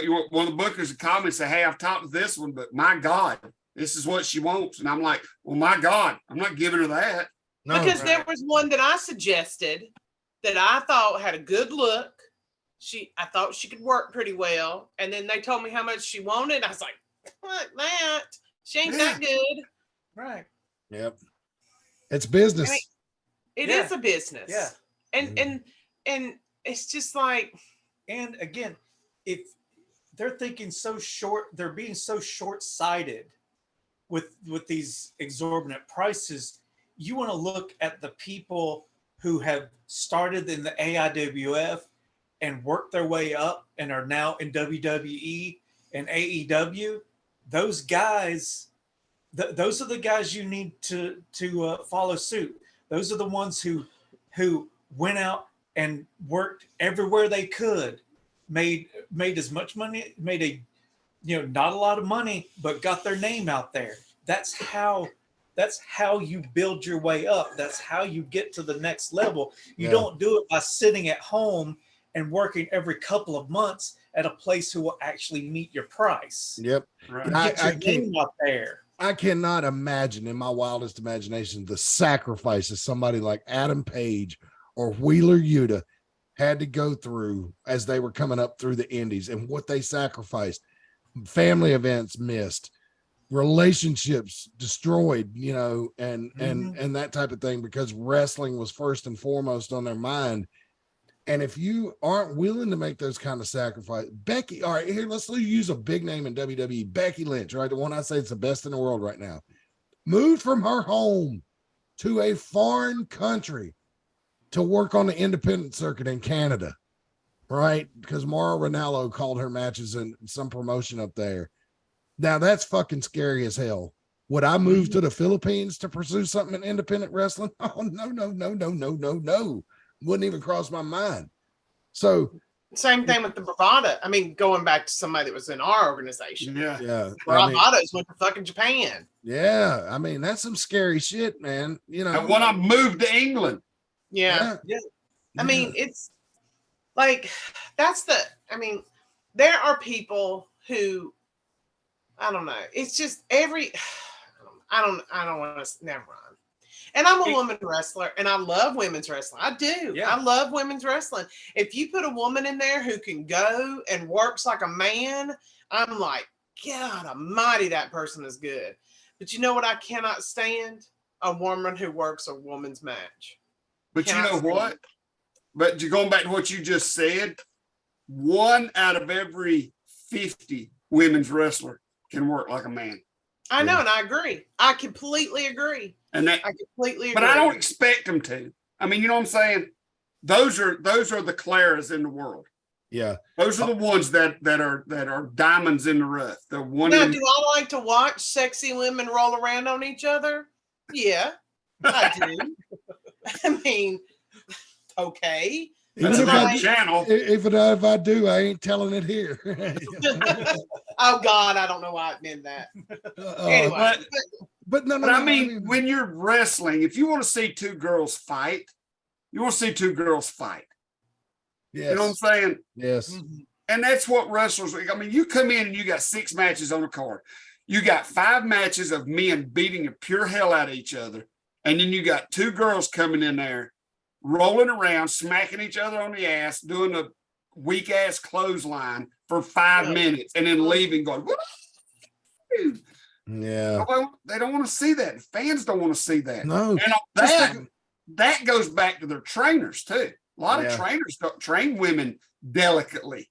bookers would call me and say, hey, I've talked to this one, but my God, this is what she wants. And I'm like, well, my God, I'm not giving her that. No, because there was one that I suggested that I thought had a good look. I thought she could work pretty well. And then they told me how much she wanted. I was like, fuck that. She ain't that good. Right. Yep. It's business. I mean, it is a business. Yeah. And it's just like, and again, if they're thinking so short, they're being so short-sighted with these exorbitant prices. You want to look at the people who have started in the AIWF and worked their way up and are now in WWE and AEW, those guys, those are the guys you need to follow suit. Those are the ones who went out and worked everywhere they could, made as much money, made a, not a lot of money, but got their name out there. That's how you build your way up. That's how you get to the next level. You don't do it by sitting at home and working every couple of months at a place who will actually meet your price. Yep. Right. Get your name out there. I cannot imagine in my wildest imagination the sacrifices somebody like Adam Page or Wheeler Yuta had to go through as they were coming up through the indies, and what they sacrificed. Family events missed, relationships destroyed, and that type of thing, because wrestling was first and foremost on their mind. And if you aren't willing to make those kind of sacrifices, Becky, all right, here, let's use a big name in WWE, Becky Lynch, right? The one I say is the best in the world right now, moved from her home to a foreign country to work on the independent circuit in Canada, right? Because Mauro Ranallo called her matches in some promotion up there. Now that's fucking scary as hell. Would I move to the Philippines to pursue something in independent wrestling? Oh, no. Wouldn't even cross my mind. So same thing with the Bravada. I mean, going back to somebody that was in our organization. Yeah. Bravados went to fucking Japan. Yeah. I mean, that's some scary shit, man. And when I moved to England. Yeah. I mean, it's like, there are people who, I don't know. It's just I don't want to, never mind. And I'm a woman wrestler, and I love women's wrestling. I do. Yeah. I love women's wrestling. If you put a woman in there who can go and works like a man, I'm like, God almighty, that person is good. But you know what I cannot stand? A woman who works a woman's match. But you know what? But you're going back to what you just said. 1 out of every 50 women's wrestler can work like a man. I know, and I agree. I completely agree. And I completely agree. But I don't expect them to. I mean, you know what I'm saying? Those are the Claras in the world. Yeah. Those are the ones that are diamonds in the rough. The one. Now, do I like to watch sexy women roll around on each other? Yeah, I do. I mean, okay. That's a good channel. Even if I do, I ain't telling it here. Oh God, I don't know why I meant that. Anyway, but no. I mean, when you're wrestling, if you want to see two girls fight, you want to see two girls fight. Yes. You know what I'm saying? Yes. And that's what wrestlers. I mean, you come in and you got 6 matches on the card. You got 5 matches of men beating the pure hell out of each other, and then you got 2 girls coming in there, rolling around, smacking each other on the ass, doing a weak ass clothesline for 5 minutes, and then leaving, going, woo! Yeah. They don't want to see that. Fans don't want to see that. No. And that goes back to their trainers too. A lot of trainers don't train women delicately.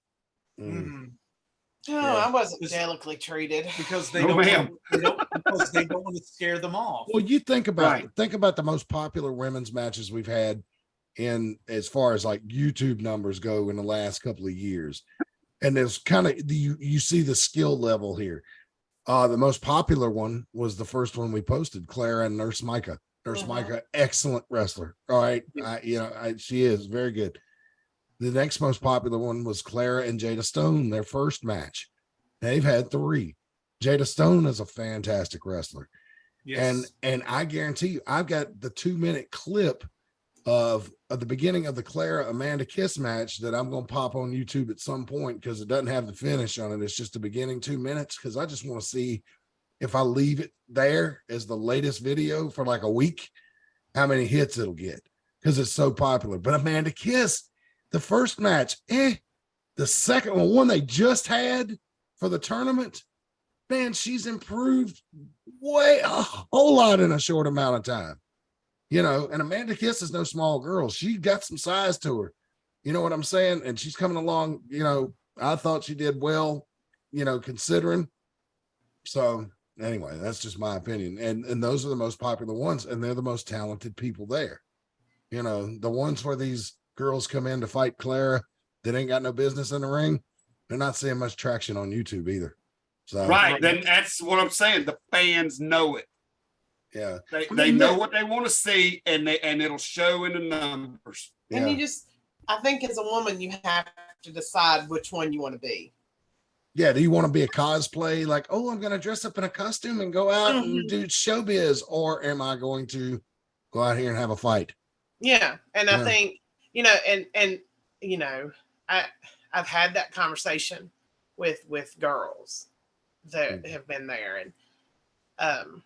No, I wasn't delicately treated because they don't want to scare them off. Well, you think about the most popular women's matches we've had in as far as like YouTube numbers go in the last couple of years, and there's kind of you see the skill level here. The most popular one was the first one we posted, Clara and Nurse Micah. Nurse Micah, excellent wrestler. All right, she is very good. The next most popular one was Clara and Jada Stone, their first match. They've had 3. Jada Stone is a fantastic wrestler. Yes. And I guarantee you, I've got the 2-minute clip of the beginning of the Clara Amanda Kiss match that I'm going to pop on YouTube at some point, because it doesn't have the finish on it. It's just the beginning 2 minutes, because I just want to see, if I leave it there as the latest video for like a week, how many hits it'll get, because it's so popular. But Amanda Kiss, the first match, the second one they just had for the tournament, man, she's improved a whole lot in a short amount of time. And Amanda Kiss is no small girl. She got some size to her. You know what I'm saying? And she's coming along, I thought she did well, considering. So anyway, that's just my opinion. And those are the most popular ones, and they're the most talented people there. The ones where these girls come in to fight Clara that ain't got no business in the ring, They're not seeing much traction on YouTube either. So Right. Then that's what I'm saying. The fans know it. Yeah. They know what they want to see, and it'll show in the numbers. And you just, I think as a woman, you have to decide which one you want to be. Yeah. Do you want to be a cosplay? Like, oh, I'm going to dress up in a costume and go out and do showbiz, or am I going to go out here and have a fight? Yeah. And I think, you know, and you know, I've had that conversation with girls that have been there, and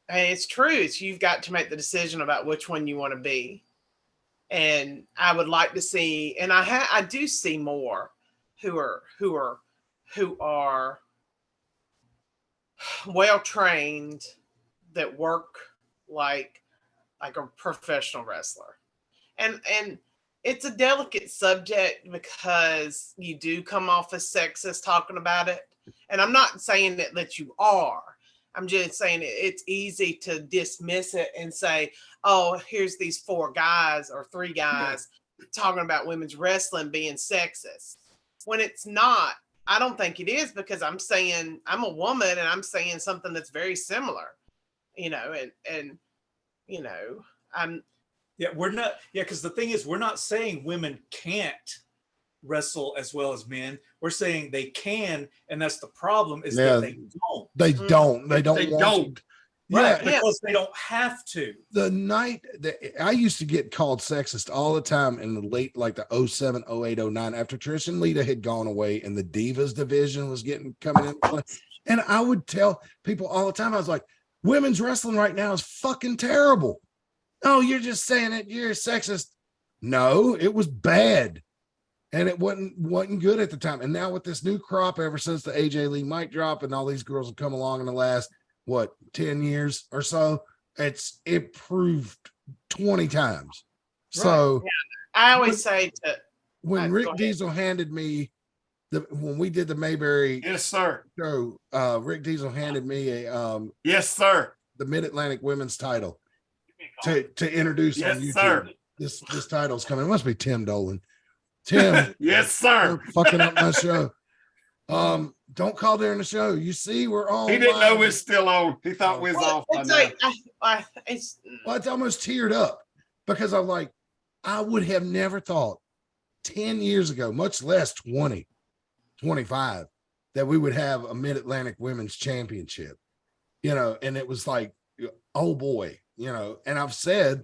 it's true. It's you've got to make the decision about which one you want to be. And I would like to see, and I do see more who are well trained, that work like a professional wrestler. And it's a delicate subject because you do come off as sexist talking about it. And I'm not saying that you are. I'm just saying it's easy to dismiss it and say, oh, here's these 4 guys or 3 guys talking about women's wrestling being sexist. When it's not. I don't think it is, because I'm saying I'm a woman and I'm saying something that's very similar, you know, and you know, we're not. Yeah. Cause the thing is, we're not saying women can't wrestle as well as men. We're saying they can. And that's the problem, is that they don't. They don't. They don't. Right, because they don't have to. The night that I used to get called sexist all the time in the late, like the 07, 08, 09, after Trish and Lita had gone away and the Divas division was coming in. And I would tell people all the time, I was like, women's wrestling right now is fucking terrible. Oh, you're just saying it. You're sexist. No, it was bad. And it wasn't good at the time. And now with this new crop, ever since the AJ Lee mic drop and all these girls have come along in the last 10 years or so, it's improved 20 times. Right. So I always say when Rick Diesel handed me when we did the Mayberry show, Rick Diesel handed me a the Mid-Atlantic Women's title to introduce on YouTube. Sir. This title's coming. It must be Tim Dolan. Tim, yes, sir. Fucking up my show. Don't call during the show. You see, we're on. He didn't know it's still on. He thought we was off. It's like, it's almost teared up because I'm like, I would have never thought 10 years ago, much less 20, 25, that we would have a Mid-Atlantic Women's Championship, you know, and it was like, oh boy, you know, and I've said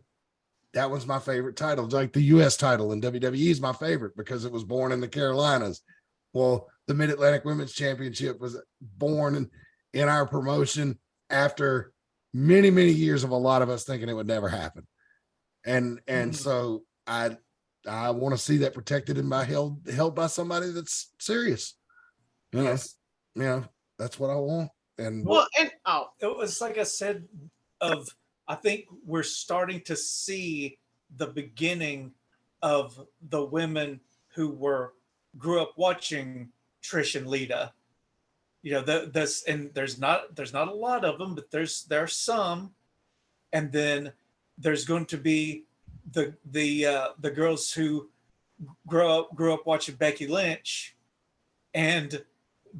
that was my favorite title, like the U.S. title in WWE is my favorite because it was born in the Carolinas. Well, the Mid-Atlantic Women's Championship was born in our promotion after many, many years of a lot of us thinking it would never happen. And so I want to see that protected and held by somebody that's serious. You know, that's what I want. And it was like I said, I think we're starting to see the beginning of the women who grew up watching Trish and Lita. You know, there's not a lot of them, but there are some, and then there's going to be the girls who grew up watching Becky Lynch, and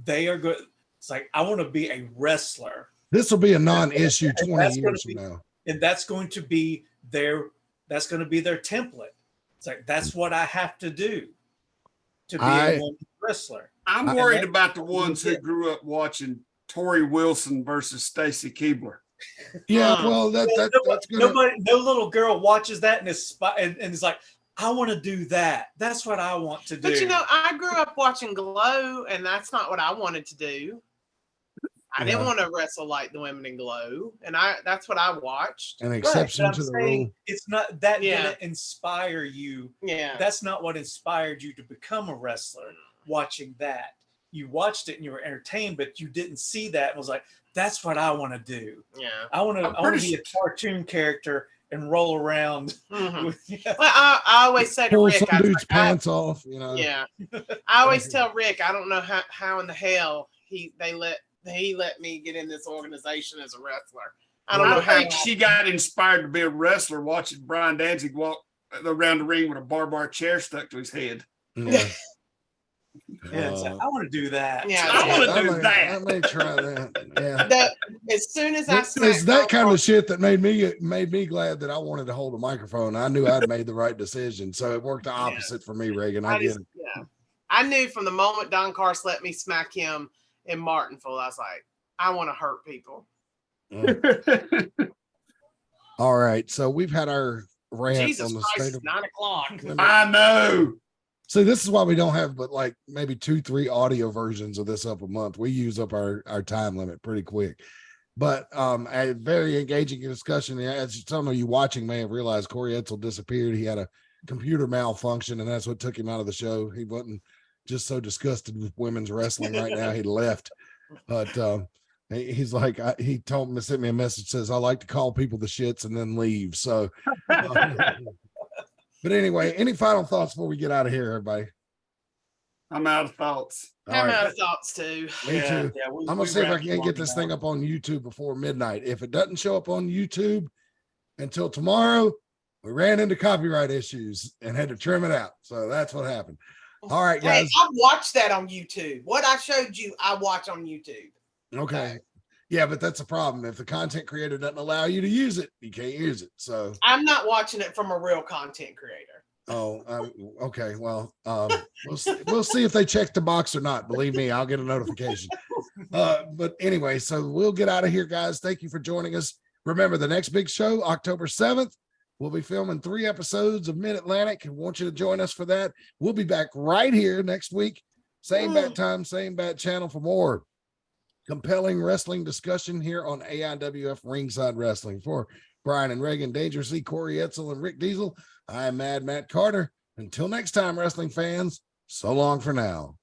they are good. It's like, I want to be a wrestler. This will be a non-issue 20 years from now. And that's going to be their template. It's like, that's what I have to do to be a woman wrestler. I'm worried about the ones who grew up watching Tori Wilson versus Stacy Keibler. Yeah, well, that's no little girl watches that and is like, I want to do that. That's what I want to do. But you know, I grew up watching Glow, and that's not what I wanted to do. I didn't want to wrestle like the women in Glow, and that's what I watched. An exception to the rule. It's not that didn't inspire you. Yeah, that's not what inspired you to become a wrestler. Watching that, you watched it and you were entertained, but you didn't see that and was like, "That's what I want to do." Yeah, I want to be a cartoon character and roll around. Well, I always say to Rick, some dude's pants off. You know. Yeah, I always tell Rick, I don't know how in the hell he let me get in this organization as a wrestler. I don't know how. I think she got inspired to be a wrestler watching Brian Danzig walk around the ring with a barbed wire chair stuck to his head. Yeah. Yeah, it's like, I want to do that. Yeah, I want to do that. I may try that. Yeah. As soon as I It's that kind of shit that made me glad that I wanted to hold a microphone. I knew I'd made the right decision, so it worked the opposite for me, Reagan. I get it. Yeah, I knew from the moment Don Carson let me smack him in Martinsville, I was like, I want to hurt people. All right, so we've had our rant Jesus on the Christ, state it's of 9 o'clock. I know. So this is why we don't have but like maybe 2-3 audio versions of this up a month. We use up our time limit pretty quick. But a very engaging discussion. As some of you watching may have realized, Corey Etzel disappeared. He had a computer malfunction, and that's what took him out of the show. He wasn't just so disgusted with women's wrestling right now. He left. But he's like, he told me, sent me a message, says, I like to call people the shits and then leave. So, but anyway, any final thoughts before we get out of here, everybody? I'm out of thoughts. I'm out of thoughts too. Me too. I'm gonna see if I can get this thing up on YouTube before midnight. If it doesn't show up on YouTube until tomorrow, we ran into copyright issues and had to trim it out. So that's what happened. All right, guys. Hey, I watched that on YouTube. What I showed you, I watch on YouTube. Okay. Yeah, but that's a problem. If the content creator doesn't allow you to use it, you can't use it. So I'm not watching it from a real content creator. Oh, okay. Well, we'll see if they check the box or not. Believe me, I'll get a notification. But anyway, so we'll get out of here, guys. Thank you for joining us. Remember, the next big show, October 7th, we'll be filming 3 episodes of Mid-Atlantic. I want you to join us for that. We'll be back right here next week. Same bat time, same bat channel for more compelling wrestling discussion here on AIWF Ringside Wrestling. For Brian and Reagan, Dangerously, Corey Etzel, and Rick Diesel, I am Mad Matt Carter. Until next time, wrestling fans, so long for now.